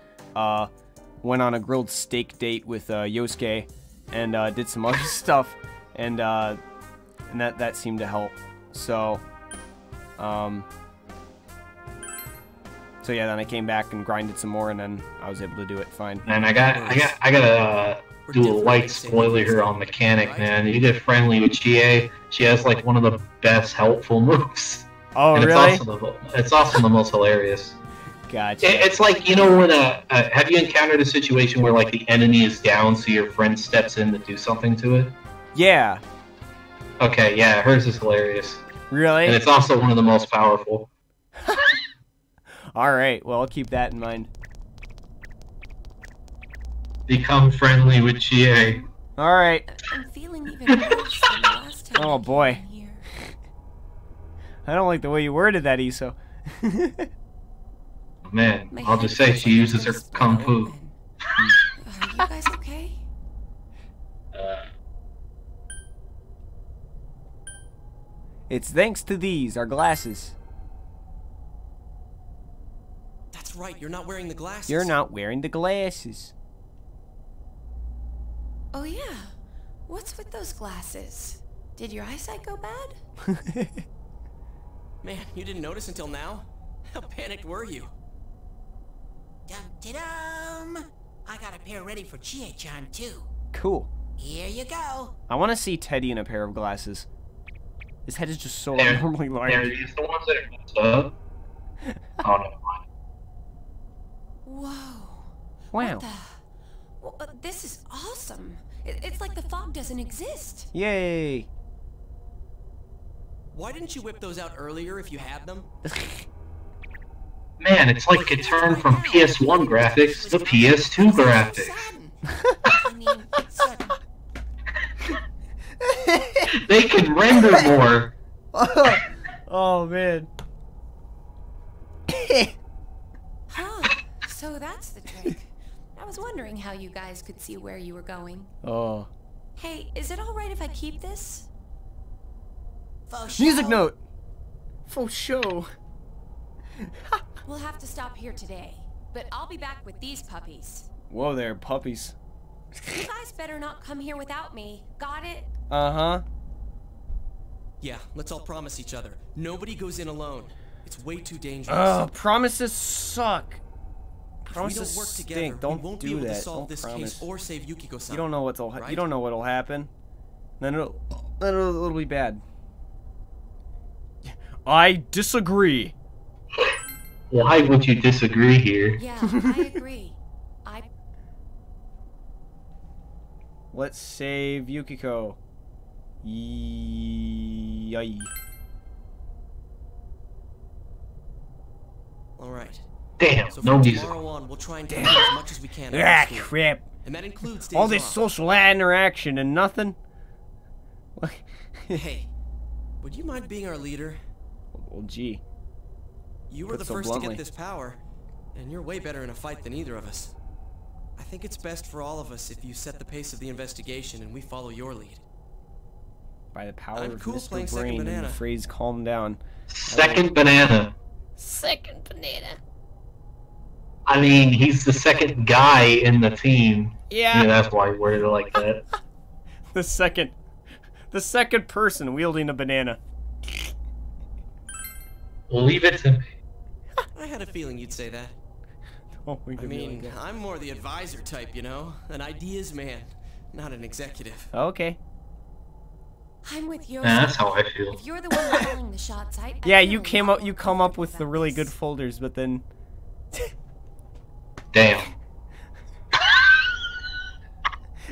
went on a grilled steak date with Yosuke, and did some other stuff, and that seemed to help. So yeah, then I came back and grinded some more, and then I was able to do it fine. And I gotta do a light spoiler here on Mechanic, man. You get friendly with Chie. She has like one of the best helpful moves. Oh, and really? It's also the most hilarious. Gotcha. It's like, you know, when have you encountered a situation where like the enemy is down, so your friend steps in to do something to it? Yeah. Okay, yeah, hers is hilarious. Really? And it's also one of the most powerful. Alright, well, I'll keep that in mind. Become friendly with Chie. Alright. I'm feeling even worse than the last time. Oh, boy. I don't like the way you worded that, Iso. Man, I'll just say she uses her kung fu. Are you guys okay? It's thanks to these, our glasses. That's right, you're not wearing the glasses. You're not wearing the glasses. Oh yeah. What's with those glasses? Did your eyesight go bad? Man, you didn't notice until now? How panicked were you? Dum-de-dum! I got a pair ready for Chie-chan, too. Cool. Here you go. I want to see Teddy in a pair of glasses. His head is just so abnormally large. Are these the ones that are messed up? Oh, no. Whoa. Wow. What the... Well, this is awesome. It's like the fog doesn't exist. Yay. Why didn't you whip those out earlier if you had them? Man, it's like it turned from PS1 graphics to PS2 graphics. They can render more. Oh, man. Huh. So that's the trick. I was wondering how you guys could see where you were going. Oh. Hey, is it alright if I keep this? Music note. For sure. We'll have to stop here today, but I'll be back with these puppies. Whoa there, puppies. You guys better not come here without me. Got it? Uh-huh. Yeah, let's all promise each other. Nobody goes in alone. It's way too dangerous. Oh, promises suck. If we Promises don't work together, stink. Don't we won't do be able that. to solve Don't this promise. case or save Yukiko-san. You don't know what'll right? you don't know what'll happen. Then it'll be bad. I disagree. Why would you disagree here? Yeah, I agree. Let's save Yukiko. Yay. All right. Damn, So no from music. tomorrow on, we'll try and do as much as we can. Ah, after school. crap. And that includes All days this off. social interaction and nothing. Hey, would you mind being our leader? Well, gee. You were Put the so first bluntly. to get this power, and you're way better in a fight than either of us. I think it's best for all of us if you set the pace of the investigation and we follow your lead. By the power I'm of cool playing Mr. second Brain and the banana. phrase calm down. Second banana. Second banana. I mean, he's the second guy in the team. Yeah. That's why he worded it like that. The second person wielding a banana. Leave it to me. I had a feeling you'd say that. Oh, we I could be mean, like that. I'm more the advisor type, you know? An ideas man, not an executive. Okay. I'm with you. That's how I feel. If you're the one calling the shots, Yeah, you come up with the really good folders, but then Damn.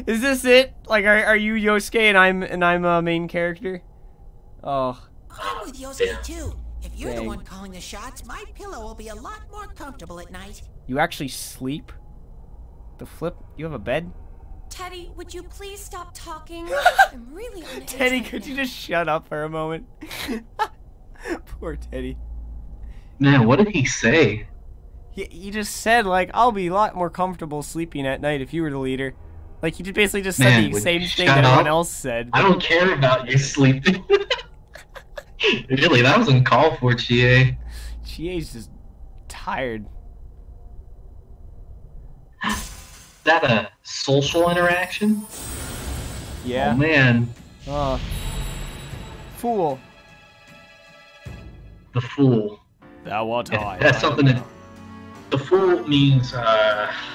is this it? Like, are you Yosuke and I'm a main character? Oh. I'm with Yosuke too. If you're the Dang. one calling the shots, my pillow will be a lot more comfortable at night. You actually sleep? The flip? You have a bed? Teddy, would you please stop talking? I'm really on edge. Teddy, right could you now. just shut up for a moment? Poor Teddy. Man, what did he say? He just said, like, I'll be a lot more comfortable sleeping at night if you were the leader. Like, he basically just said Man, the would same you thing shut that everyone up? else said. I don't care about you sleeping. Really, that was uncalled for, Chie. Chie's just tired. That a social interaction? Yeah. Oh man, Fool. the fool. Thou art I. That's something that. The fool means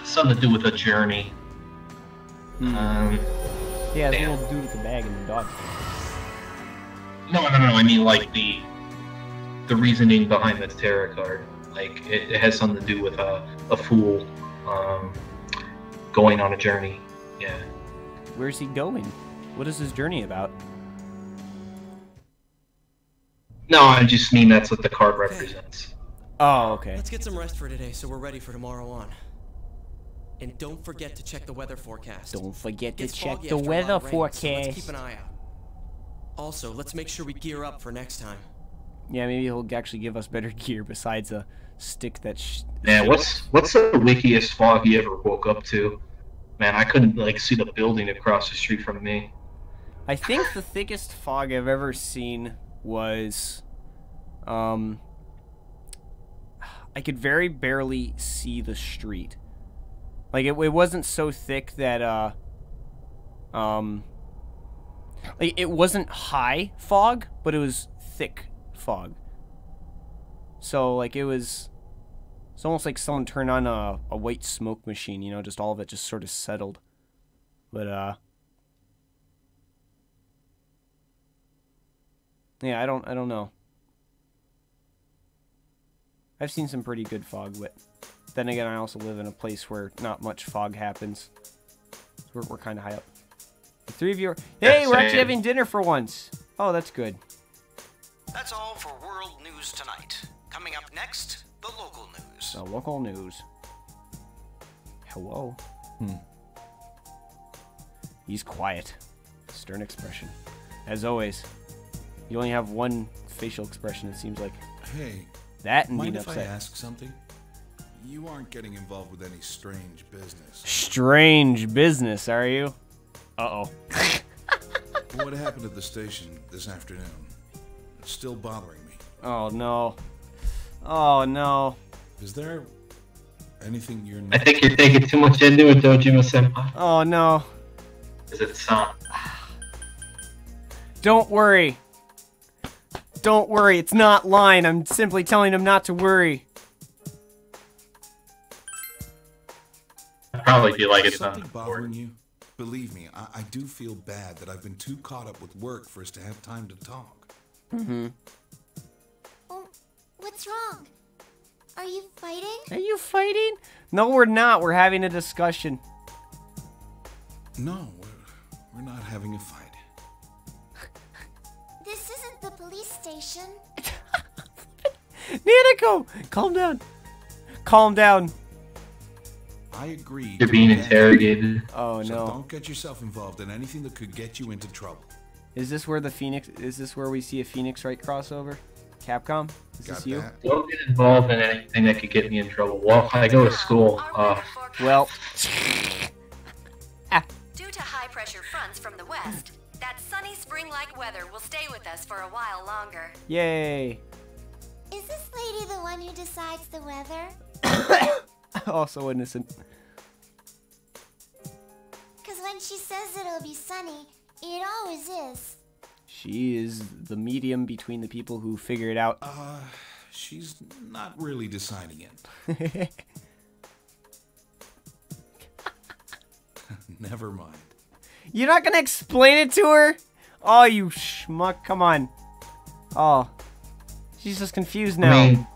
something to do with a journey. Yeah, the damn. little dude with the bag and the dog. No. I mean like the reasoning behind the tarot card. Like it has something to do with a fool going on a journey. Yeah. Where's he going? What is his journey about? No, I just mean that's what the card represents. Oh, okay. Let's get some rest for today so we're ready for tomorrow on. And don't forget to check the weather forecast. Don't forget to Gets check foggy the after a lot weather of rain, so forecast. let's keep an eye out. Also, let's make sure we gear up for next time. Yeah, maybe he'll actually give us better gear besides a stick that Man, what's the wickiest fog you ever woke up to? Man, I couldn't like see the building across the street from me. I think the thickest fog I've ever seen was, I could very barely see the street. Like, it wasn't so thick that, like, it wasn't high fog, but it was thick fog. So, like, it's almost like someone turned on a white smoke machine, you know, just all of it just sort of settled. But, yeah, I don't know. I've seen some pretty good fog, but then again, I also live in a place where not much fog happens. We're kind of high up. The three of you are... Hey, we're actually having dinner for once. Oh, that's good. That's all for World News tonight. Coming up next, the local news. The local news. Hello. He's quiet. Stern expression. As always. You only have one facial expression, it seems like. Hey, That and mind being if I upset. ask something? You aren't getting involved with any strange business. Strange business, are you? Uh-oh. What happened at the station this afternoon? It's still bothering me. Oh no. Oh no. Is there anything you're not... I think you're taking too much into it, Dojima-senpai. Oh no. Is it Son? Don't worry. Don't worry, it's not line. I'm simply telling him not to worry. I'd probably feel like it's something not bothering you? Believe me, I do feel bad that I've been too caught up with work for us to have time to talk. Mm-hmm. Oh, what's wrong? Are you fighting? Are you fighting? No, we're not. We're having a discussion. No, we're not having a fight. This isn't the police station. Nanako! Calm down. Calm down. I agree. You're being interrogated. Oh So no. don't get yourself involved in anything that could get you into trouble. Is this where the Phoenix... Is this where we see a Phoenix Wright crossover? Capcom? Is this you? Don't get involved in anything that could get me in trouble. Well, I go to school. Well... Due to high-pressure fronts from the west, that sunny spring-like weather will stay with us for a while longer. Yay. Is this lady the one who decides the weather? Oh, so innocent. Because when she says it'll be sunny, it always is. She is the medium between the people who figure it out. She's not really deciding it. Never mind. You're not gonna explain it to her? Oh, you schmuck. Come on. Oh. She's just confused now. I mean,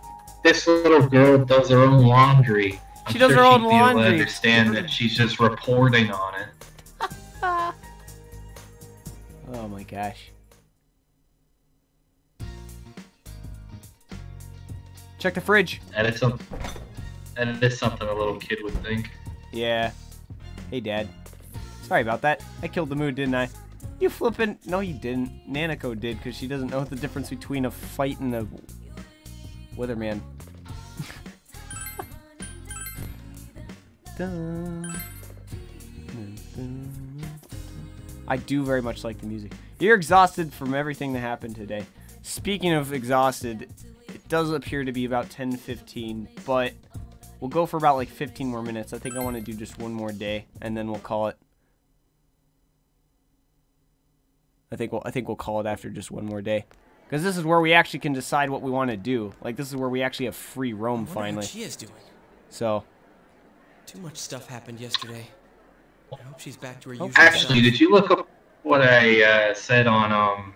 this little girl does her own laundry. She does her own she'd be able to laundry. understand that she's just reporting on it. Oh my gosh. Check the fridge. And it's something a little kid would think. Yeah. Hey, Dad. Sorry about that. I killed the mood, didn't I? You flippin'... No, you didn't. Nanako did, because she doesn't know the difference between a fight and a weatherman. I do very much like the music. You're exhausted from everything that happened today. Speaking of exhausted, it does appear to be about 10:15, but we'll go for about like 15 more minutes. I think I want to do just one more day, and then we'll call it. I think we'll call it after just one more day, because this is where we actually can decide what we want to do. Like, this is where we actually have free roam finally. What she is doing. So. Too much stuff happened yesterday. I hope she's back to her usual Actually, self. did you look up what I said on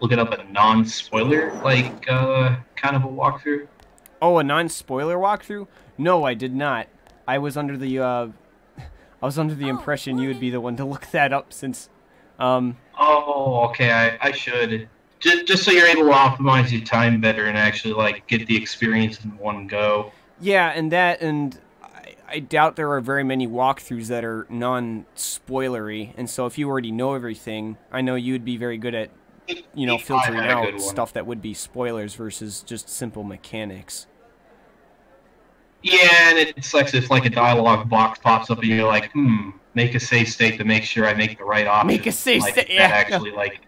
looking up a non-spoiler kind of a walkthrough? Oh, a non-spoiler walkthrough? No, I did not. I was under the impression you would be the one to look that up, since Oh, okay. I should just so you're able to optimize your time better and actually like get the experience in one go. Yeah, and I doubt there are very many walkthroughs that are non-spoilery, and so if you already know everything, I know you'd be very good at, you know, filtering out stuff that would be spoilers versus just simple mechanics. Yeah, and it sucks if like a dialogue box pops up and you're like, make a save state to make sure I make the right option. Make a save state, yeah. Actually, like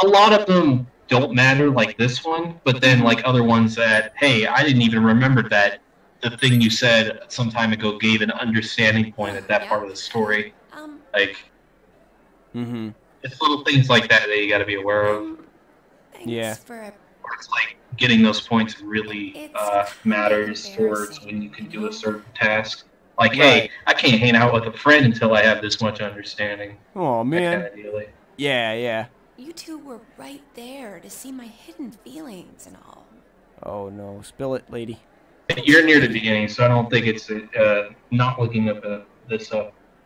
a lot of them don't matter, like this one, but then like other ones that, hey, I didn't even remember that the thing you said some time ago gave an understanding point at that part of the story. Like, it's little things like that that you got to be aware of. Yeah. Or it's like getting those points really matters towards when you can do a certain task. Like, hey, I can't hang out with a friend until I have this much understanding. Oh man. That kind of deal. Yeah. You two were right there to see my hidden feelings and all. Oh no, spill it, lady. You're near the beginning, so I don't think it's not looking up this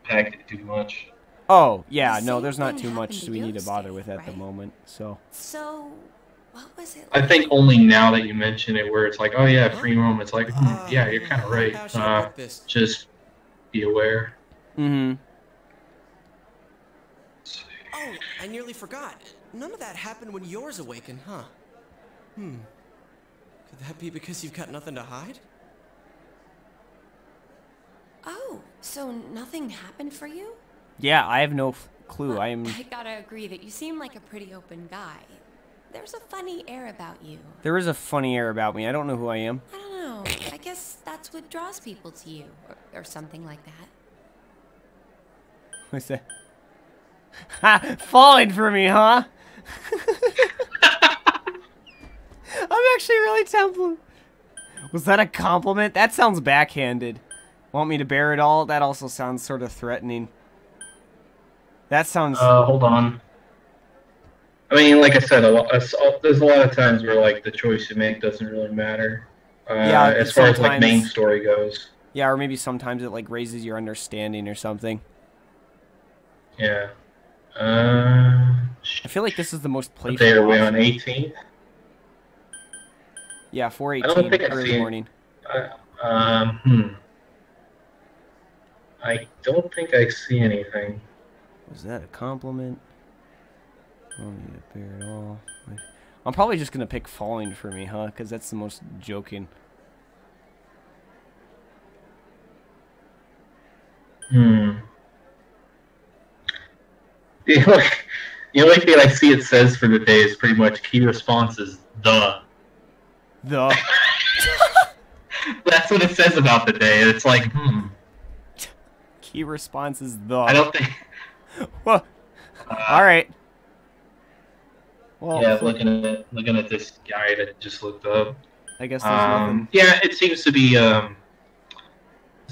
packet too much. Oh, yeah, no, there's not too much we need to bother with at the moment, so. So, what was it I think only now that you mention it, where it's like, oh yeah, free roam, it's like, yeah, you're kind of right. Just be aware. Oh, I nearly forgot. None of that happened when yours awakened, huh? Could that be because you've got nothing to hide? Oh, so nothing happened for you? Yeah, I have no clue. I gotta agree that you seem like a pretty open guy. there's a funny air about you. There is a funny air about me. I don't know who I am. I don't know. I guess that's what draws people to you, or something like that. What's that? Ha! Falling for me, huh? I'm actually really tempted. Was that a compliment? That sounds backhanded. Want me to bear it all? That also sounds sort of threatening. That sounds... Hold on. I mean, like I said, there's a lot of times where, like, the choice you make doesn't really matter. Yeah, as far as, like, main story goes. Yeah, or maybe sometimes it, like, raises your understanding or something. Yeah. I feel like this is the most playful. What day are we on, 18th? Yeah, 4:18 early morning. I don't think I see anything. Was that a compliment? I don't need to bear it all. I'm probably just gonna pick falling for me, huh? Because that's the most joking. The only thing I see it says for the day is pretty much key response is the. The. That's what it says about the day. It's like, Key response is the. I don't think. Well, all right. Well, yeah, looking at this guy that just looked up. I guess there's nothing. Yeah, it seems to be. It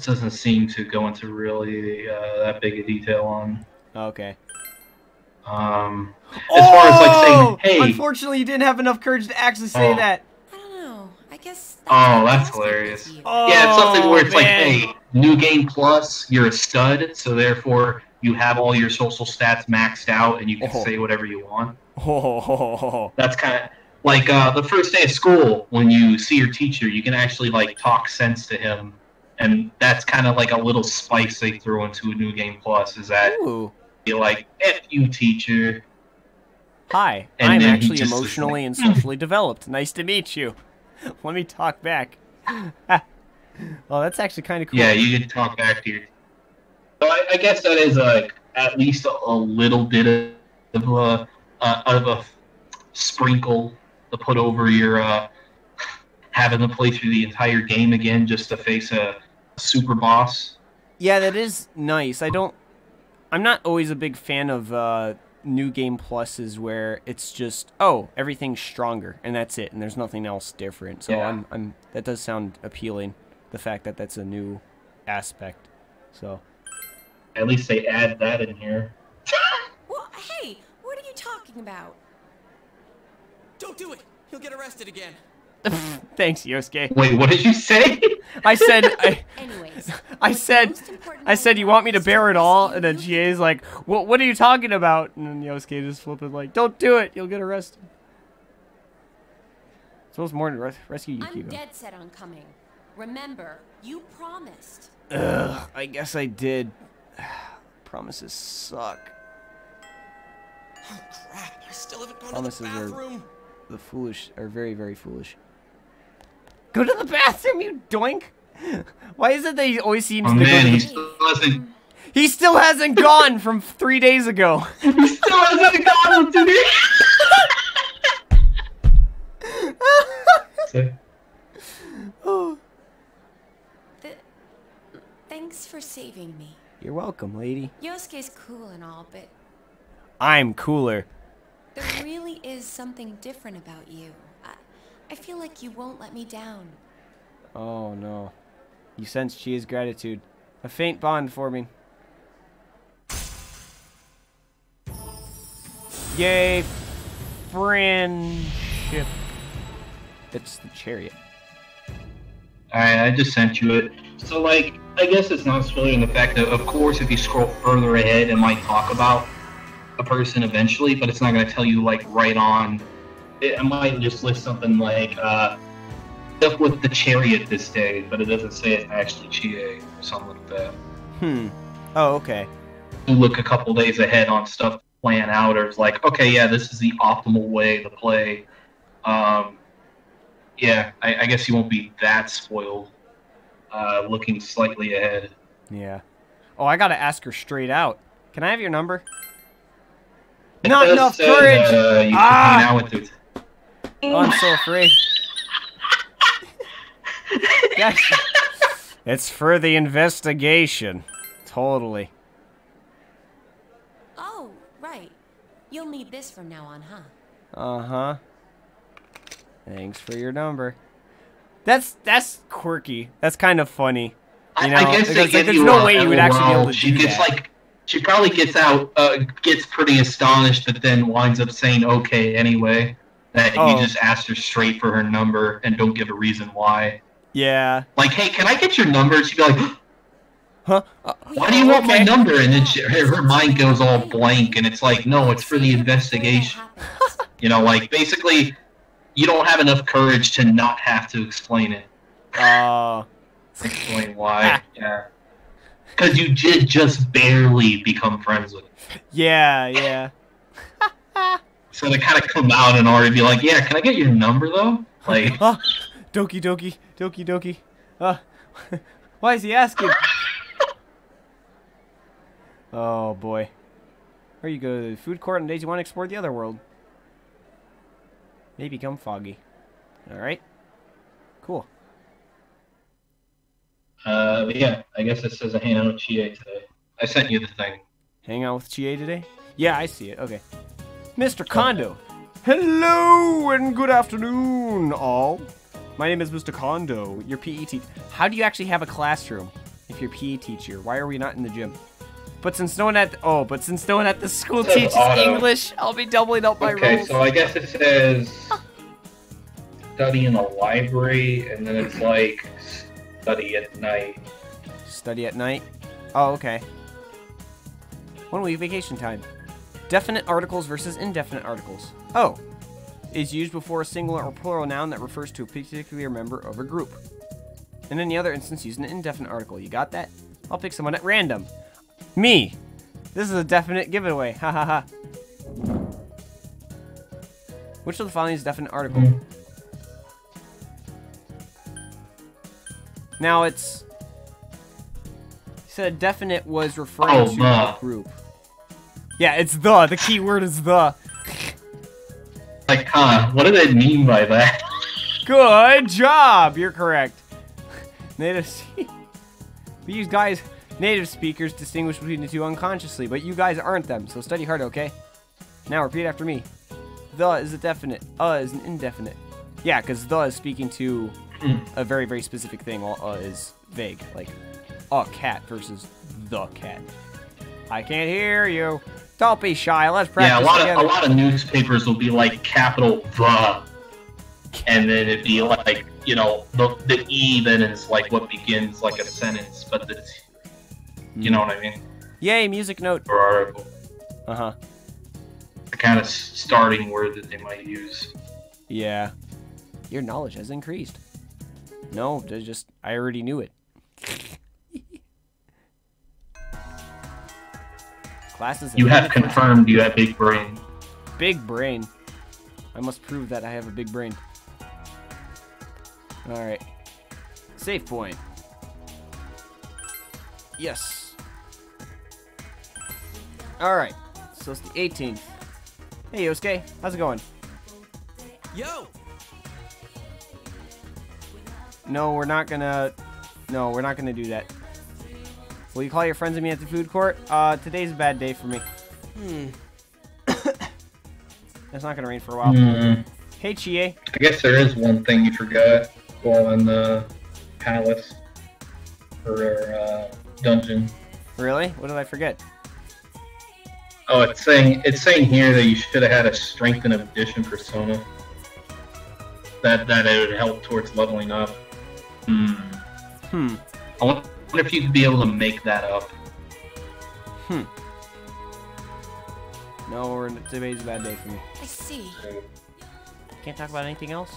doesn't seem to go into really that big a detail on. Okay. As far as like saying, hey. Unfortunately, you didn't have enough courage to actually say that. I don't know. I guess. That's hilarious. Yeah, it's something where it's like, hey, new game plus, you're a stud, so therefore you have all your social stats maxed out, and you can say whatever you want. That's kind of like the first day of school when you see your teacher, you can actually like talk sense to him, and that's kind of like a little spice they throw into a new game plus. Is that you're like, F you, teacher. Hi, I'm actually emotionally and socially developed. Nice to meet you. Let me talk back. Well, that's actually kind of cool. Yeah, you can talk back to your. So I guess that is like at least a little bit of a sprinkle to put over your having to play through the entire game again just to face a super boss. Yeah, that is nice. I'm not always a big fan of new game pluses where it's just everything's stronger and that's it and there's nothing else different. So Yeah. that does sound appealing. The fact that that's a new aspect. So at least they add that in here. Well, hey, what are you talking about? Don't do it! He'll get arrested again. Thanks, Yosuke. Wait, what did you say? I said Anyways, I said you want me to bear it all, and then GA's like, what are you talking about? And then Yosuke just flipping like, don't do it, you'll get arrested. So it's more to rescue Yukiko. I'm dead set on coming. Remember, you promised. Ugh, I guess I did. Promises suck. Oh crap! I still haven't gone Promises to the bathroom. are very, very foolish. Go to the bathroom, you doink! Why is it that he always seems to go to the... He still hasn't gone from 3 days ago. He still hasn't gone from 2 days. Thanks for saving me. You're welcome, lady. Yosuke's cool and all, but I'm cooler. there really is something different about you. I feel like you won't let me down. Oh no. You sense Chia's gratitude. A faint bond forming. Yay, friendship. It's the chariot. Alright, I just sent you it. So, like, I guess it's not spoiling the fact that, of course, if you scroll further ahead, it might talk about a person eventually, but it's not going to tell you, like, right on. It might just list something like, stuff with the chariot this day, but it doesn't say it's actually Chie or something like that. Oh, okay. You look a couple days ahead on stuff to plan out, or it's like, okay, yeah, this is the optimal way to play. Yeah, I guess you won't be that spoiled, looking slightly ahead. Yeah. Oh, I gotta ask her straight out. Can I have your number? It Not does enough say courage! that, you can hang out with her Oh, I'm so afraid. It's for the investigation. Totally. Oh, right. You'll need this from now on, huh? Uh-huh. Thanks for your number. That's quirky. That's kind of funny. You know, I guess because, like, there's no way you would actually be able to do that. She probably gets pretty astonished, but then winds up saying okay anyway. That you just asked her straight for her number and don't give a reason why. Yeah. Like, hey, can I get your number? She'd be like, huh? Why do you want my number? And then her mind goes all blank, and it's like, no, it's for the investigation. You know, like, basically, you don't have enough courage to not have to explain it. Explain why. Yeah. Because you did just barely become friends with him. Yeah. So they kind of come out and already be like, yeah, can I get your number, though? Like, Doki. Why is he asking? Oh, boy. Where you go to the food court on days you want to explore the other world. Maybe become foggy. Alright. Cool. Yeah, I guess it says I hang out with Chie today. I sent you the thing. Hang out with Chie today? Yeah, I see it. Okay. Mr. Kondo. Hello and good afternoon, all. My name is Mr. Kondo, your PE teacher. How do you actually have a classroom if you're PE teacher? Why are we not in the gym? But since no one at the school teaches English, I'll be doubling up my roles. Okay, so I guess it says study in a library, and then it's like study at night. Study at night? Oh, okay. 1 week vacation time. Definite articles versus indefinite articles. Oh. Is used before a singular or plural noun that refers to a particular member of a group. In any other instance, use an indefinite article. You got that? I'll pick someone at random. Me. This is a definite giveaway. Ha ha ha. Which of the following is a definite article? Now it's... You said definite was referring to a group. Yeah, it's the. The key word is the. Like, what do they mean by that? Good job! You're correct. Native speakers distinguish between the two unconsciously, but you guys aren't them, so study hard, okay? Now repeat after me. The is a definite, is an indefinite. Yeah, because the is speaking to a very, very specific thing, while is vague. Like, a cat versus the cat. I can't hear you. Don't be shy. Let's practice together. A lot of newspapers will be like capital the, and then it'd be like, you know, the E then is like what begins like a sentence, but it's, you know what I mean? Yay, music note. Or article. Uh-huh. The kind of starting word that they might use. Yeah. Your knowledge has increased. No, I already knew it. Classes. You have confirmed you have big brain. Big brain. I must prove that I have a big brain. Alright. Save point. Yes. Alright. So it's the 18th. Hey, Yosuke. How's it going? Yo! No, we're not gonna do that. Will you call your friends and me at the food court? Today's a bad day for me. It's not gonna rain for a while. Hey, Chie. I guess there is one thing you forgot while in the palace or dungeon. Really? What did I forget? Oh, it's saying here that you should have had a strength and addition persona. That it would help towards leveling up. I wonder if you could be able to make that up. No, today's a bad day for me. I see. Can't talk about anything else?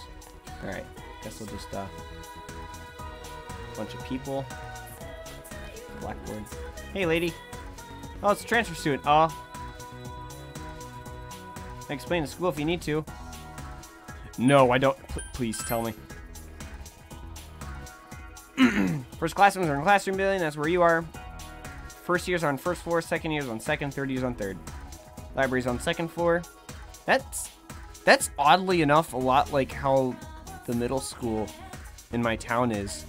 Alright, guess we'll just, bunch of people. Blackboard. Hey, lady. Oh, it's a transfer student. I can explain to school if you need to. No, I don't. Please tell me. First classrooms are in classroom building. That's where you are. First years are on first floor. Second years on second. Third years on third. Libraries on second floor. That's That's oddly enough a lot like how the middle school in my town is.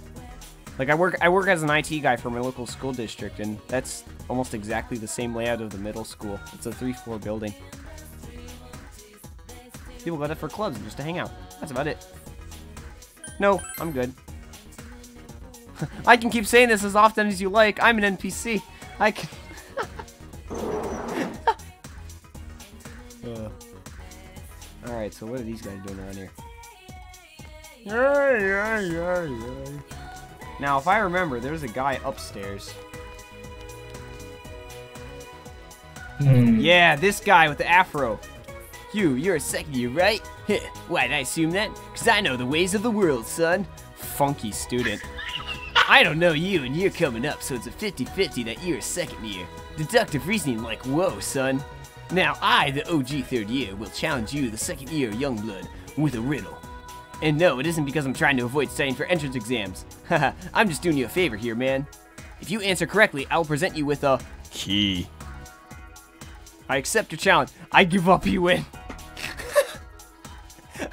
Like I work as an IT guy for my local school district, and that's almost exactly the same layout of the middle school. It's a 3-floor building. People go there for clubs and just to hang out. That's about it. No, I'm good. I can keep saying this as often as you like. I'm an NPC. I can... Alright, so what are these guys doing around here? Now, if I remember, there's a guy upstairs. Yeah, this guy with the afro. You're a second year, right? Why'd I assume that? Because I know the ways of the world, son. Funky student. I don't know you, and you're coming up, so it's a 50-50 that you're a second year. Deductive reasoning like, whoa, son. Now I, the OG third year, will challenge you, the second year Youngblood, with a riddle. And no, it isn't because I'm trying to avoid studying for entrance exams. Haha, I'm just doing you a favor here, man. If you answer correctly, I'll present you with a key. I accept your challenge. I give up, you win.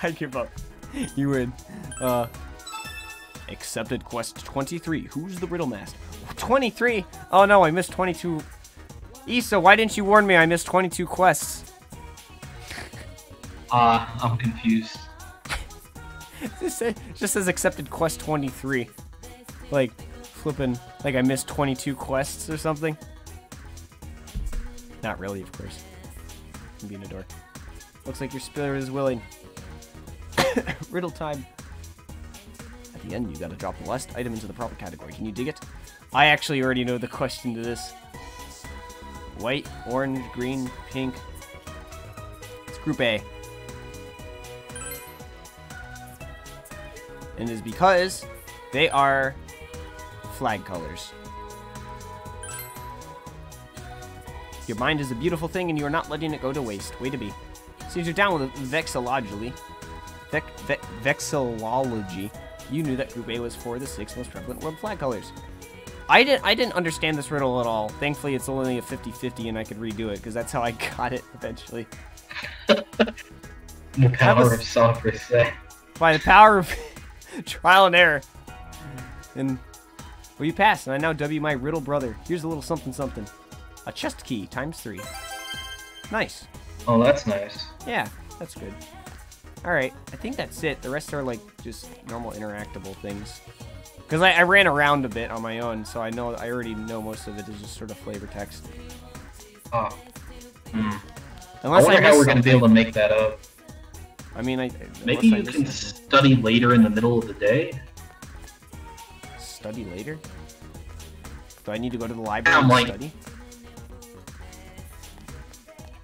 I give up. You win. Accepted quest 23. Who's the riddle master? 23? Oh no, I missed 22. Issa, why didn't you warn me I missed 22 quests? I'm confused. It just says accepted quest 23. Like, flipping, like I missed 22 quests or something. Not really, of course. I'm being a dork. Looks like your spirit is willing. Riddle time. At the end, you gotta drop the last item into the proper category. Can you dig it? I actually already know the question to this. White, orange, green, pink. It's Group A. And it is because they are flag colors. Your mind is a beautiful thing, and you are not letting it go to waste. Way to be. Since you're down with vexillology, you knew that Group A was for the 6 most prevalent world flag colors. I didn't understand this riddle at all. Thankfully, it's only a 50-50, and I could redo it, because that's how I got it eventually. The power of software set. By the power of trial and error. And, well, you passed, and I now W my riddle brother. Here's a little something something. A chest key ×3. Nice. Oh, that's nice. Yeah, that's good. Alright, I think that's it. The rest are, like, just normal interactable things. Because I ran around a bit on my own, so I already know most of it is just sort of flavor text. Oh. Unless I wonder how we're going to be able to make that up. I mean, maybe you can study later in the middle of the day? Study later? Do I need to go to the library and study?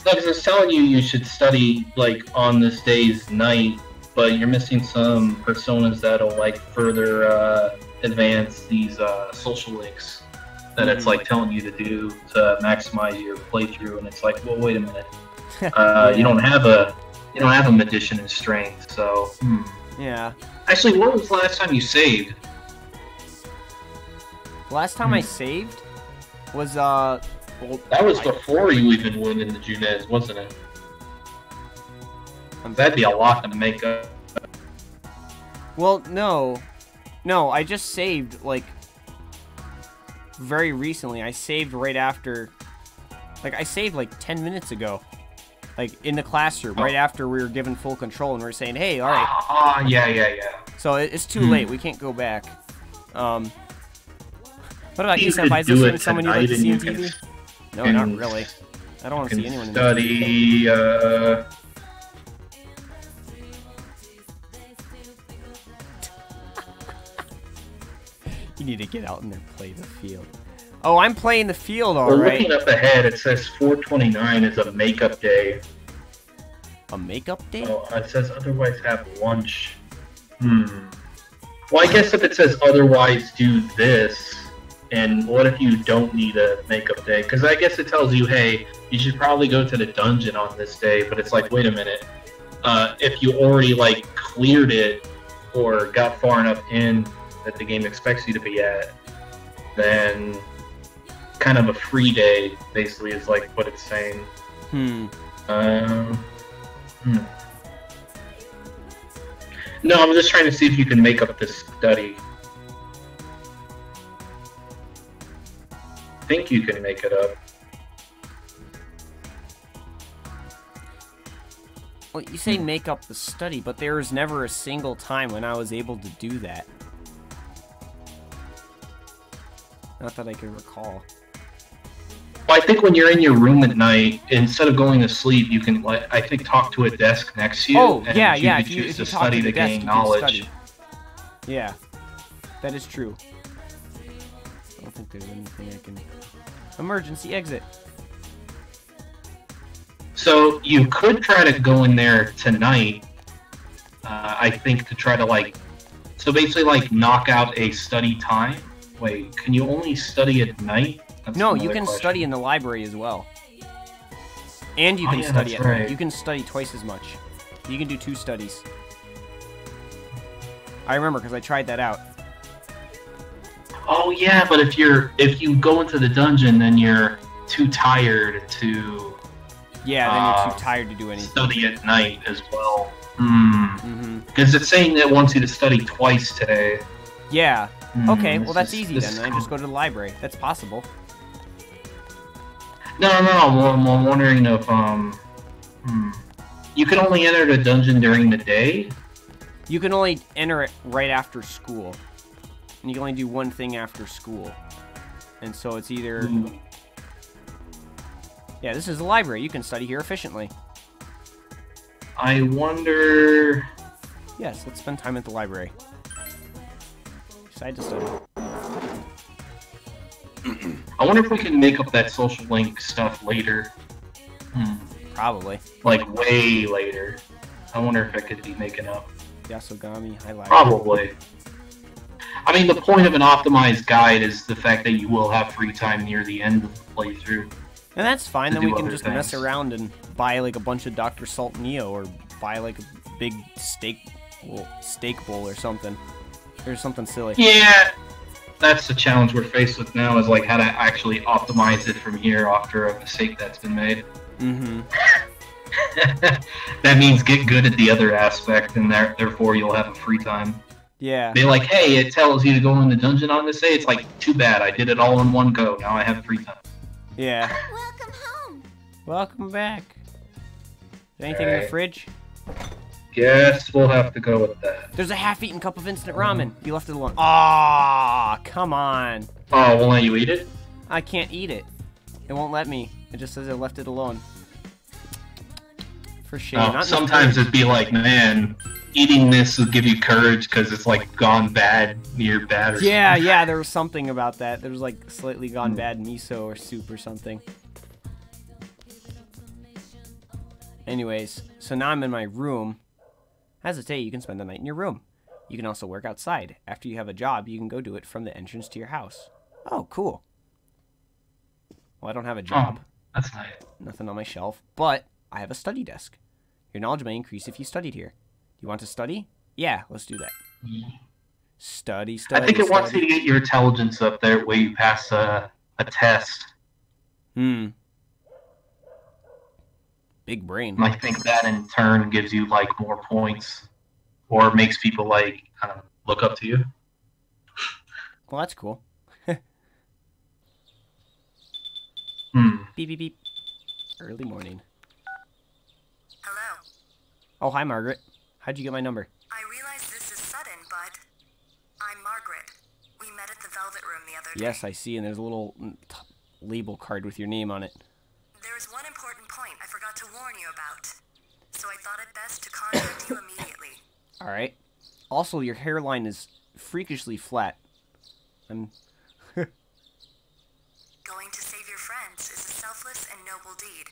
No, because I was telling you you should study, like, on this day's night, but you're missing some personas that'll, like, further advance these social links that it's, like, telling you to do to maximize your playthrough, and it's like, well, wait a minute. You don't have a magician in strength, so... Yeah. Actually, when was the last time you saved? Last time I saved was, well, that was before you even went into Junez, wasn't it? That'd be a lot to make up. Well, no. No, I just saved, like, very recently. I saved right after... Like, I saved, like, 10 minutes ago. Like, in the classroom, right after we were given full control, and we were saying, hey, alright. Yeah. So, it's too late. We can't go back. What about you, Senpai? Is this doing someone you'd like to see in TV? No, not really. I don't want to see anyone in study, You need to get out and play the field. Oh, I'm playing the field, alright. Looking up ahead, it says 4/29 is a makeup day. A makeup day? Oh, it says otherwise have lunch. Well, I guess if it says otherwise do this, and what if you don't need a makeup day? Because I guess it tells you, hey, you should probably go to the dungeon on this day, but it's like, wait a minute. If you already, like, cleared it or got far enough in that the game expects you to be at, then kind of a free day, basically, is like what it's saying. No, I'm just trying to see if you can make up this study. I think you can make it up. Well, you say make up the study, but there was never a single time when I was able to do that. Not that I can recall. Well, I think when you're in your room at night, instead of going to sleep, you can, like, I think, talk to a desk next to you. Oh, and yeah, you yeah. can If you choose to talk study to the to desk, gain you can knowledge. study. Yeah, that is true. I don't think there's anything I can... Emergency exit. So you could try to go in there tonight, I think, to try to, like... So basically, like, knock out a study time. Wait, can you only study at night? That's No, you another can question. study in the library as well. And you Oh, can yeah, study that's at night. right. You can study twice as much. You can do 2 studies. I remember because I tried that out. Oh yeah, but if you go into the dungeon, then you're too tired to Yeah, then you're too tired to do anything. study at night as well. Mm-hmm. Because it's saying that it wants you to study twice today. Yeah. Okay, well this that's is- easy this then. is I just go to the library. That's possible. No. I'm wondering if you can only enter the dungeon during the day. You can only enter it right after school. And you can only do one thing after school. And so it's either... Yeah, this is the library. You can study here efficiently. I wonder. Yes, let's spend time at the library. Decide to study. I wonder if we can make up that social link stuff later. Probably. Like way later. I wonder if it could be making up. Yasogami highlight. Probably. I mean, the point of an optimized guide is the fact that you will have free time near the end of the playthrough. And that's fine. To Then we do can other just mess things. around and buy like a bunch of Dr. Salt Neo or buy like a big steak bowl or something. Or something silly. Yeah, that's the challenge we're faced with now, is like how to actually optimize it from here after a mistake that's been made. Mm-hmm. That means get good at the other aspect, and therefore you'll have a free time. Yeah. Be like, hey, it tells you to go in the dungeon on this day. It's like, too bad, I did it all in one go. Now I have free time. Yeah. Welcome home. Welcome back. Anything in the fridge? Guess we'll have to go with that. There's a half-eaten cup of instant ramen. You left it alone. Ah, come on. Oh, won't let you eat it? I can't eat it. It won't let me. It just says I left it alone. For shame. Oh, sometimes it'd be like, man, eating this will give you courage because it's like gone bad near bad or Yeah, something. yeah, there was something about that. There was like slightly gone bad miso or soup or something. Anyways, so now I'm in my room. As I say, you can spend the night in your room. You can also work outside. After you have a job, you can go do it from the entrance to your house. Oh, cool. Well, I don't have a job. Oh, that's nice. Nothing on my shelf, but I have a study desk. Your knowledge may increase if you studied here. Do you want to study? Yeah, let's do that. Study. I think it wants you to get your intelligence up there where you pass a test. Big brain. And I think that in turn gives you like more points, or makes people like look up to you. Well, that's cool. Beep, beep, beep. Early morning. Hello. Oh, hi, Margaret. How'd you get my number? I realize this is sudden, but I'm Margaret. We met at the Velvet Room the other day. Yes, I see, and there's a little label card with your name on it. There is one important point I forgot to warn you about, so I thought it best to contact you immediately. All right. Also, your hairline is freakishly flat. Going to save your friends is a selfless and noble deed.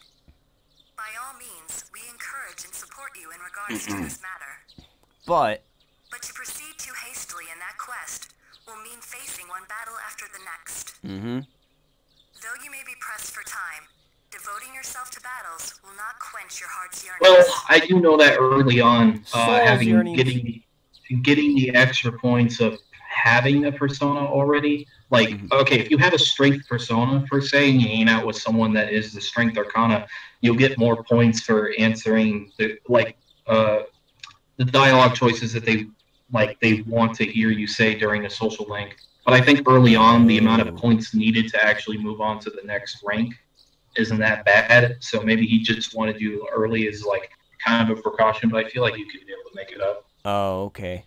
By all means, we encourage and support you in regards to this matter. But to proceed too hastily in that quest will mean facing one battle after the next. Though you may be pressed for time, devoting yourself to battles will not quench your heart's yearnings. Well, I do know that early on, yearnings. getting the extra points of having the persona already. Like, okay, if you have a strength persona per se, and you hang out with someone that is the strength arcana, you'll get more points for answering the the dialogue choices that they want to hear you say during a social link. But I think early on, the amount of points needed to actually move on to the next rank isn't that bad. So maybe he just wanted you early as like kind of a precaution. But I feel like you could be able to make it up. Oh, okay.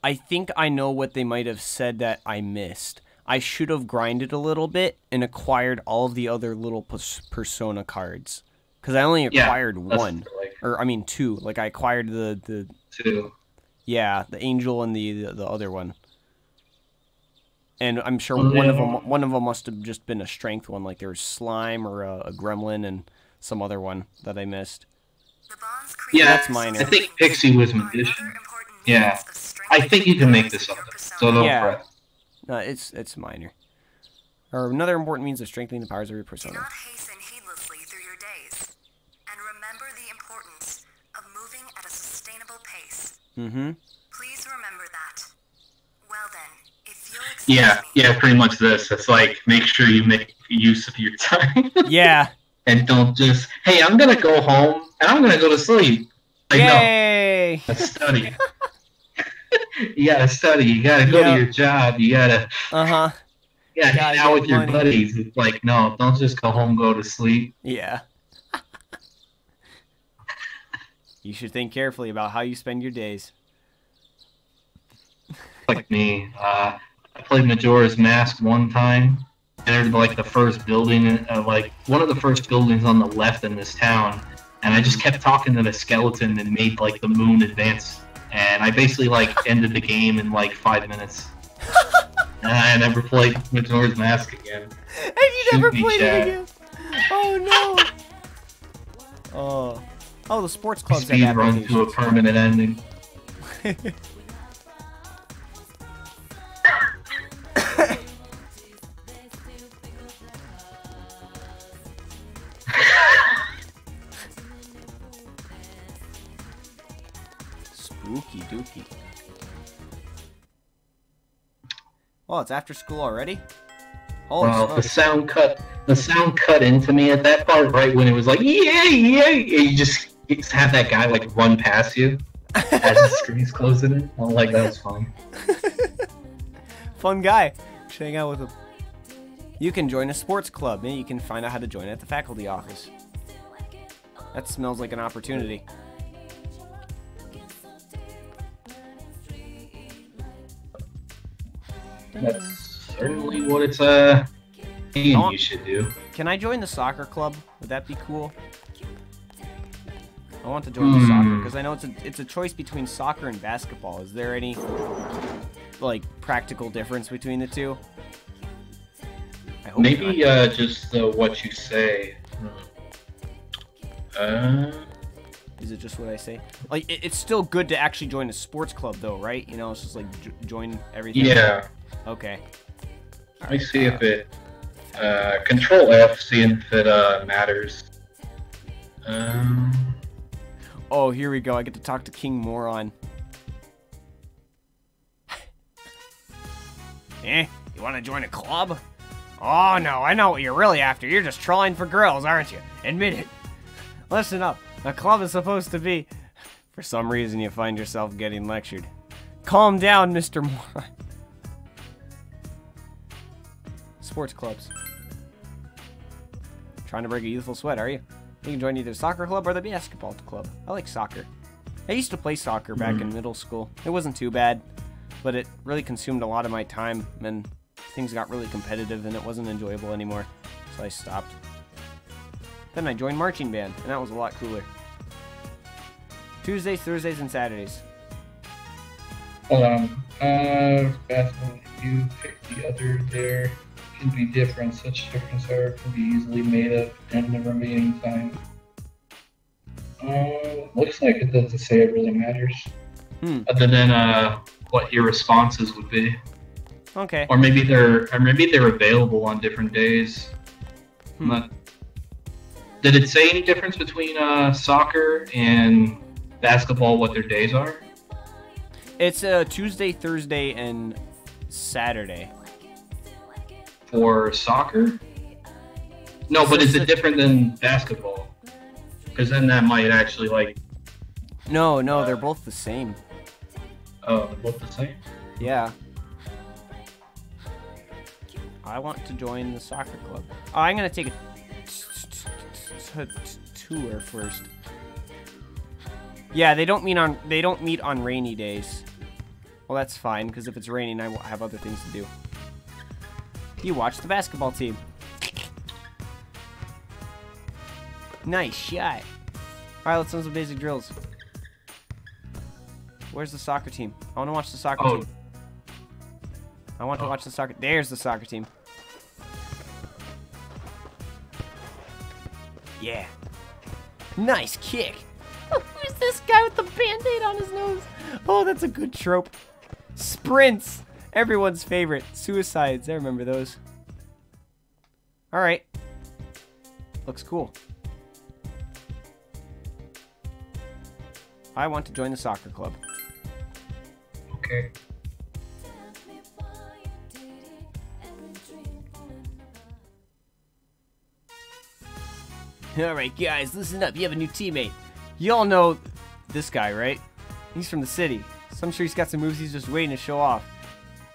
I think I know what they might have said that I missed. I should have grinded a little bit and acquired all of the other little Persona cards. Because I only acquired one. Or, I mean, two. Like, I acquired the two. Yeah, the Angel and the other one. And I'm sure one of them must have just been a strength one. Like, there was Slime or a Gremlin and some other one that I missed. Yeah, that's minor. I think Pixie was Magician. Yeah. I think you can make this up. So don't fret. No, it's minor. Or another important means of strengthening the powers of your persona. Do not hasten heedlessly through your days, and remember the importance of moving at a sustainable pace. Mm-hmm. Please remember that. Well then, if you'll excuse me. Yeah, pretty much this. It's like, make sure you make use of your time. Yeah. And don't just, hey, I'm gonna go home and I'm gonna go to sleep. Like, yay! No. Let's study. You gotta study. You gotta go to your job. You gotta. Yeah, hang out with your buddies. It's like, no, don't just go home, go to sleep. Yeah. You should think carefully about how you spend your days. Like me, I played Majora's Mask one time. Entered like the first building, like one of the first buildings on the left in this town, and I just kept talking to the skeleton and made like the moon advance. And I basically like ended the game in like 5 minutes. And I never played Majora's Mask again. And you never played it again? Oh no! Oh, the sports clubs have speed run to a permanent ending. Spooky dookie. Oh, it's after school already? Well, the sound cut into me at that part, right when it was like, yay, yay! And you just have that guy like run past you as the screen's closing in. I'm like, that was fun. Fun guy. Should hang out with him. You can join a sports club, and you can find out how to join at the faculty office. That smells like an opportunity. That's certainly what it's saying you should do. Can I join the soccer club? Would that be cool? I want to join the soccer because I know it's a choice between soccer and basketball. Is there any like practical difference between the two? I hope maybe just what you say. Is it just what I say? Like it's still good to actually join a sports club though, right? You know, it's just like join everything. Yeah. Okay. Let me see if it Control F, see if it matters. Oh, here we go. I get to talk to King Moron. You want to join a club? Oh, no, I know what you're really after. You're just trying for girls, aren't you? Admit it. Listen up. A club is supposed to be... For some reason, you find yourself getting lectured. Calm down, Mr. Moron. Sports clubs. Trying to break a youthful sweat, are you? You can join either the soccer club or the basketball club. I like soccer. I used to play soccer back in middle school. It wasn't too bad, but it really consumed a lot of my time, and things got really competitive, and it wasn't enjoyable anymore, so I stopped. Then I joined marching band, and that was a lot cooler. Tuesdays, Thursdays, and Saturdays. Hold on. Basketball, you pick the other there. Can be different. Such difference can be easily made up in the remaining time. Looks like it doesn't say it really matters. Other than what your responses would be. Okay. Or maybe they're available on different days. But did it say any difference between soccer and basketball? What their days are? It's Tuesday, Thursday, and Saturday. For soccer? No, but is it different than basketball? Because then that might actually, like, No, they're both the same. Oh, they're both the same? Yeah. I want to join the soccer club. Oh, I'm gonna take a tour first. Yeah, they don't meet on rainy days. Well, that's fine, because if it's raining, I have other things to do. You watch the basketball team. Nice shot. Alright, let's do some basic drills. Where's the soccer team? I want to watch the soccer team. I want to watch the soccer. There's the soccer team. Yeah. Nice kick. Who's this guy with the band-aid on his nose? Oh, that's a good trope. Sprints. Everyone's favorite. Suicides. I remember those. Alright. Looks cool. I want to join the soccer club. Okay. Alright, guys, listen up. You have a new teammate. You all know this guy, right? He's from the city. So I'm sure he's got some moves he's just waiting to show off.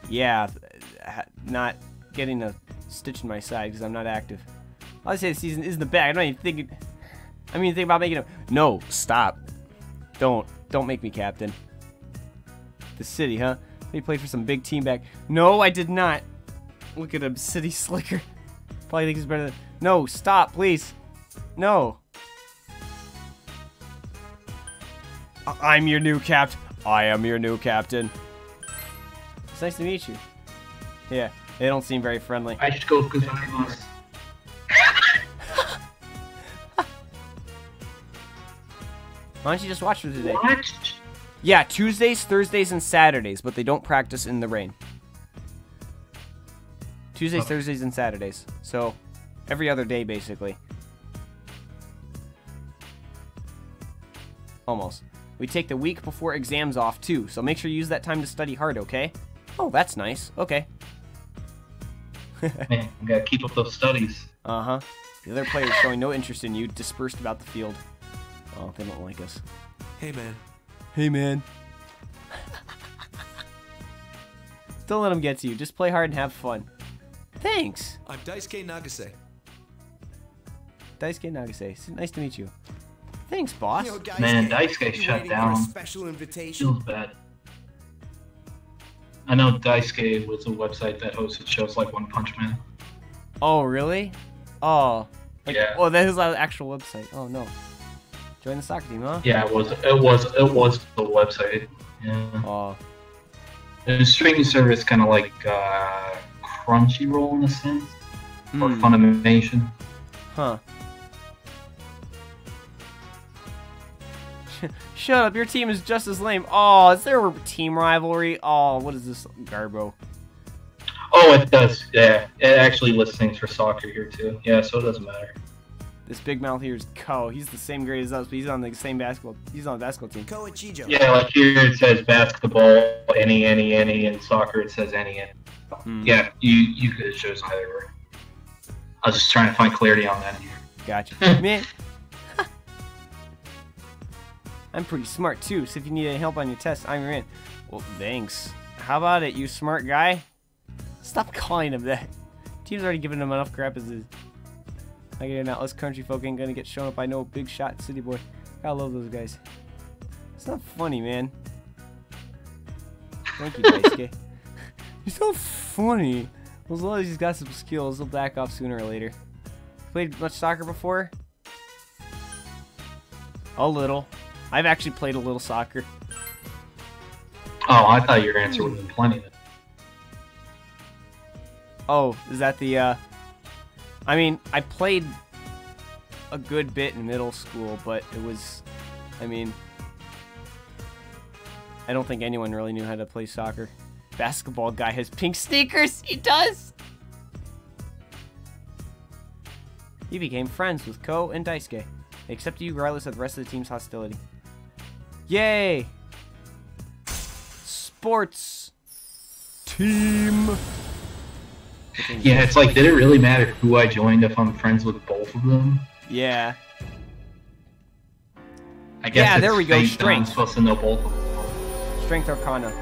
Yeah, not getting a stitch in my side because I'm not active. I'll say the season isn't the bag. I'm not even thinking. I mean, think about making him. No, stop. Don't make me captain. The city, huh? He played for some big team back. No, I did not. Look at him, city slicker. Probably think he's better than. No, stop, please. No. I'm your new captain. I am your new captain. It's nice to meet you. Yeah, they don't seem very friendly. I should go because I must. Why don't you just watch them today? What? Yeah, Tuesdays, Thursdays, and Saturdays, but they don't practice in the rain. Tuesdays, Thursdays, and Saturdays. So, every other day, basically. Almost. We take the week before exams off, too, so make sure you use that time to study hard, okay? Oh, that's nice. Okay. Man, you gotta keep up those studies. Uh-huh. The other players showing no interest in you, dispersed about the field. Oh, they don't like us. Hey, man. Hey, man. Don't let them get to you. Just play hard and have fun. Thanks. I'm Daisuke Nagase. Daisuke Nagase. It's nice to meet you. Thanks, boss. You know, Man, Daisuke shut down. Special invitation. Feels bad. I know Daisuke was a website that hosted shows like One Punch Man. Oh, really? Oh. Like, yeah. Oh, that is an actual website. Oh, no. Join the soccer team, huh? Yeah, it was the website. Yeah. Oh. It was a streaming service, kind of like Crunchyroll in a sense, or Funimation. Huh. Shut up! Your team is just as lame. Oh, is there a team rivalry? Oh, what is this, Garbo? Oh, it does. Yeah, it actually lists things for soccer here too. Yeah, so it doesn't matter. This big mouth here is Ko. He's the same grade as us, but he's on the same basketball. He's on the basketball team. Ko and Chijo. Yeah, like here it says basketball, any, and soccer it says any. Yeah, you could have chosen either. Or. I was just trying to find clarity on that here. Gotcha. Man, I'm pretty smart too. So if you need any help on your test, I'm your man. Well, thanks. How about it, you smart guy? Stop calling him that. Team's already given him enough crap as is. I get it out. Us country folk ain't gonna get shown up by no big shot city boy. I love those guys. It's not funny, man. Thank you, Daisuke. You're so funny. Well, as long as he's got some skills, he'll back off sooner or later. Played much soccer before? A little. I've actually played a little soccer. Oh, I thought your answer would have been plenty. Oh, is that the, I mean, I played a good bit in middle school, but it was, I mean, I don't think anyone really knew how to play soccer. Basketball guy has pink sneakers! He does! He became friends with Ko and Daisuke. They accepted you regardless of the rest of the team's hostility. Yay! Sports team! Yeah, it's like, did it really matter who I joined if I'm friends with both of them? Yeah. I guess yeah, there we go. I'm Strength. supposed to know both of them. Strength Arcana.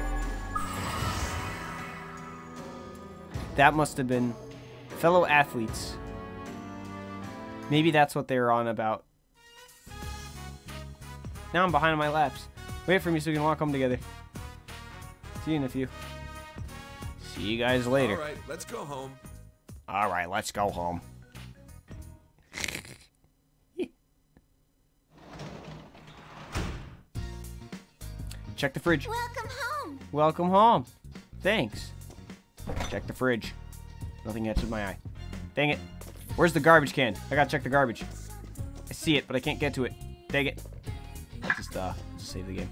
That must have been fellow athletes. Maybe that's what they were on about. Now I'm behind on my laps. Wait for me so we can walk home together. See you in a few. See you guys later. All right, let's go home. All right, let's go home. Check the fridge. Welcome home. Welcome home. Thanks. Check the fridge. Nothing catches my eye. Dang it. Where's the garbage can? I gotta check the garbage. I see it, but I can't get to it. Dang it. I'll just save the game.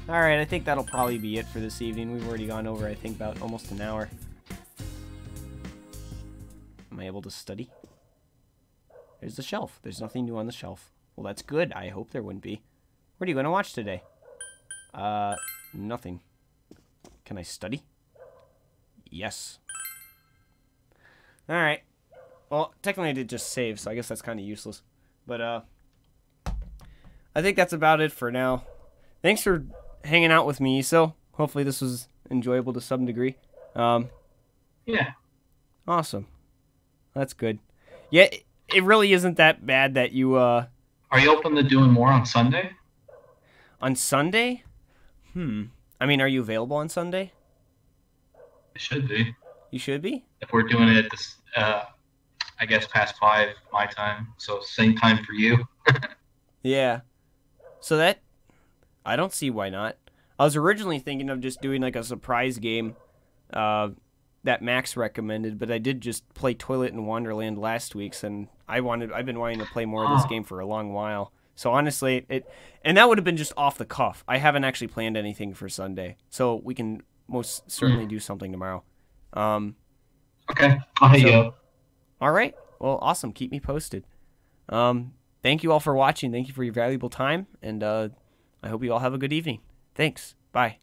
Alright, I think that'll probably be it for this evening. We've already gone over, I think, about almost an hour. Am I able to study? There's the shelf. There's nothing new on the shelf. Well, that's good. I hope there wouldn't be. What are you going to watch today? Nothing. Can I study? Yes. Alright. Well, technically I did just save, so I guess that's kind of useless. But, I think that's about it for now. Thanks for hanging out with me, so hopefully this was enjoyable to some degree. Yeah. Awesome. That's good. Yeah, it really isn't that bad that you, Are you open to doing more on Sunday? On Sunday? I mean, are you available on Sunday? It should be. You should be? If we're doing it at this, I guess past 5 my time, so same time for you. Yeah. So that, I don't see why not. I was originally thinking of just doing like a surprise game that Max recommended, but I did just play Toilet in Wonderland last week, and I've been wanting to play more of this game for a long while. So honestly, and that would have been just off the cuff. I haven't actually planned anything for Sunday, so we can most certainly do something tomorrow. Okay, I'll hit you up. All right. Well, awesome. Keep me posted. Thank you all for watching. Thank you for your valuable time, and I hope you all have a good evening. Thanks. Bye.